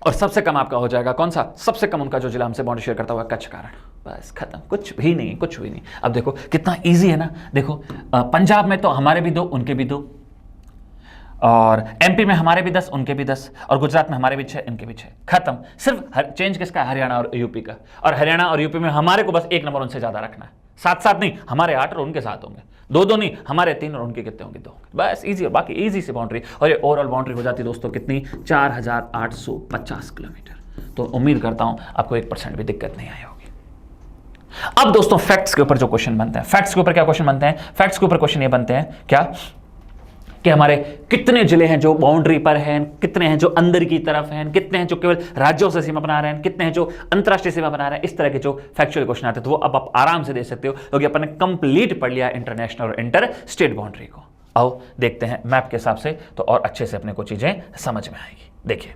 और सबसे कम आपका हो जाएगा कौन सा? सबसे कम उनका जो जिला हमसे बाउंड्री शेयर करता हुआ कच्छ कारण। बस खत्म, कुछ भी नहीं, कुछ भी नहीं। अब देखो कितना इजी है ना। देखो पंजाब में तो हमारे भी 2, उनके भी 2, और एमपी में हमारे भी 10, उनके भी 10, और गुजरात में हमारे भी 6, इनके भी 6। खत्म। सिर्फ चेंज किसका? हरियाणा और यूपी का। और हरियाणा और यूपी में हमारे को बस 1 नंबर उनसे ज्यादा रखना है। 7-7 नहीं, हमारे 8 और उनके 7 होंगे। 2-2 नहीं, हमारे 3 और उनके कितने होंगे? 2 होंगे। बस इजी है, बाकी इजी से बाउंड्री। और ये ओवरऑल बाउंड्री हो जाती है दोस्तों कितनी? 4850 किलोमीटर। तो उम्मीद करता हूं आपको 1% भी दिक्कत नहीं आई होगी। अब दोस्तों फैक्ट्स के ऊपर जो क्वेश्चन बनते हैं, फैक्ट्स के ऊपर क्या क्वेश्चन बनते हैं? फैक्ट्स के ऊपर क्वेश्चन ये बनते हैं क्या कि हमारे कितने जिले हैं जो बाउंड्री पर हैं, कितने हैं जो अंदर की तरफ हैं, कितने हैं जो केवल राज्यों से सीमा बना रहे हैं, कितने हैं जो अंतरराष्ट्रीय सीमा बना रहे हैं। इस तरह के जो फैक्चुअल क्वेश्चन आते हैं तो वो अब आप आराम से दे सकते हो, क्योंकि अपन ने कंप्लीट पढ़ लिया इंटरनेशनल और इंटर स्टेट बाउंड्री को। आओ देखते हैं मैप के हिसाब से, तो और अच्छे से अपने को चीजें समझ में आएगी। देखिए,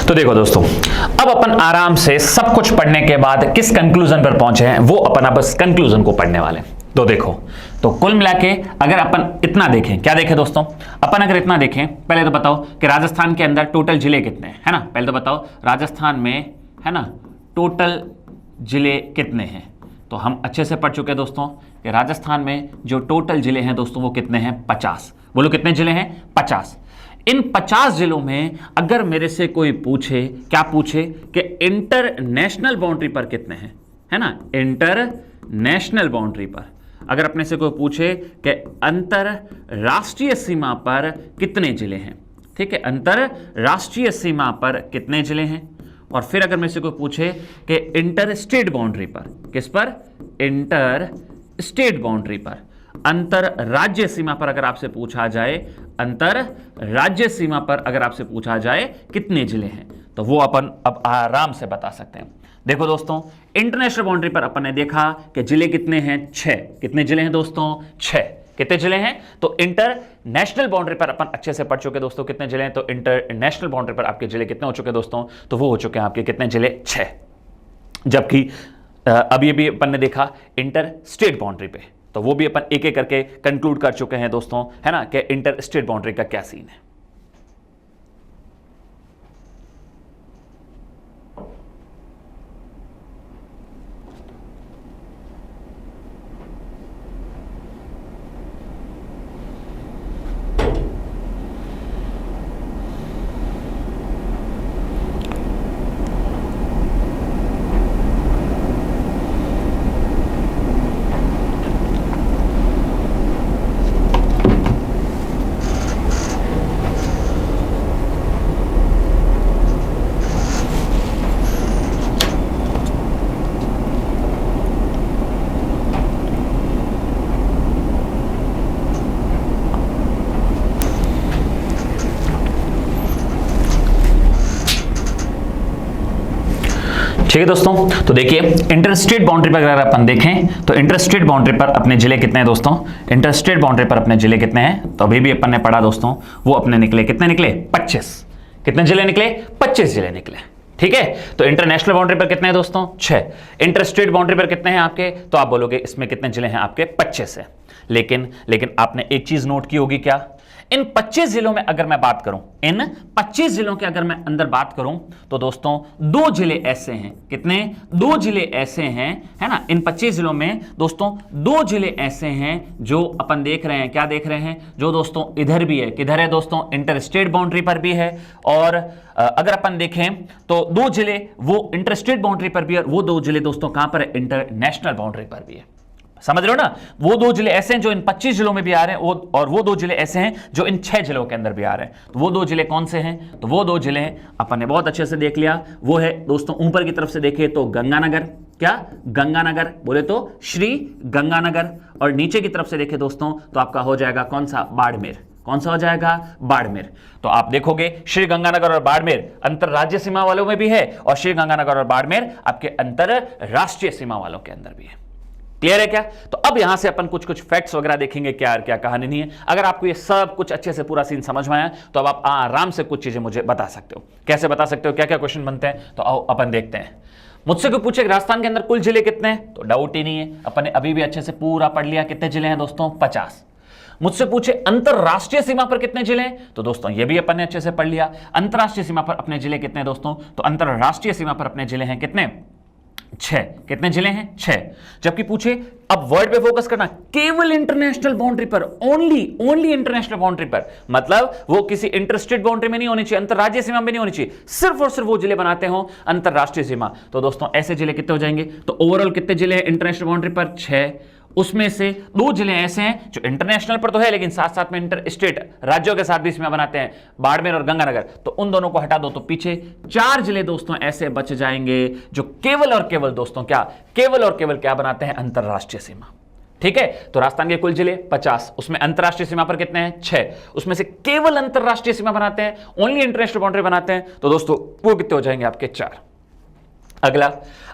तो देखो दोस्तों, अब अपन आराम से सब कुछ पढ़ने के बाद किस कंक्लूजन पर पहुंचे हैं वो अपन अब इस कंक्लूजन को पढ़ने वाले हैं। तो देखो, तो कुल मिला के अगर अपन इतना देखें, क्या देखें दोस्तों? अपन अगर इतना देखें, पहले तो बताओ कि राजस्थान के अंदर टोटल जिले कितने हैं, है ना? पहले तो बताओ राजस्थान में, है ना, टोटल जिले कितने हैं। तो हम अच्छे से पढ़ चुके हैं दोस्तों कि राजस्थान में जो टोटल जिले हैं दोस्तों वो कितने हैं? 50। बोलो कितने जिले हैं? 50। इन 50 जिलों में अगर मेरे से कोई पूछे, क्या पूछे कि इंटरनेशनल बाउंड्री पर कितने हैं, है ना, इंटरनेशनल बाउंड्री पर अगर अपने से कोई पूछे कि अंतरराष्ट्रीय सीमा पर कितने जिले हैं, ठीक है, अंतरराष्ट्रीय सीमा पर कितने जिले हैं, और फिर अगर मेरे से कोई पूछे कि इंटर स्टेट बाउंड्री पर, किस पर? इंटर स्टेट बाउंड्री पर, अंतर राज्य सीमा पर अगर आपसे पूछा जाए, अंतर राज्य सीमा पर अगर आपसे पूछा जाए कितने जिले हैं, तो वो अपन अब आराम से बता सकते हैं। देखो दोस्तों, इंटरनेशनल बाउंड्री पर अपन ने देखा कि जिले कितने हैं? 6। कितने जिले हैं दोस्तों? 6। कितने जिले हैं? तो इंटरनेशनल बाउंड्री पर अपन अच्छे से पढ़ चुके दोस्तों कितने जिले हैं। तो इंटरनेशनल बाउंड्री पर आपके जिले कितने हो चुके दोस्तों? तो वो हो चुके हैं आपके कितने जिले? 6। जबकि अब ये भी अपन ने देखा इंटर स्टेट बाउंड्री पे, तो वो भी अपन एक एक करके कंक्लूड कर चुके हैं दोस्तों, है ना, कि इंटर स्टेट बाउंड्री का क्या सीन है। ठीक है दोस्तों, तो देखिए इंटरस्टेट बाउंड्री पर अगर अपन देखें तो इंटरस्टेट बाउंड्री पर अपने जिले कितने हैं दोस्तों? इंटरस्टेट बाउंड्री पर अपने जिले कितने हैं? तो अभी भी अपन ने पढ़ा दोस्तों, वो अपने निकले कितने निकले? 25। कितने जिले निकले? 25 जिले निकले। ठीक है, तो इंटरनेशनल बाउंड्री पर कितने हैं दोस्तों? 6। इंटरस्टेट बाउंड्री पर कितने हैं आपके? तो आप बोलोगे इसमें कितने जिले हैं आपके? 25 है। लेकिन आपने एक चीज नोट की होगी, क्या? इन 25 जिलों में अगर मैं बात करूं, इन 25 जिलों के अगर मैं अंदर बात करूं, तो दोस्तों 2 जिले ऐसे हैं। कितने? 2 जिले ऐसे हैं, है ना, इन 25 जिलों में दोस्तों 2 जिले ऐसे हैं जो अपन देख रहे हैं। क्या देख रहे हैं? जो दोस्तों इधर भी है, किधर है दोस्तों? इंटरस्टेट बाउंड्री पर भी है। और अगर अपन देखें तो 2 जिले वो इंटरस्टेट बाउंड्री पर भी है, वो 2 जिले दोस्तों कहां पर है? इंटरनेशनल बाउंड्री पर भी है। समझ रहे हो ना? वो 2 जिले ऐसे हैं जो इन 25 जिलों में भी आ रहे हैं, और वो 2 जिले ऐसे हैं जो इन 6 जिलों के अंदर भी आ रहे हैं। तो वो 2 जिले कौन से हैं? तो वो 2 जिले अपन ने बहुत अच्छे से देख लिया। वो है दोस्तों, ऊपर की तरफ से देखे तो गंगानगर, क्या? गंगानगर, बोले तो श्री गंगानगर। और नीचे की तरफ से देखे दोस्तों तो आपका हो जाएगा कौन सा? बाड़मेर। कौन सा हो जाएगा? बाड़मेर। तो आप देखोगे श्री गंगानगर और बाड़मेर अंतरराज्य सीमा वालों में भी है, और श्री गंगानगर और बाड़मेर आपके अंतरराष्ट्रीय सीमा वालों के अंदर भी है। क्लियर है क्या? तो अब यहां से अपन कुछ कुछ फैक्ट्स वगैरह देखेंगे, क्या क्या कहानी नहीं है। अगर आपको ये सब कुछ अच्छे से पूरा सीन समझ में आया तो अब आप आराम से कुछ चीजें मुझे बता सकते हो। कैसे बता सकते हो? क्या क्या क्वेश्चन बनते हैं? तो आओ अपन देखते हैं। मुझसे कोई पूछे राजस्थान के अंदर कुल जिले कितने हैं, तो डाउट ही नहीं है, अपन ने अभी भी अच्छे से पूरा पढ़ लिया। कितने जिले हैं दोस्तों? 50। मुझसे पूछे अंतरराष्ट्रीय सीमा पर कितने जिले हैं, तो दोस्तों ये भी अपन ने अच्छे से पढ़ लिया। अंतरराष्ट्रीय सीमा पर अपने जिले कितने हैं दोस्तों? तो अंतरराष्ट्रीय सीमा पर अपने जिले हैं कितने? 6। कितने जिले हैं? 6। जबकि पूछे, अब वर्ड पे फोकस करना, केवल इंटरनेशनल बाउंड्री पर, ओनली इंटरनेशनल बाउंड्री पर, मतलब वो किसी इंटरस्टेट बाउंड्री में नहीं होनी चाहिए, अंतरराज्यीय सीमा में नहीं होनी चाहिए, सिर्फ और सिर्फ वो जिले बनाते हो अंतरराष्ट्रीय सीमा। तो दोस्तों ऐसे जिले कितने हो जाएंगे? तो ओवरऑल कितने जिले हैं इंटरनेशनल बाउंड्री पर? 6। उसमें से 2 जिले ऐसे हैं जो इंटरनेशनल पर तो है लेकिन साथ साथ में इंटर स्टेट राज्यों के साथ भी सीमा बनाते हैं, बाड़मेर और गंगानगर। तो उन दोनों को हटा दो तो पीछे 4 जिले दोस्तों ऐसे बच जाएंगे जो केवल और केवल दोस्तों क्या? केवल और केवल क्या बनाते हैं? अंतरराष्ट्रीय सीमा। ठीक है? तो राजस्थान के कुल जिले 50, उसमें अंतरराष्ट्रीय सीमा पर कितने हैं? 6। उसमें से केवल अंतरराष्ट्रीय सीमा बनाते हैं, ओनली इंटरनेशनल बाउंड्री बनाते हैं, तो दोस्तों वो कितने हो जाएंगे? आपके 4। अगला,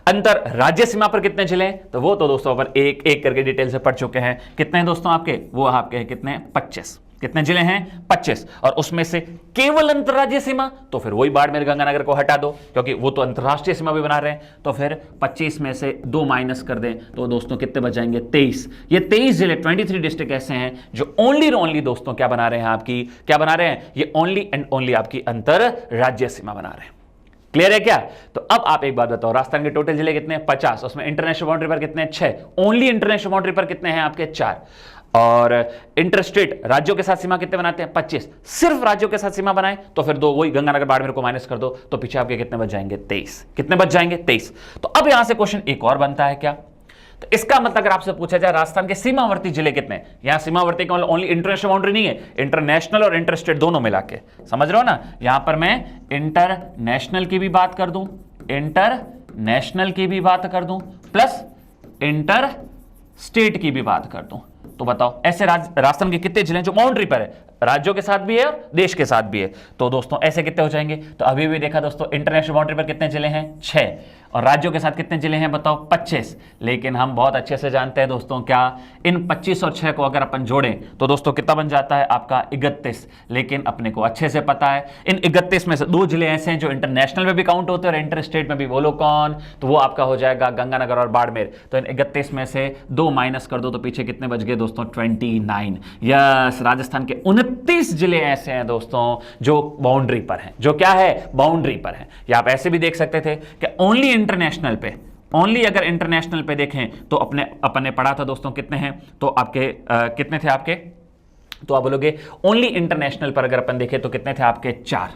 अंतर राज्य सीमा पर कितने जिले हैं? तो वो तो दोस्तों अपन एक एक करके डिटेल से पढ़ चुके हैं। कितने हैं दोस्तों आपके? वो आपके हैं कितने? 25। कितने जिले हैं? 25। और उसमें से केवल अंतरराज्यीय सीमा, तो फिर वही बाड़मेर गंगानगर को हटा दो क्योंकि वो तो अंतरराष्ट्रीय सीमा भी बना रहे हैं। तो फिर 25 में से 2 माइनस कर दें तो दोस्तों कितने बच जाएंगे? 23। ये 23 जिले, 23 डिस्ट्रिक्ट ऐसे हैं जो ओनली दोस्तों क्या बना रहे हैं? आपकी क्या बना रहे हैं? ये ओनली एंड ओनली आपकी अंतरराज्यीय सीमा बना रहे हैं। क्लियर है क्या? तो अब आप एक बात बताओ, राजस्थान के टोटल जिले कितने हैं? 50। उसमें इंटरनेशनल बाउंड्री पर कितने हैं? 6। ओनली इंटरनेशनल बाउंड्री पर कितने हैं? आपके 4। और इंटरस्टेट राज्यों के साथ सीमा कितने बनाते हैं? 25। सिर्फ राज्यों के साथ सीमा बनाए तो फिर 2, वही गंगानगर बाड़मेर को माइनस कर दो तो पीछे आपके कितने बच जाएंगे? 23। कितने बच जाएंगे? 23। तो अब यहां से क्वेश्चन एक और बनता है क्या? तो इसका मतलब अगर आपसे पूछा जाए राजस्थान के सीमावर्ती जिले कितने? यहां सीमावर्ती का मतलब ओनली इंटरनेशनल बाउंड्री नहीं है, इंटरनेशनल और इंटरस्टेट दोनों मिला के, समझ रहे हो ना? यहां पर मैं इंटरनेशनल की भी बात कर दूं, इंटरनेशनल की भी बात कर दूं, प्लस इंटर स्टेट की भी बात कर दूं, तो बताओ ऐसे राजस्थान के कितने जिले हैं जो बाउंड्री पर है, राज्यों के साथ भी है और देश के साथ भी है? तो दोस्तों ऐसे कितने हो जाएंगे? तो अभी भी देखा दोस्तों, इंटरनेशनल बाउंड्री पर कितने जिले हैं? 6। और राज्यों के साथ कितने जिले हैं बताओ? 25। लेकिन हम बहुत अच्छे से जानते हैं दोस्तों क्या, इन 25 और 6 को अगर अपन जोड़ें तो दोस्तों कितना बन जाता है? आपका 31। लेकिन अपने को अच्छे से पता है इन 31 में से 2 जिले ऐसे हैं जो इंटरनेशनल में भी काउंट होते हैं और इंटर स्टेट में भी। बोलो कौन? तो वो आपका हो जाएगा गंगानगर और बाड़मेर। तो इन 31 में से 2 माइनस कर दो तो पीछे कितने बच गए दोस्तों? 29। यस, राजस्थान के 29 जिले ऐसे हैं दोस्तों जो बाउंड्री पर हैं, जो क्या है? बाउंड्री पर हैं। या आप ऐसे भी देख सकते थे कि ओनली इंटरनेशनल पे, ओनली अगर इंटरनेशनल पे देखें तो अपन ने पढ़ा था दोस्तों कितने हैं? तो आपके कितने थे आपके? तो आप बोलोगे ओनली इंटरनेशनल पर अगर अपन देखें तो कितने थे आपके? 4।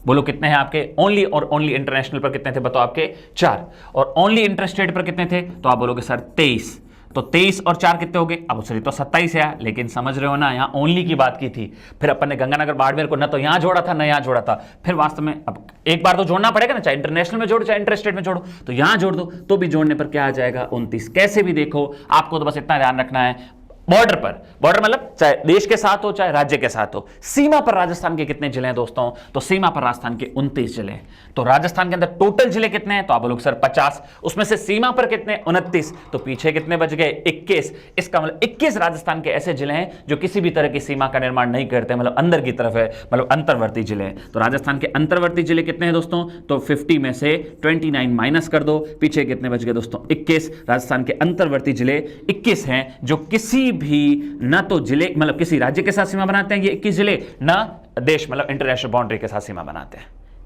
बोलो कितने हैं आपके? ओनली और ओनली इंटरनेशनल पर कितने थे बताओ? आपके 4। और ओनली इंटरस्टेट पर कितने थे? तो आप बोलोगे सर 23। तो 23 और 4 कितने हो गए? अब सॉरी तो 27 है, लेकिन समझ रहे हो ना, यहाँ ओनली की बात की थी। फिर अपन ने गंगानगर बाड़मेर को ना तो यहाँ जोड़ा था ना यहाँ जोड़ा था। फिर वास्तव में अब एक बार तो जोड़ना पड़ेगा ना, चाहे इंटरनेशनल में जोड़ो चाहे इंटरस्टेट में जोड़ो, तो यहाँ जोड़ दो तो भी जोड़ने पर क्या आ जाएगा? 29। कैसे भी देखो, आपको तो बस इतना ध्यान रखना है, बॉर्डर पर, बॉर्डर मतलब चाहे देश के साथ हो चाहे राज्य के साथ हो, सीमा पर राजस्थान के कितने जिले हैं दोस्तों? तो सीमा पर राजस्थान के 29 जिले हैं। तो राजस्थान के अंदर टोटल जिले कितने हैं? तो आप बोलोगे सर 50। उसमें से सीमा पर कितने? 29। तो पीछे कितने बच गए? 21। इसका मतलब 21 राजस्थान के ऐसे जिले हैं जो किसी भी तरह की सीमा का निर्माण नहीं करते, मतलब अंदर की तरफ है, मतलब अंतर्वर्ती जिले हैं। तो राजस्थान के अंतर्वर्ती जिले कितने हैं दोस्तों? तो 50 में से 29 माइनस कर दो, पीछे कितने बच गए दोस्तों? 21। राजस्थान के अंतर्वर्ती जिले 21 हैं जो किसी भी ना तो जिले मतलब किसी राज्य के साथ सीमा बनाते हैं ये 21 जिले, ना देश मतलब इंटरनेशनल बाउंड्री के साथ सीमा बनाते हैं।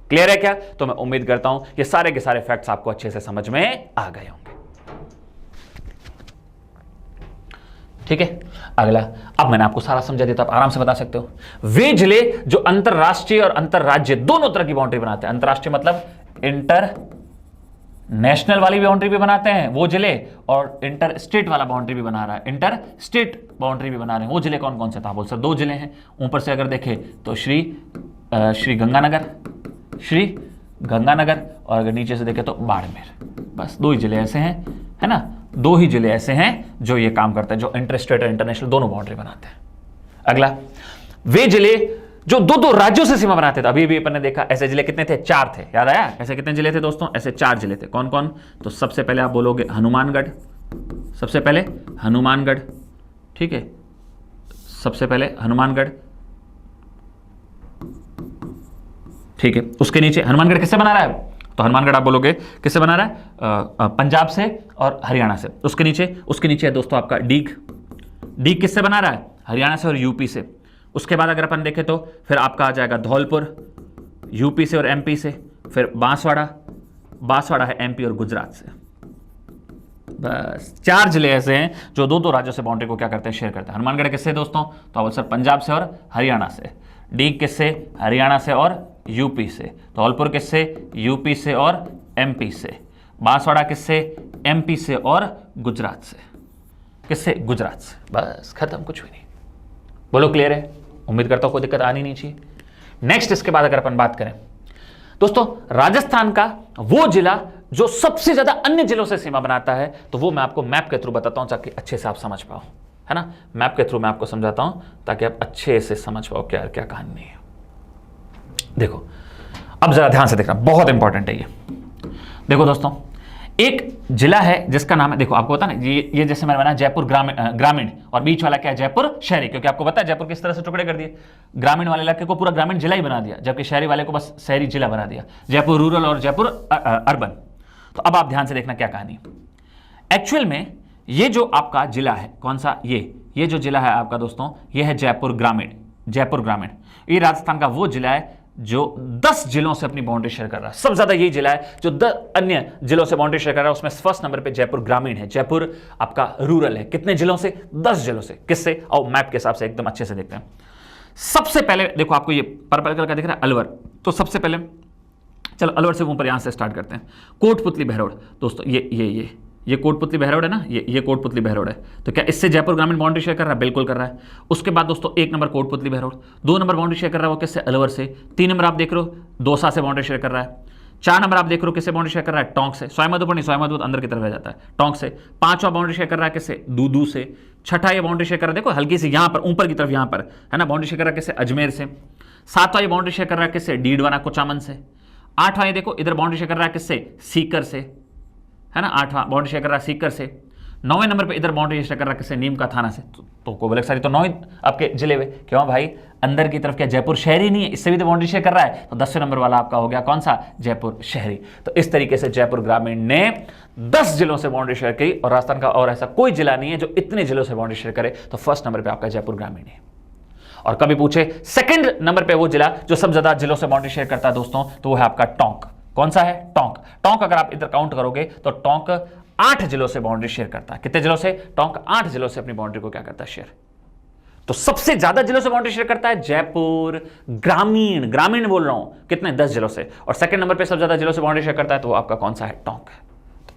क्लियर है क्या? तो मैं उम्मीद करता हूं ये सारे के सारे फैक्ट्स आपको अच्छे से समझ में आ गए होंगे। ठीक है, अगला, अब मैंने आपको सारा समझा दिया तो आप आराम से बता सकते हो। वे जिले जो अंतरराष्ट्रीय और अंतरराज्य दोनों तरह की बाउंड्री बनाते हैं, अंतरराष्ट्रीय मतलब इंटर नेशनल वाली बाउंड्री भी बनाते हैं वो जिले, और इंटर स्टेट वाला बाउंड्री भी बना रहा है, इंटर स्टेट बाउंड्री भी बना रहे हैं। वो जिले कौन कौन से था? बोल सर 2 जिले हैं। ऊपर से अगर देखें तो श्री गंगानगर, श्री गंगानगर, और अगर नीचे से देखें तो बाड़मेर। बस 2 ही जिले ऐसे हैं, है ना, 2 ही जिले ऐसे हैं जो ये काम करते हैं, जो इंटर स्टेट और इंटरनेशनल दोनों बाउंड्री बनाते हैं। अगला, वे जिले जो 2-2 राज्यों से सीमा बनाते थे। अभी भी अपन ने देखा ऐसे जिले कितने थे? 4 थे। याद आया? ऐसे कितने जिले थे दोस्तों? ऐसे 4 जिले थे। कौन कौन? तो सबसे पहले आप बोलोगे हनुमानगढ़, सबसे पहले हनुमानगढ़, ठीक है, सबसे पहले हनुमानगढ़, ठीक है। उसके नीचे हनुमानगढ़ किससे बना रहा है? तो हनुमानगढ़ आप बोलोगे किससे बना रहा है? पंजाब से और हरियाणा से। उसके नीचे है दोस्तों आपका डीग। डीग किससे बना रहा है? हरियाणा से और यूपी से। उसके बाद अगर अपन देखें तो फिर आपका आ जाएगा धौलपुर, यूपी से और एमपी से। फिर बांसवाड़ा है एमपी और गुजरात से। बस 4 जिले ऐसे हैं जो 2-2 राज्यों से बाउंड्री को क्या करते हैं? शेयर करते हैं। हनुमानगढ़ किससे दोस्तों? तो अब सर पंजाब से और हरियाणा से। डीग किससे? हरियाणा से और यूपी से। धौलपुर किससे? यूपी से और एमपी से। बांसवाड़ा किससे? एमपी से और गुजरात से। किससे? गुजरात से। बस खत्म, कुछ भी नहीं। बोलो क्लियर है? उम्मीद करता हूं कोई दिक्कत आनी नहीं चाहिए। नेक्स्ट इसके बाद अगर अपन बात करें दोस्तों, राजस्थान का वो जिला जो सबसे ज्यादा अन्य जिलों से सीमा बनाता है, तो वो मैं आपको मैप के थ्रू बताता हूं ताकि अच्छे से आप समझ पाओ, है ना। मैप के थ्रू मैं आपको समझाता हूं ताकि आप अच्छे से समझ पाओ क्या क्या कहानी है। देखो अब जरा ध्यान से देखना, बहुत इंपॉर्टेंट है ये। देखो दोस्तों, एक जिला है जिसका नाम है, देखो आपको पता ना, ये जैसे मैंने बनाया जयपुर ग्रामीण, और बीच वाला क्या है? जयपुर शहरी, क्योंकि आपको पता है जयपुर किस तरह से टुकड़े कर दिए। ग्रामीण वाले इलाके को पूरा ग्रामीण जिला ही बना दिया, जबकि शहरी वाले को बस शहरी जिला बना दिया। जयपुर रूरल और जयपुर अर्बन। तो अब आप ध्यान से देखना क्या कहानी। एक्चुअल में ये जो आपका जिला है, कौन सा? ये जो जिला है आपका दोस्तों, ये है जयपुर ग्रामीण। जयपुर ग्रामीण ये राजस्थान का वो जिला है जो 10 जिलों से अपनी बाउंड्री शेयर कर रहा है। सबसे ज्यादा यही जिला है जो 10 अन्य जिलों से बाउंड्री शेयर कर रहा है। उसमें फर्स्ट नंबर पे जयपुर ग्रामीण है, जयपुर आपका रूरल है। कितने जिलों से? 10 जिलों से। किससे? और मैप के हिसाब से एकदम अच्छे से देखते हैं। सबसे पहले देखो, आपको ये पर्पल कलर का दिख रहा है, अलवर। तो सबसे पहले चलो अलवर से ऊपर यहां से स्टार्ट करते हैं। कोटपुतली बहरोड दोस्तों, ये कोटपुतली बहरोड है ना, ये कोटपुतली बहरोड है। तो क्या इससे जयपुर ग्रामीण बाउंड्री शेयर कर रहा है? बिल्कुल कर रहा है। उसके बाद दोस्तों 1 number Kotputli Behror, 2 number boundary share कर रहा है वो किससे? अलवर से। 3 नंबर आप देख रहे हो दौसा से बाउंड्री शेयर कर रहा है। 4 नंबर आप देख रहे हो किससे बाउंड्री शेयर कर रहा है? टोंक से। सवाईमाधोपुर नहीं, सवाईमाधोपुर अंदर की तरफ रह जाता है, टोंक से। 5वां बाउंड्री शेयर कर रहा है किससे? दूदू से। 6ठा ये बाउंड्री शेयर कर रहा है, देखो हल्की सी यहां पर ऊपर की तरफ, यहां पर है ना, बाउंड्री शेयर कर रहा है किससे? अजमेर से। 7वां ये बाउंड्री शेयर कर रहा है किससे? डीडवाना कुचामन से। 8वां ये देखो इधर बाउंड्री शेयर कर रहा है किससे? सीकर से, है ना। 8वां बाउंड्री शेयर कर रहा है सीकर से। 9वें नंबर पे इधर बाउंड्री शेयर कर रहा है किससे? नीम का थाना से। तो को बोले सारी तो 9 आपके जिले में, क्यों भाई अंदर की तरफ क्या जयपुर शहरी नहीं है? इससे भी तो बाउंड्री शेयर कर रहा है। तो 10वें नंबर वाला आपका हो गया कौन सा? जयपुर शहरी। तो इस तरीके से जयपुर ग्रामीण ने 10 जिलों से बाउंड्री शेयर की, और राजस्थान का और ऐसा कोई जिला नहीं है जो इतने जिलों से बाउंड्री शेयर करे। तो फर्स्ट नंबर पर आपका जयपुर ग्रामीण है। और कभी पूछे सेकंड नंबर पे वो जिला जो सबसे ज्यादा जिलों से बाउंड्री शेयर करता है दोस्तों, तो वो है आपका टोंक। कौन सा है? टोंक। टोंक अगर आप इधर काउंट करोगे तो टोंक 8 जिलों से बाउंड्री शेयर करता है। कितने जिलों से? टोंक 8 जिलों से अपनी बाउंड्री को क्या करता है? शेयर। तो सबसे ज्यादा जिलों से बाउंड्री शेयर करता है जयपुर ग्रामीण। ग्रामीण बोल रहा हूं, कितने? 10 जिलों से। और सेकंड नंबर पे सबसे ज्यादा जिलों से बाउंड्री शेयर करता है तो वो आपका कौन सा है? टोंक है।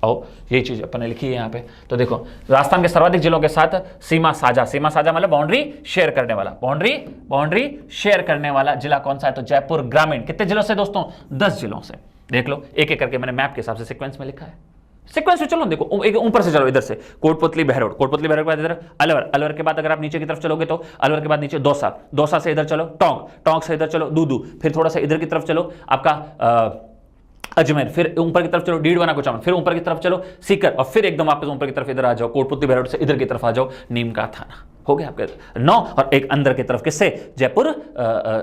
और ये चीज अपन ने लिखी है यहां पे। तो देखो राजस्थान के सर्वाधिक जिलों के साथ सीमा साझा मतलब बाउंड्री शेयर करने वाला, बाउंड्री शेयर करने वाला जिला कौन सा है? तो जयपुर ग्रामीण। कितने जिलों से दोस्तों? 10 जिलों से। देख लो एक एक करके मैंने मैप के हिसाब से सीक्वेंस में लिखा है। सीक्वेंस में चलो, देखो एक ऊपर से चलो, इधर से कोटपुतली बहरोड के बाद इधर अलवर के बाद अगर आप नीचे की तरफ चलोगे तो अलवर के बाद नीचे दौसा से इधर चलो टोंक से इधर चलो दूदू, फिर थोड़ा सा इधर की तरफ चलो आपका अजमेर, फिर ऊपर की तरफ चलो डीडवाना कुचामन, फिर ऊपर की तरफ चलो सीकर, और फिर एकदम वापस ऊपर की तरफ इधर आ जाओ, कोटपुतली बहरोड से इधर की तरफ आ जाओ, नीम का थाना। हो गया आपके 9, और एक अंदर की तरफ किससे? जयपुर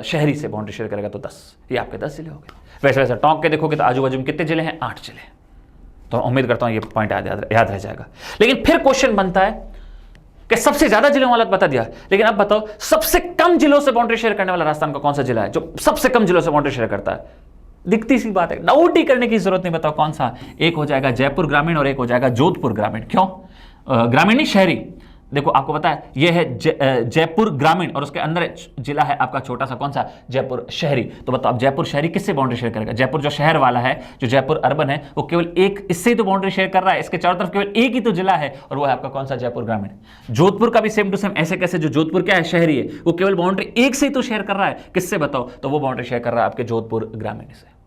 शहरी से बाउंड्री शेयर करेगा तो 10। ये आपके 10 जिले हो गए। वैसे टोंक के देखोगे तो आजू बाजू में कितने जिले हैं? 8 जिले। तो उम्मीद करता हूं ये पॉइंट याद रह जाएगा। लेकिन फिर क्वेश्चन बनता है कि सबसे ज्यादा जिलों वाला बता दिया, लेकिन अब बताओ सबसे कम जिलों से बाउंड्री शेयर करने वाला राजस्थान का कौन सा जिला है जो सबसे कम जिलों से बाउंड्री शेयर करता है? दिखती सी बात है, डाउट ही करने की जरूरत नहीं। बताओ कौन सा? एक हो जाएगा जयपुर ग्रामीण और एक हो जाएगा जोधपुर ग्रामीण। क्यों? ग्रामीण नहीं, शहरी। देखो आपको पता है ये है जयपुर ग्रामीण और उसके अंदर जिला है आपका छोटा सा कौन सा, जयपुर शहरी। तो बताओ अब जयपुर शहरी किससे बाउंड्री शेयर करेगा? जयपुर जो शहर वाला है, जो जयपुर अर्बन है, वो केवल एक इससे ही तो बाउंड्री शेयर कर रहा है, इसके चारों तरफ केवल एक ही तो जिला है और वो है आपका कौन सा, जयपुर ग्रामीण। जोधपुर का भी सेम टू सेम ऐसे कैसे, जो जोधपुर क्या है, शहरी है, वो केवल बाउंड्री एक से ही तो शेयर कर रहा है, किससे बताओ? तो वो बाउंड्री शेयर कर रहा है आपके जोधपुर ग्रामीण से।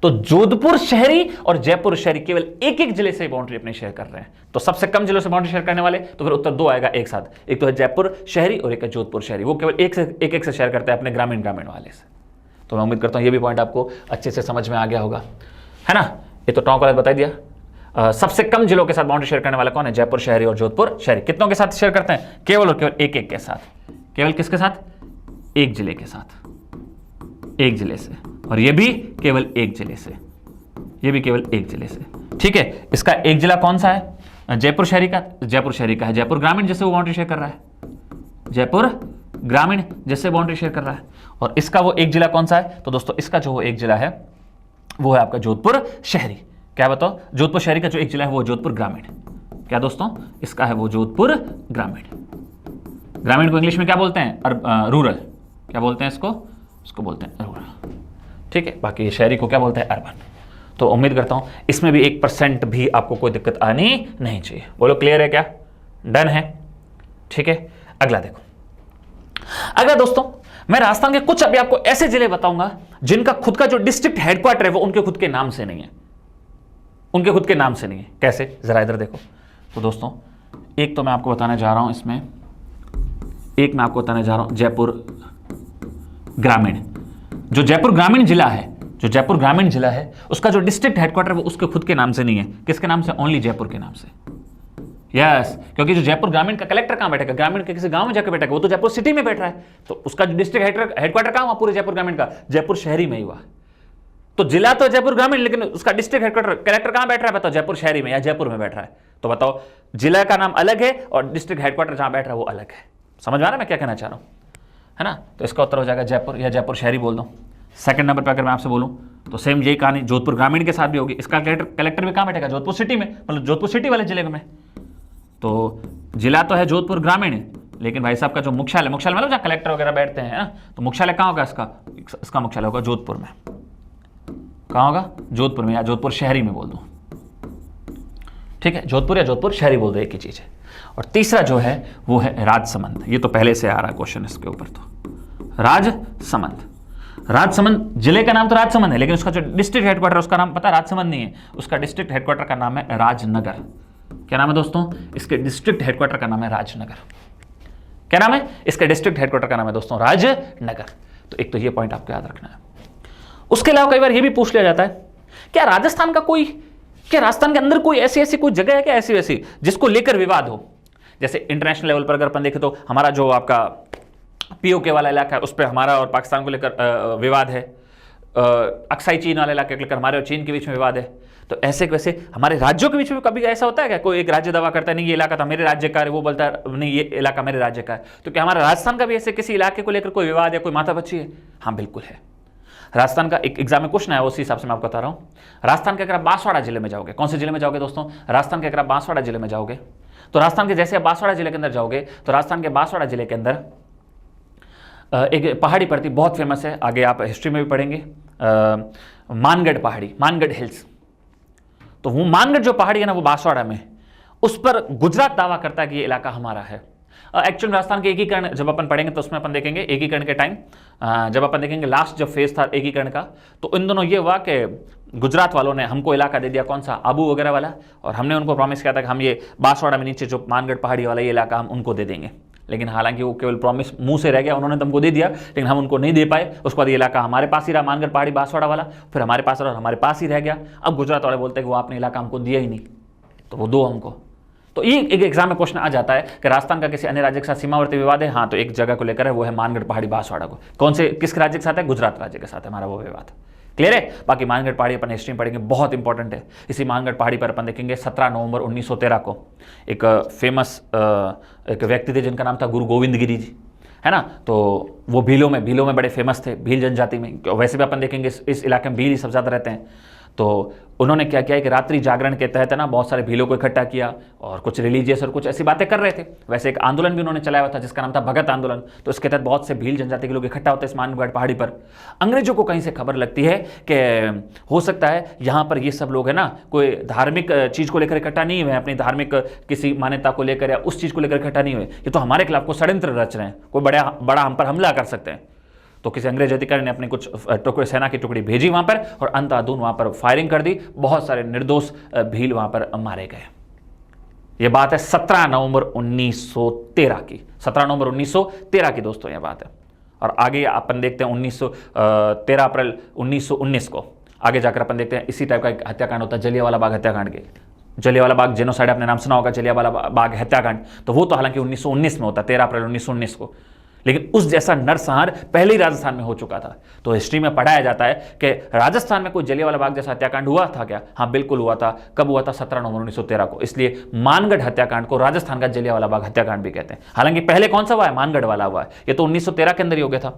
तो जोधपुर शहरी और जयपुर शहरी केवल एक एक जिले से बाउंड्री अपनी शेयर कर रहे हैं। तो सबसे कम जिलों से बाउंड्री शेयर करने वाले, तो फिर उत्तर दो आएगा एक साथ, एक तो है जयपुर शहरी और एक है जोधपुर शहरी, वो केवल एक से शेयर करते हैं अपने ग्रामीण वाले से। तो मैं उम्मीद करता हूं ये भी पॉइंट आपको अच्छे से समझ में आ गया होगा, है ना। ये तो टॉप वाला बता दिया। सबसे कम जिलों के साथ बाउंड्री शेयर करने वाला कौन है? जयपुर शहरी और जोधपुर शहरी। कितनों के साथ शेयर करते हैं? केवल और केवल एक के साथ। केवल किसके साथ? एक जिले के साथ, एक जिले से, और ये भी केवल एक जिले से, ये भी केवल एक जिले से। ठीक है, इसका एक जिला कौन सा है? जयपुर शहरी का, जयपुर शहरी का है जयपुर ग्रामीण जिससे वो बाउंड्री शेयर कर रहा है, जयपुर ग्रामीण जिससे बाउंड्री शेयर कर रहा है। और इसका वो एक जिला कौन सा है? तो दोस्तों इसका जो एक जिला है वो है आपका जोधपुर शहरी। क्या बताओ? जोधपुर शहरी का जो एक जिला है वो जोधपुर ग्रामीण। क्या दोस्तों? इसका है वो जोधपुर ग्रामीण। ग्रामीण को इंग्लिश में क्या बोलते हैं? रूरल। क्या बोलते हैं इसको? इसको बोलते हैं रूरल। ठीक है, बाकी शहरी को क्या बोलते हैं? अर्बन। तो उम्मीद करता हूं इसमें भी 1% भी आपको कोई दिक्कत आनी नहीं चाहिए। बोलो क्लियर है क्या? डन है? ठीक है, अगला देखो। अगला दोस्तों मैं राजस्थान के कुछ अभी आपको ऐसे जिले बताऊंगा जिनका खुद का जो डिस्ट्रिक्ट हेडक्वार्टर है वो उनके खुद के नाम से नहीं है, उनके खुद के नाम से नहीं है। कैसे? जरा इधर देखो। तो दोस्तों एक तो मैं आपको बताने जा रहा हूं इसमें, एक मैं आपको बताने जा रहा हूं जयपुर ग्रामीण। जो जयपुर ग्रामीण जिला है, जो जयपुर ग्रामीण जिला है, उसका जो डिस्ट्रिक्ट हेडक्वार्टर वो उसके खुद के नाम से नहीं है। किसके नाम से? ओनली जयपुर के नाम से। यस, क्योंकि जो जयपुर ग्रामीण का कलेक्टर कहां बैठेगा? ग्रामीण के किसी गांव में जाकर बैठेगा, वो तो जयपुर सिटी में बैठ रहा है। तो उसका जो डिस्ट्रिक्ट हेडक्वार्टर कहां हुआ पूरे जयपुर ग्रामीण का? जयपुर शहरी में ही हुआ। तो जिला तो जयपुर ग्रामीण, लेकिन उसका डिस्ट्रिक्ट हेडक्वार्टर कलेक्टर कहां बैठ रहा है बताओ? जयपुर शहरी में या जयपुर में बैठ रहा है। तो बताओ जिला का नाम अलग है और डिस्ट्रिक्ट हेडक्वार्टर जहां बैठ रहा है वो अलग है। समझ में आ रहा है मैं क्या कहना चाह रहा हूं, है ना। तो इसका उत्तर हो जाएगा जयपुर या जयपुर शहरी बोल दो। सेकंड नंबर पर अगर मैं आपसे बोलूं तो सेम यही कहानी जोधपुर ग्रामीण के साथ भी होगी। इसका कलेक्टर भी कहां बैठेगा? जोधपुर सिटी में, मतलब जोधपुर सिटी वाले जिले में। तो जिला तो है जोधपुर ग्रामीण, लेकिन भाई साहब का जो मुख्यालय मतलब जहां कलेक्टर वगैरह बैठते हैं ना, तो मुख्यालय कहां होगा इसका मुख्यालय होगा जोधपुर में। कहां होगा? जोधपुर में या जोधपुर शहरी में बोल दो। ठीक है, जोधपुर या जोधपुर शहरी बोल दो, एक ही चीज है। और तीसरा जो है वो है राजसमंद। ये तो पहले से आ रहा है क्वेश्चन इसके ऊपर। तो राजसमंद, राजसमंद जिले का नाम तो राजसमंद है, लेकिन उसका जो डिस्ट्रिक्ट हेडक्वार्टर उसका नाम पता है? राजसमंद नहीं है, उसका डिस्ट्रिक्ट हेडक्वार्टर का नाम है राजनगर। क्या नाम है दोस्तों? इसके डिस्ट्रिक्ट हेडक्वार्टर का नाम है राजनगर। क्या नाम है? इसके डिस्ट्रिक्ट हेडक्वार्टर का नाम है दोस्तों राजनगर। तो एक तो ये पॉइंट आपको याद रखना है। उसके अलावा कई बार ये भी पूछ लिया जाता है क्या राजस्थान के अंदर कोई ऐसी कोई जगह है क्या ऐसी वैसी जिसको लेकर विवाद हो? जैसे इंटरनेशनल लेवल पर अगर अपन देखें तो हमारा जो आपका पीओके वाला इलाका है उस पर हमारा और पाकिस्तान को लेकर विवाद है। अक्साई चीन वाले इलाके को लेकर हमारे और चीन के बीच में विवाद है। तो ऐसे वैसे हमारे राज्यों के बीच में कभी ऐसा होता है क्या? कोई एक राज्य दावा करता है नहीं ये इलाका था मेरे राज्य का है, वो बोलता है नहीं ये इलाका मेरे राज्य का है। तो क्या हमारा राजस्थान का भी ऐसे किसी इलाके को लेकर कोई विवाद है, कोई माथापच्ची है? हाँ बिल्कुल है। राजस्थान का एक एग्जाम में क्वेश्चन है, उसी हिसाब से मैं आपको बता रहा हूँ। राजस्थान के अगर आप बांसवाड़ा जिले में जाओगे, कौन से जिले में जाओगे दोस्तों? राजस्थान के अगर आप बांसवाड़ा जिले में जाओगे तो राजस्थान के जैसे आप बांसवाड़ा जिले के अंदर जाओगे तो राजस्थान के बांसवाड़ा जिले के अंदर एक पहाड़ी पड़ती बहुत फेमस है, आगे आप हिस्ट्री में भी पढ़ेंगे, मानगढ़ पहाड़ी, मानगढ़ हिल्स। तो वो मानगढ़ जो पहाड़ी है ना वो बांसवाड़ा में, उस पर गुजरात दावा करता है कि ये इलाका हमारा है। एक्चुअल राजस्थान के एकीकरण जब अपन पढ़ेंगे तो उसमें अपन देखेंगे एकीकरण के टाइम, जब अपन देखेंगे लास्ट जब फेज था एकीकरण का, तो इन दोनों ये हुआ कि गुजरात वालों ने हमको इलाका दे दिया, कौन सा? आबू वगैरह वाला, और हमने उनको प्रॉमिस किया था कि हम ये बांसवाड़ा में नीचे जो मानगढ़ पहाड़ी वाला ये इलाका हम उनको दे देंगे। लेकिन हालांकि वो केवल प्रॉमिस मुंह से रह गया, उन्होंने तुमको दे दिया लेकिन हम उनको नहीं दे पाए। उसके बाद ये इलाका हमारे पास ही रहा, मानगढ़ पहाड़ी बांसवाड़ा वाला, फिर हमारे पास रहा और हमारे पास ही रह गया। अब गुजरात वाले बोलते हैं कि वो आपने इलाका हमको दिया ही नहीं, तो वो दो हमको। तो ये एक एग्जाम में क्वेश्चन आ जाता है कि राजस्थान का किसी अन्य राज्य के साथ सीमावर्ती विवाद है। हाँ, तो एक जगह को लेकर है, वो है मानगढ़ पहाड़ी बांसवाड़ा को। कौन से किस राज्य के साथ है? गुजरात राज्य के साथ है हमारा वो विवाद। क्लियर है? बाकी मानगढ़ पहाड़ी अपन हिस्ट्री में पढ़ेंगे, बहुत इंपॉर्टेंट है। इसी मानगढ़ पहाड़ी पर अपन देखेंगे 17 नवंबर 1913 को एक फेमस एक व्यक्ति थे जिनका नाम था गुरु गोविंद गिरी जी, है ना। तो वो भीलों में बड़े फेमस थे, भील जनजाति में। वैसे भी अपन देखेंगे इस इलाके में भील ही सबसे ज़्यादा रहते हैं। तो उन्होंने क्या किया कि रात्रि जागरण के तहत ना बहुत सारे भीलों को इकट्ठा किया और कुछ रिलीजियस और कुछ ऐसी बातें कर रहे थे। वैसे एक आंदोलन भी उन्होंने चलाया हुआ था जिसका नाम था भगत आंदोलन। तो इसके तहत बहुत से भील जनजाति के लोग इकट्ठा होते हैं इस मानवगढ़ पहाड़ी पर। अंग्रेजों को कहीं से खबर लगती है कि हो सकता है यहाँ पर ये सब लोग है ना कोई धार्मिक चीज़ को लेकर इकट्ठा नहीं हुए, अपनी धार्मिक किसी मान्यता को लेकर या उस चीज़ को लेकर इकट्ठा नहीं हुए, ये तो हमारे खिलाफ कोई षड्यंत्र रच रहे हैं, कोई बड़ा हम पर हमला कर सकते हैं। तो किसी अंग्रेज अधिकारी ने अपनी कुछ सेना की टुकड़ी भेजी वहां पर और अंधाधुंध वहां पर फायरिंग कर दी। बहुत सारे निर्दोष भील वहां पर मारे गए। यह बात है 17 नवंबर 1913 की, 17 नवंबर 1913 की दोस्तों यह बात है। और आगे अपन देखते हैं 13 अप्रैल 1919 को आगे जाकर अपन देखते हैं इसी टाइप का एक हत्याकांड होता है जलियांवाला बाग हत्याकांड के। जलियांवाला बाग जेनोसाइड आपने नाम सुना होगा, जलियांवाला बाग हत्याकांड। तो वो तो हालांकि 1919 में होता, 13 अप्रैल 1919 को, लेकिन उस जैसा नरसंहार पहले ही राजस्थान में हो चुका था। तो हिस्ट्री में पढ़ाया जाता है कि राजस्थान में कोई जलियांवाला बाग जैसा हत्याकांड हुआ था क्या? हाँ बिल्कुल हुआ था। कब हुआ था? 17 नवंबर 1913 को। इसलिए मानगढ़ हत्याकांड को राजस्थान का जलियांवाला बाग हत्याकांड भी कहते हैं। हालांकि पहले कौन सा हुआ है? मानगढ़ वाला हुआ है। ये तो 1913 के अंदर ही हो गया था,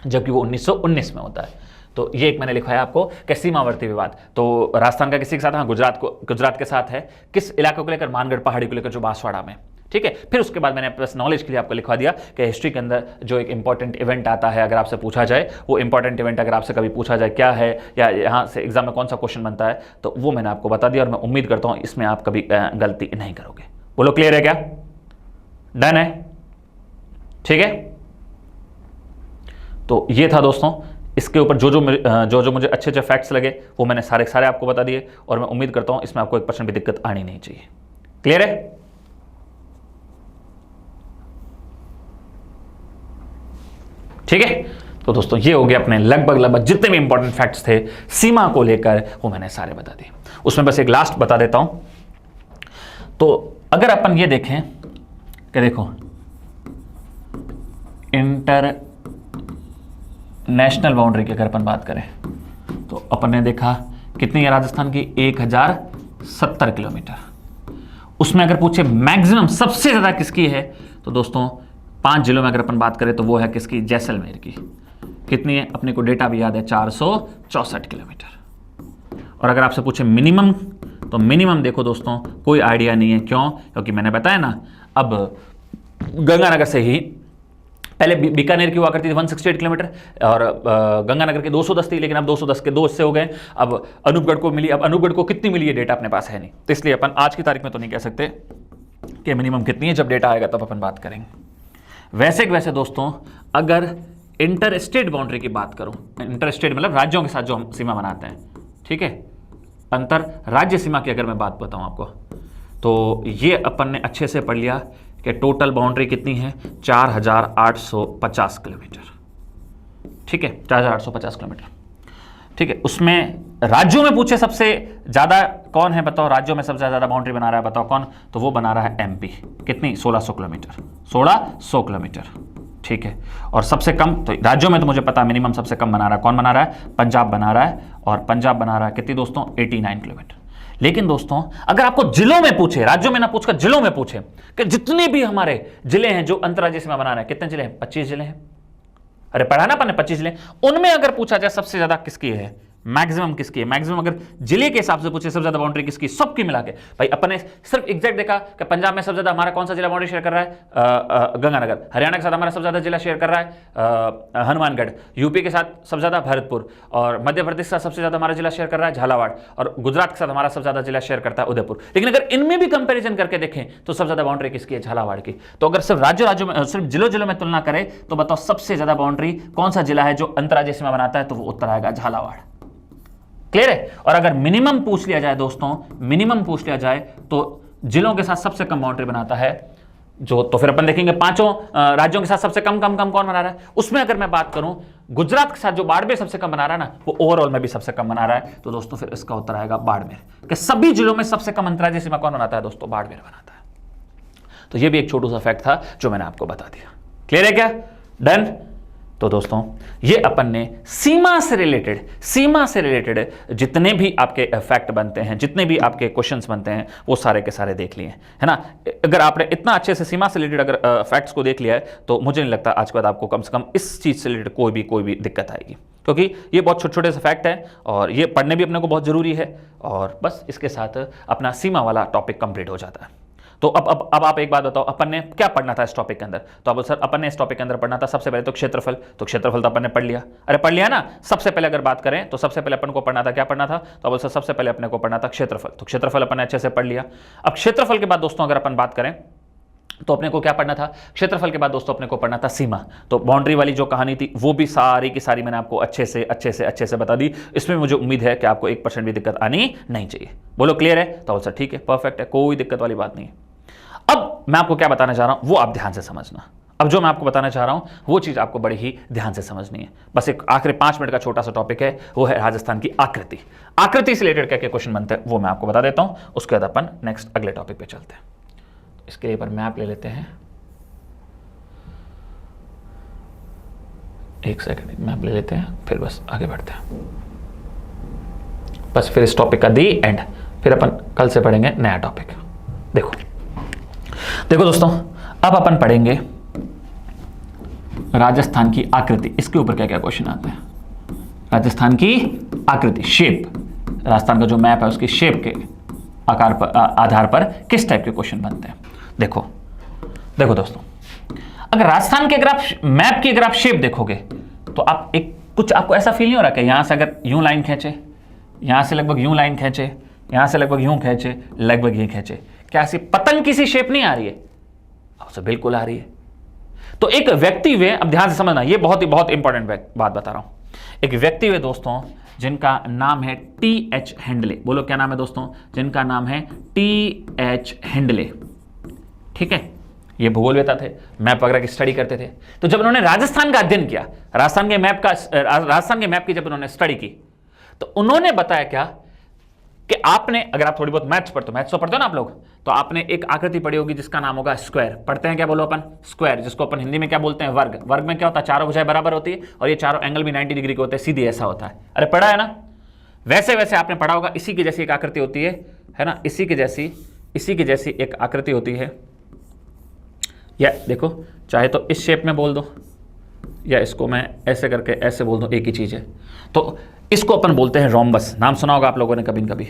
जबकि वो 1919 में होता है। तो ये एक मैंने लिखवाया आपको कि सीमावर्ती विवाद तो राजस्थान का किसी के साथ, हाँ गुजरात के साथ है। किस इलाके को लेकर? मानगढ़ पहाड़ी को लेकर, जो बांसवाड़ा में। ठीक है, फिर उसके बाद मैंने बस नॉलेज के लिए आपको लिखवा दिया कि हिस्ट्री के अंदर जो एक इंपॉर्टेंट इवेंट आता है, अगर आपसे पूछा जाए वो इंपॉर्टेंट इवेंट अगर आपसे कभी पूछा जाए क्या है, या यहाँ से एग्जाम में कौन सा क्वेश्चन बनता है, तो वो मैंने आपको बता दिया। और मैं उम्मीद करता हूँ इसमें आप कभी गलती नहीं करोगे। बोलो क्लियर है क्या? डन है? ठीक है, तो ये था दोस्तों। इसके ऊपर जो मुझे अच्छे अच्छे फैक्ट्स लगे वो मैंने सारे आपको बता दिए। और मैं उम्मीद करता हूँ इसमें आपको 1% भी दिक्कत आनी नहीं चाहिए। क्लियर है? ठीक है, तो दोस्तों ये हो गया अपने लगभग जितने भी इंपॉर्टेंट फैक्ट्स थे सीमा को लेकर वो मैंने सारे बता दिए। उसमें बस एक लास्ट बता देता हूं। तो अगर अपन ये देखें कि देखो इंटरनेशनल बाउंड्री की अगर अपन बात करें तो अपन ने देखा कितनी है राजस्थान की? 1070 किलोमीटर। उसमें अगर पूछे मैक्सिमम सबसे ज्यादा किसकी है तो दोस्तों 5 जिलों में अगर अपन बात करें तो वो है किसकी? जैसलमेर की। कितनी है? अपने को डेटा भी याद है, 464 किलोमीटर। और अगर आपसे पूछे मिनिमम तो मिनिमम देखो दोस्तों कोई आइडिया नहीं है। क्यों? क्योंकि मैंने बताया ना, अब गंगानगर से ही पहले बीकानेर की हुआ करती थी 168 किलोमीटर और गंगानगर के 210 थी, लेकिन अब 210 के 2 हिस्से हो गए। अब अनूपगढ़ को मिली। अब अनूपगढ़ को कितनी मिली है डेटा अपने पास है नहीं, तो इसलिए अपन आज की तारीख में तो नहीं कह सकते कि मिनिमम कितनी है। जब डेटा आएगा तब अपन बात करेंगे। वैसे दोस्तों अगर इंटर स्टेट बाउंड्री की बात करूं, इंटर स्टेट मतलब राज्यों के साथ जो हम सीमा बनाते हैं, ठीक है, अंतर राज्य सीमा की अगर मैं बात बताऊं आपको तो ये अपन ने अच्छे से पढ़ लिया कि टोटल बाउंड्री कितनी है? 4850 किलोमीटर। ठीक है, 4850 किलोमीटर। ठीक है, उसमें राज्यों में पूछे सबसे ज्यादा कौन है बताओ? राज्यों में सबसे ज्यादा बाउंड्री बना रहा है बताओ कौन? तो वो बना रहा है एमपी। कितनी? 1600 किलोमीटर। 1600 किलोमीटर। ठीक है, और सबसे कम तो राज्यों में तो मुझे पता मिनिमम सबसे कम बना रहा है कौन बना रहा है? पंजाब बना रहा है। और पंजाब बना रहा है कितनी दोस्तों? 89 किलोमीटर। लेकिन दोस्तों अगर आपको जिलों में पूछे, राज्यों में ना पूछकर जिलों में पूछे कि जितने भी हमारे जिले हैं जो अंतर्राज्यीय सीमा बना रहे हैं, कितने जिले हैं? 25 जिले हैं। अरे पढ़ा ना अपन ने 25 जिले। उनमें अगर पूछा जाए सबसे ज्यादा किसकी है, मैक्सिमम किसकी है, मैक्सिमम अगर जिले के हिसाब से पूछे सबसे ज्यादा बाउंड्री किसकी, सबकी मिला के, भाई अपन ने सिर्फ एग्जैक्ट देखा कि पंजाब में सबसे ज्यादा हमारा कौन सा जिला बाउंड्री शेयर कर रहा है? गंगानगर। हरियाणा के साथ हमारा सबसे ज्यादा जिला शेयर कर रहा है हनुमानगढ़। यूपी के साथ सबसे ज्यादा भरतपुर। और मध्य प्रदेश के साथ सबसे ज्यादा हमारा जिला शेयर कर रहा है झालावाड़। और गुजरात के साथ हमारा सबसे ज्यादा जिला शेयर करता है उदयपुर। लेकिन अगर इनमें भी कंपेरिजन करके देखें तो सबसे ज्यादा बाउंड्री किसकी है? झालावाड़ की। तो अगर सिर्फ राज्यों में, सिर्फ जिलों में तुलना करें तो बताओ सबसे ज्यादा बाउंड्री कौन सा जिला है जो अंतर्राज्यीय सीमा बनाता है? तो वो उत्तर आएगा झालावाड़। क्लियर है? और अगर मिनिमम पूछ लिया जाए दोस्तों, मिनिमम पूछ लिया जाए तो जिलों के साथ सबसे कम बाउंड्री बनाता है जो, तो फिर अपन देखेंगे पांचों राज्यों के साथ सबसे कम कौन बना रहा है। उसमें अगर मैं बात करूं गुजरात के साथ जो बाड़मेर सबसे कम बना रहा है ना, वो ओवरऑल में भी सबसे कम बना रहा है। तो दोस्तों फिर इसका उत्तर आएगा बाड़मेर। कि सभी जिलों में सबसे कम अंतर्राज्यीय सीमा कौन बनाता है दोस्तों? बाड़मेर बनाता है। तो ये भी एक छोटा सा फैक्ट था जो मैंने आपको बता दिया। क्लियर है क्या? डन। तो दोस्तों ये अपन ने सीमा से रिलेटेड जितने भी आपके फैक्ट बनते हैं, जितने भी आपके क्वेश्चंस बनते हैं, वो सारे के सारे देख लिए है ना। अगर आपने इतना अच्छे से सीमा से रिलेटेड अगर फैक्ट्स को देख लिया है तो मुझे नहीं लगता आज के बाद आपको कम से कम इस चीज से रिलेटेड कोई भी दिक्कत आएगी। क्योंकि ये बहुत छोटे छोटे से फैक्ट हैं और ये पढ़ने भी अपने को बहुत ज़रूरी है। और बस इसके साथ अपना सीमा वाला टॉपिक कंप्लीट हो जाता है। तो अब आप एक बात बताओ, अपन ने क्या पढ़ना था इस टॉपिक के अंदर? तो अब सर अपन ने इस टॉपिक के अंदर पढ़ना था सबसे पहले तो क्षेत्रफल। तो क्षेत्रफल तो अपन ने पढ़ लिया, अरे पढ़ लिया ना। सबसे पहले अगर बात करें तो सबसे पहले अपन को पढ़ना था, क्या पढ़ना था? तो अब सर सबसे पहले अपने को पढ़ना था क्षेत्रफल। तो क्षेत्रफल अपन ने अच्छे से पढ़ लिया। अब क्षेत्रफल के बाद दोस्तों अगर अपन बात करें तो अपने को क्या पढ़ना था? क्षेत्रफल के बाद दोस्तों अपने को पढ़ना था सीमा। तो बाउंड्री वाली जो कहानी थी वो भी सारी की सारी मैंने आपको अच्छे से बता दी। इसमें मुझे उम्मीद है कि आपको 1% भी दिक्कत आनी नहीं चाहिए। बोलो क्लियर है? तो सर ठीक है, परफेक्ट है, कोई दिक्कत वाली बात नहीं है। अब मैं आपको क्या बताना चाह रहा हूं वो आप ध्यान से समझना। अब जो मैं आपको बताना चाह रहा हूं वो चीज आपको बड़ी ही ध्यान से समझनी है। बस एक आखिरी 5 मिनट का छोटा सा टॉपिक है, वो है राजस्थान की आकृति। आकृति से रिलेटेड क्या क्या क्वेश्चन बनते हैं वो मैं आपको बता देता हूं, उसके बाद अपन नेक्स्ट अगले टॉपिक पे चलते हैं। इसके लिए पर मैप ले लेते हैं, एक सेकंड मैप ले लेते हैं, फिर बस आगे बढ़ते हैं। बस फिर इस टॉपिक का दी एंड, फिर अपन कल से पढ़ेंगे नया टॉपिक। देखो दोस्तों, अब अपन पढ़ेंगे राजस्थान की आकृति। इसके ऊपर क्या क्या क्वेश्चन आते हैं? राजस्थान की आकृति, शेप, राजस्थान का जो मैप है उसकी शेप के आकार पर आधार पर किस टाइप के क्वेश्चन बनते हैं। देखो दोस्तों, अगर राजस्थान के ग्राफ मैप की अगर आप शेप देखोगे तो आप कुछ आपको ऐसा फील नहीं हो रहा कि यहां से अगर यूं लाइन खींचे, यहां से लगभग यूं लाइन खींचे, यहां से लगभग यूं खींचे, लगभग ये खींचे, क्या ऐसी पतंग की सी शेप नहीं आ रही है? आपसे बिल्कुल आ रही है। तो एक व्यक्ति वे, अब ध्यान से समझना, ये बहुत इंपॉर्टेंट बात बता रहा हूं। एक व्यक्ति वे दोस्तों जिनका नाम है टी.एच. हेंडले। बोलो क्या नाम है दोस्तों? जिनका नाम है टी.एच. हेंडले। ठीक है, ये भूगोलवेता थे, मैप वगैरह की स्टडी करते थे। तो जब उन्होंने राजस्थान का अध्ययन किया, राजस्थान के मैप की जब उन्होंने स्टडी की तो उन्होंने बताया क्या कि आपने, अगर आप थोड़ी बहुत मैथ्स पढ़ते हो ना आप लोग, तो आपने एक आकृति पढ़ी होगी जिसका नाम होगा स्क्वायर। पढ़ते हैं क्या? बोलो अपन स्क्वायर, जिसको अपन हिंदी में क्या बोलते हैं? वर्ग। वर्ग में क्या होता है? चारों भुजाएं बराबर होती है और ये चारों एंगल भी 90 डिग्री के होते हैं, सीधी ऐसा होता है। अरे पढ़ा है ना? वैसे आपने पढ़ा होगा, इसी की जैसी एक आकृति होती है ना, इसी की जैसी एक आकृति होती है। या देखो, चाहे तो इस शेप में बोल दो या इसको मैं ऐसे करके ऐसे बोल दूं, एक ही चीज है। तो इसको अपन बोलते हैं रोम्बस। नाम सुना होगा आप लोगों ने कभी न कभी।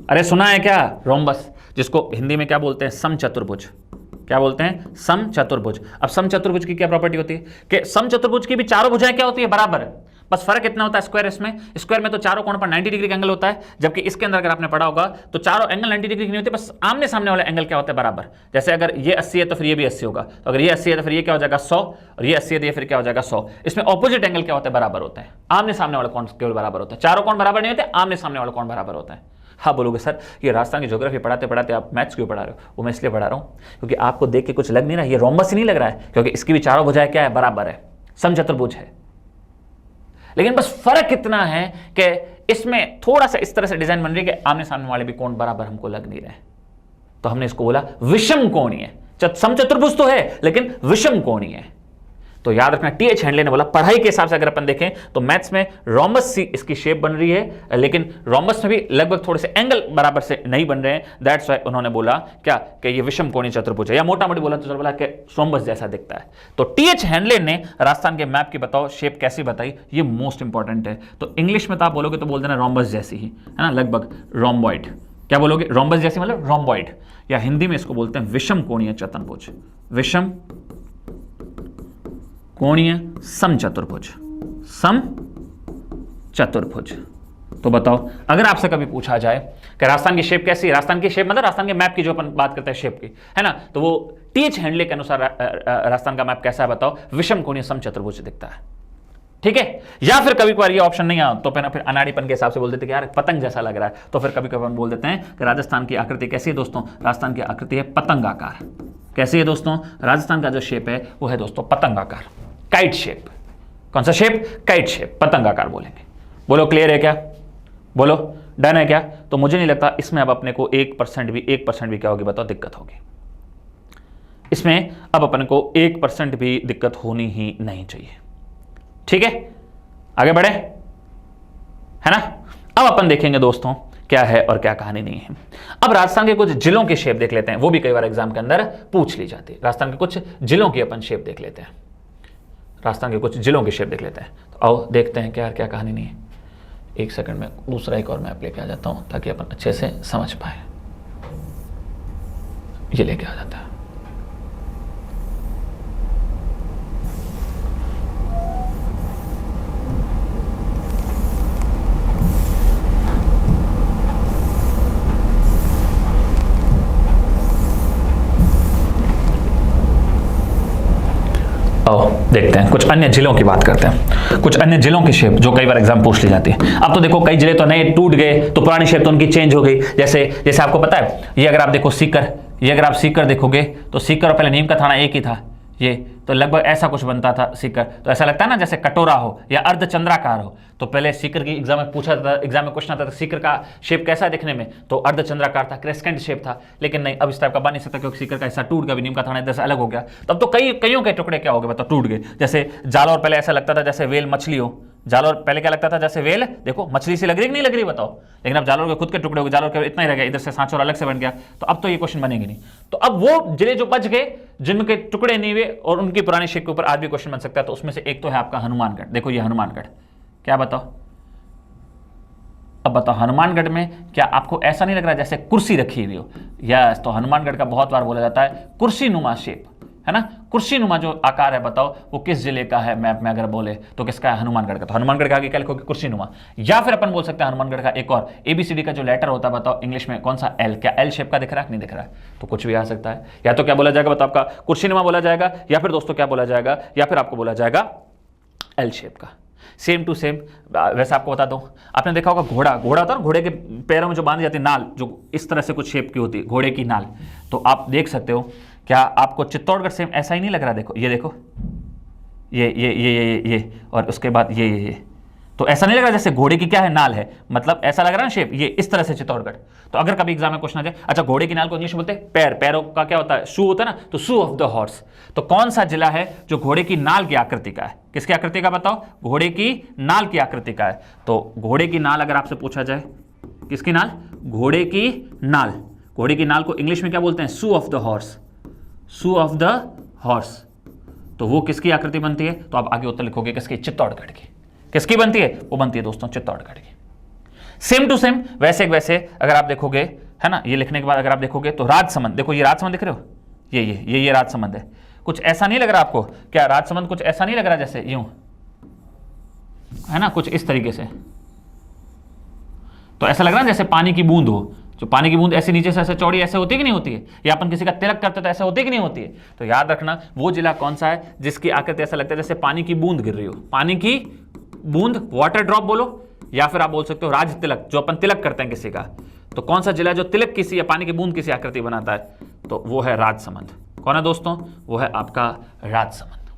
अरे सुना है क्या? रोम्बस, जिसको हिंदी में क्या बोलते हैं? समचतुर्भुज। क्या बोलते हैं? समचतुर्भुज। अब समचतुर्भुज की क्या प्रॉपर्टी होती है कि समचतुर्भुज की भी चारों भुजाएं क्या होती है? बराबर। बस फर्क इतना होता है स्क्वायर में तो चारों कोण पर 90 डिग्री का एंगल होता है, जबकि इसके अंदर अगर आपने पढ़ा होगा तो चारों एंगल 90 डिग्री नहीं होते, बस आमने सामने वाले एंगल क्या होता है? बराबर। जैसे अगर ये 80 है तो फिर ये भी 80 होगा, तो अगर ये 80 है तो फिर ये क्या हो जाएगा? 100, और ये 80 है तो ये फिर क्या हो जाएगा? 100। इसमें ऑपोजिट एंगल क्या होता है? बराबर होता है। आमने सामने वाले कोण केवल बराबर होता है, चारों कोण बराबर नहीं होते, आमने सामने वाला कोण बराबर होता है। हाँ बोलोगे सर ये राजस्थान की ज्योग्राफी पढ़ाते आप मैथ्स क्यों पढ़ा रहे हो? वो मैं इसलिए पढ़ा रहा हूँ क्योंकि आपको देख के कुछ लग नहीं रहा, ये रोम्बस ही नहीं लग रहा है, क्योंकि इसकी भी चारों भुजाएं क्या है? बराबर है, समचतुर्भुज है। लेकिन बस फर्क इतना है कि इसमें थोड़ा सा इस तरह से डिजाइन बन रही है कि आमने सामने वाले भी कोण बराबर हमको लग नहीं रहे, तो हमने इसको बोला विषम कोणीय। समचतुर्भुज तो है लेकिन विषम कोणीय है। तो याद रखना, टी.एच. हेंडले ने बोला पढ़ाई के हिसाब से अगर अपन देखें तो मैथ्स में रोम्बस सी इसकी शेप बन रही है, लेकिन रोम्बस में भी लगभग थोड़े से एंगल बराबर से नहीं बन रहे हैं। दैट्स व्हाई उन्होंने बोला क्या कि ये विषम कोणीय चतुर्भुज है, या मोटा मोटी बोला तो बोला कि रोम्बस जैसा दिखता है। तो टी.एच. हेंडले ने राजस्थान के मैप की बताओ शेप कैसी बताई, ये मोस्ट इंपॉर्टेंट है। तो इंग्लिश में तो आप बोलोगे तो बोल देना रोम्बस जैसी ही, है ना, लगभग रोम्बॉइड। क्या बोलोगे? रोम्बस जैसी मतलब रोम्बॉइड, या हिंदी में इसको बोलते हैं विषम कोणीय चतुर्भुज। विषम कोणीय समचतुर्भुज, समचतुर्भुज। तो बताओ अगर आपसे कभी पूछा जाए कि राजस्थान की शेप कैसी है, राजस्थान की शेप मतलब राजस्थान के मैप की जो अपन बात करते हैं शेप की, है ना, तो वो टी.एच. हेंडले के अनुसार राजस्थान का मैप कैसा है बताओ? विषम कोणीय समचतुर्भुज दिखता है। ठीक है, या फिर कभी कभार ये ऑप्शन नहीं आ तो फिर अनाड़ीपन के हिसाब से बोल देते कि यार पतंग जैसा लग रहा है, तो फिर कभी कभार बोल देते हैं कि राजस्थान की आकृति कैसी है दोस्तों? राजस्थान की आकृति है पतंगाकार। कैसी है दोस्तों? राजस्थान का जो शेप है वो है दोस्तों पतंगाकार, काइट शेप। कौन सा शेप? काइट शेप, पतंगाकार बोलेंगे। बोलो क्लियर है क्या? बोलो डन है क्या? तो मुझे नहीं लगता इसमें अब अपने को 1% भी क्या होगी बताओ? दिक्कत होगी। इसमें अब अपन को 1% भी दिक्कत होनी ही नहीं चाहिए। ठीक है, आगे बढ़े, है ना। अब अपन देखेंगे दोस्तों क्या है और क्या कहानी नहीं है। अब राजस्थान के कुछ जिलों की शेप देख लेते हैं, वो भी कई बार एग्जाम के अंदर पूछ ली जाती है। राजस्थान के कुछ जिलों की अपन शेप देख लेते हैं। राजस्थान के कुछ जिलों की शेप देख लेते हैं। तो आओ देखते हैं क्या क्या कहानी नहीं है। एक सेकंड में दूसरा एक और मैप लेके आ जाता हूँ ताकि अपन अच्छे से समझ पाए। ये लेके आ जाता है। आओ देखते हैं, कुछ अन्य जिलों की बात करते हैं, कुछ अन्य जिलों की शेप जो कई बार एग्जाम पूछ ली जाती है। अब तो देखो कई जिले तो नए टूट गए, तो पुरानी शेप तो उनकी चेंज हो गई। जैसे जैसे आपको पता है, ये अगर आप देखो सीकर, ये अगर आप सीकर देखोगे तो सीकर और पहले नीम का थाना एक ही था, ये तो लगभग ऐसा कुछ बनता था सीकर। तो ऐसा लगता है ना जैसे कटोरा हो या अर्धचंद्राकार हो। तो पहले सीकर की एग्जाम में पूछा था, एग्जाम में क्वेश्चन आता था सीकर का शेप कैसा है दिखने में, तो अर्धचंद्राकार था, क्रेस्केंट शेप था। लेकिन नहीं, अब इस टाइप का बन नहीं सकता क्योंकि सीकर का हिस्सा टूट गया, नीम का थाना इधर से अलग हो गया। तब तो कईयों के टुकड़े क्या हो गए बताओ, टूट गए। जैसे जालौर पहले ऐसा लगता था जैसे वेल मछली हो, जालौर पहले क्या लगता था जैसे वेल, देखो मछली सी लग रही कि नहीं लग रही बताओ। लेकिन अब जालौर के खुद के टुकड़े हो गए, जालौर के इतना ही रह गया, इधर से सांचौर अलग से बन गया। तो अब तो ये क्वेश्चन बनेंगे नहीं। तो अब वो जिले जो बच गए जिनके टुकड़े नहीं हुए और उनकी पुरानी शेप के ऊपर आज भी क्वेश्चन बन सकता है, तो उसमें से एक तो है आपका हनुमानगढ़। देखो ये हनुमानगढ़, क्या बताओ, अब बताओ हनुमानगढ़ में क्या आपको ऐसा नहीं लग रहा जैसे कुर्सी रखी हुई हो? यस, तो हनुमानगढ़ का बहुत बार बोला जाता है कुर्सी नुमा शेप, है ना। कुर्सी नुमा जो आकार है बताओ वो किस जिले का है मैप में अगर बोले तो किसका है? हनुमानगढ़ का। तो हनुमानगढ़ का आगे क्या लिखोगे? कुर्सी नुमा। या फिर अपन बोल सकते हैं हनुमानगढ़ का एक और ABCD का जो लेटर होता है बताओ इंग्लिश में कौन सा? L। क्या L शेप का दिख रहा है? नहीं दिख रहा है, तो कुछ भी आ सकता है। या तो क्या बोला जाएगा बताओ, आपका कुर्सी नुमा बोला जाएगा, या फिर दोस्तों क्या बोला जाएगा, या फिर आपको बोला जाएगा L शेप का। Same to same. वैसे आपको बता दूं, आपने देखा होगा घोड़ा, घोड़ा होता है ना, घोड़े के पैरों में जो बांधी जाती है नाल, जो इस तरह से कुछ शेप की होती है, घोड़े की नाल। तो आप देख सकते हो, क्या आपको चित्तौड़गढ़ सेम ऐसा ही नहीं लग रहा? देखो ये देखो, ये और उसके बाद ये तो ऐसा नहीं लग रहा जैसे घोड़े की क्या है? नाल है। मतलब ऐसा लग रहा है ना शेप, ये इस तरह से चित्तौड़गढ़। तो अगर कभी एग्जाम में क्वेश्चन आ जाए, अच्छा घोड़े की नाल को इंग्लिश में बोलते हैं पैर, पैरों का क्या होता है? शू होता है ना, तो शू ऑफ द हॉर्स। तो कौन सा जिला है जो घोड़े की नाल की आकृति का है? किसकी आकृति का बताओ? घोड़े की नाल की आकृति का है। तो घोड़े की नाल अगर आपसे पूछा जाए, किसकी नाल? घोड़े की नाल। घोड़े की नाल को इंग्लिश में क्या बोलते हैं? Shoe of the horse, shoe of the horse. तो वो किसकी आकृति बनती है? तो आप आगे उत्तर लिखोगे किसकी? चित्तौड़गढ़ की। किसकी बनती है? वो बनती है दोस्तों चित्तौड़गढ़ की। सेम टू सेम वैसे अगर आप देखोगे, है ना, ये लिखने के बाद अगर आप देखोगे तो राजसमंद, देखो ये राजसमंद दिख रहे हो, ये राजसमंद है। कुछ ऐसा नहीं लग रहा आपको? क्या राजसमंद कुछ ऐसा नहीं लग रहा जैसे यूं, है ना, कुछ इस तरीके से? तो ऐसा लग रहा है जैसे पानी की बूंद हो, जो पानी की बूंद ऐसे नीचे से ऐसे चौड़ी ऐसे होती है कि नहीं होती है? या अपन किसी का तिलक करते तो ऐसे होती है कि नहीं होती है? तो याद रखना वो जिला कौन सा है जिसकी आकृति ऐसा लगता है जैसे पानी की बूंद गिर रही हो। पानी की बूंद, वाटर ड्रॉप बोलो, या फिर आप बोल सकते हो राज तिलक, जो अपन तिलक करते हैं किसी का। तो कौन सा जिला जो तिलक किसी या पानी की बूंद किसी आकृति बनाता है? तो वो है राजसमंद। कौन है दोस्तों? वो है आपका राजसमंद।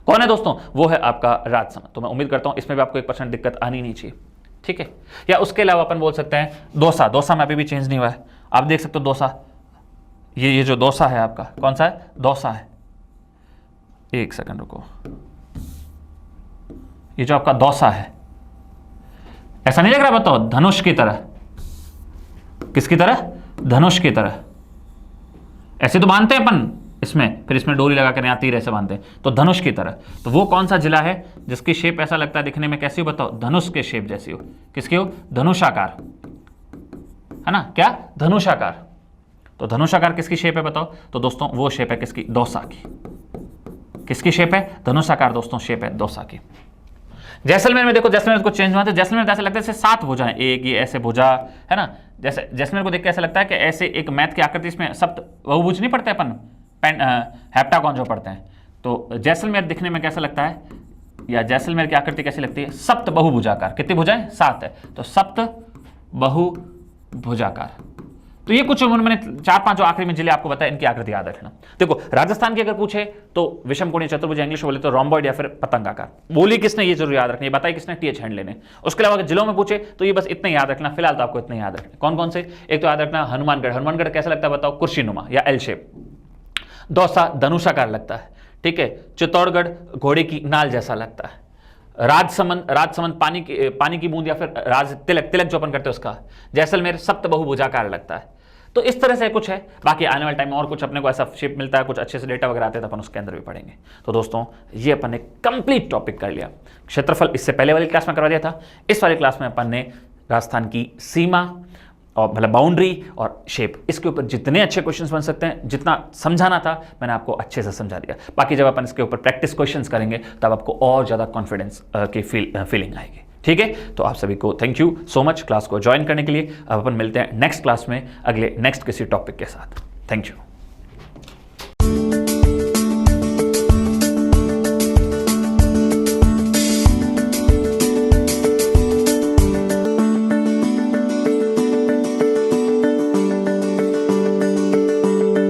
कौन है दोस्तों? वो है आपका राजसमंद। तो मैं उम्मीद करता हूं इसमें भी आपको 1% दिक्कत आनी नहीं चाहिए, ठीक है। या उसके अलावा अपन बोल सकते हैं दौसा। दौसा में अभी भी चेंज नहीं हुआ है, आप देख सकते हो दौसा, ये जो दौसा है आपका कौन सा है? दौसा है। एक सेकंड रुको, ये जो आपका दौसा है ऐसा नहीं लग रहा बताओ? धनुष की तरह। किसकी तरह? धनुष की तरह। ऐसे तो बांधते हैं अपन इसमें, फिर इसमें डोरी लगा कर यहाँ तीर ऐसे बांधते हैं, तो धनुष की तरह। तो वो कौन सा जिला है जिसकी शेप ऐसा लगता है दिखने में कैसी हो बताओ? धनुष के शेप जैसी हो। किसकी हो? धनुषाकार, है ना, क्या? धनुषाकार। तो धनुषाकार किसकी शेप है बताओ? तो दोस्तों वो शेप है किसकी? दौसा की। किसकी शेप है? धनुषाकार दोस्तों शेप है दौसा की। जैसलमेर में देखो, जैसलमेर को चेंज हुआ तो जैसलमेर ऐसा लगता है जैसे 7 भुजा है, एक ये ऐसे भुजा, है ना। जैसे जैसलमेर को देख के ऐसा लगता है कि ऐसे एक मैथ की आकृति, इसमें सप्त बहुभुज नहीं पढ़ते अपन, हेप्टागोन जो पढ़ते हैं। तो जैसलमेर दिखने में कैसा लगता है, या जैसलमेर की आकृति कैसी लगती है? सप्त बहुभुजाकार। कितनी भुजाएं? 7 है, तो सप्त बहुभुजाकार। तो ये कुछ मैंने 4-5 जो आखिरी में जिले आपको बताया, इनकी आकृति याद रखना। देखो राजस्थान की अगर पूछे तो विषमकोणीय चतुर्भुज, इंग्लिश बोले तो रोम्बॉइड या फिर पतंगाकार। बोली किसने? ये जरूर याद रखना, ये बताई किसने? TH हैंडले ने। उसके अलावा अगर जिलों में पूछे तो ये बस इतना याद रखना, फिलहाल तो आपको इतना याद रखना। कौन कौन से? एक तो याद रखना हनुमानगढ़। हनुमानगढ़ कैसा लगता है बताओ? कुर्सीनुमा या L शेप। दौसा धनुषाकार लगता है, ठीक है। चित्तौड़गढ़ घोड़े की नाल जैसा लगता है। राजसमंद पानी की बूंद या फिर राज तिलक जो अपन करते हैं उसका। जैसलमेर सप्त बहुभुजाकार लगता है। तो इस तरह से कुछ है। बाकी आने वाले टाइम में और कुछ अपने को ऐसा शेप मिलता है, कुछ अच्छे से डेटा वगैरह आते हैं तो अपन उसके अंदर भी पढ़ेंगे। तो दोस्तों ये अपन ने कंप्लीट टॉपिक कर लिया। क्षेत्रफल इससे पहले वाली क्लास में करवा दिया था, इस वाली क्लास में अपन ने राजस्थान की सीमा और मतलब बाउंड्री और शेप, इसके ऊपर जितने अच्छे क्वेश्चंस बन सकते हैं, जितना समझाना था मैंने आपको अच्छे से समझा दिया। बाकी जब अपन इसके ऊपर प्रैक्टिस क्वेश्चंस करेंगे तब आपको और ज़्यादा कॉन्फिडेंस की फीलिंग आएगी। ठीक है, तो आप सभी को thank you so much class को ज्वाइन करने के लिए। अब अपन मिलते हैं नेक्स्ट क्लास में अगले नेक्स्ट किसी टॉपिक के साथ। Thank you.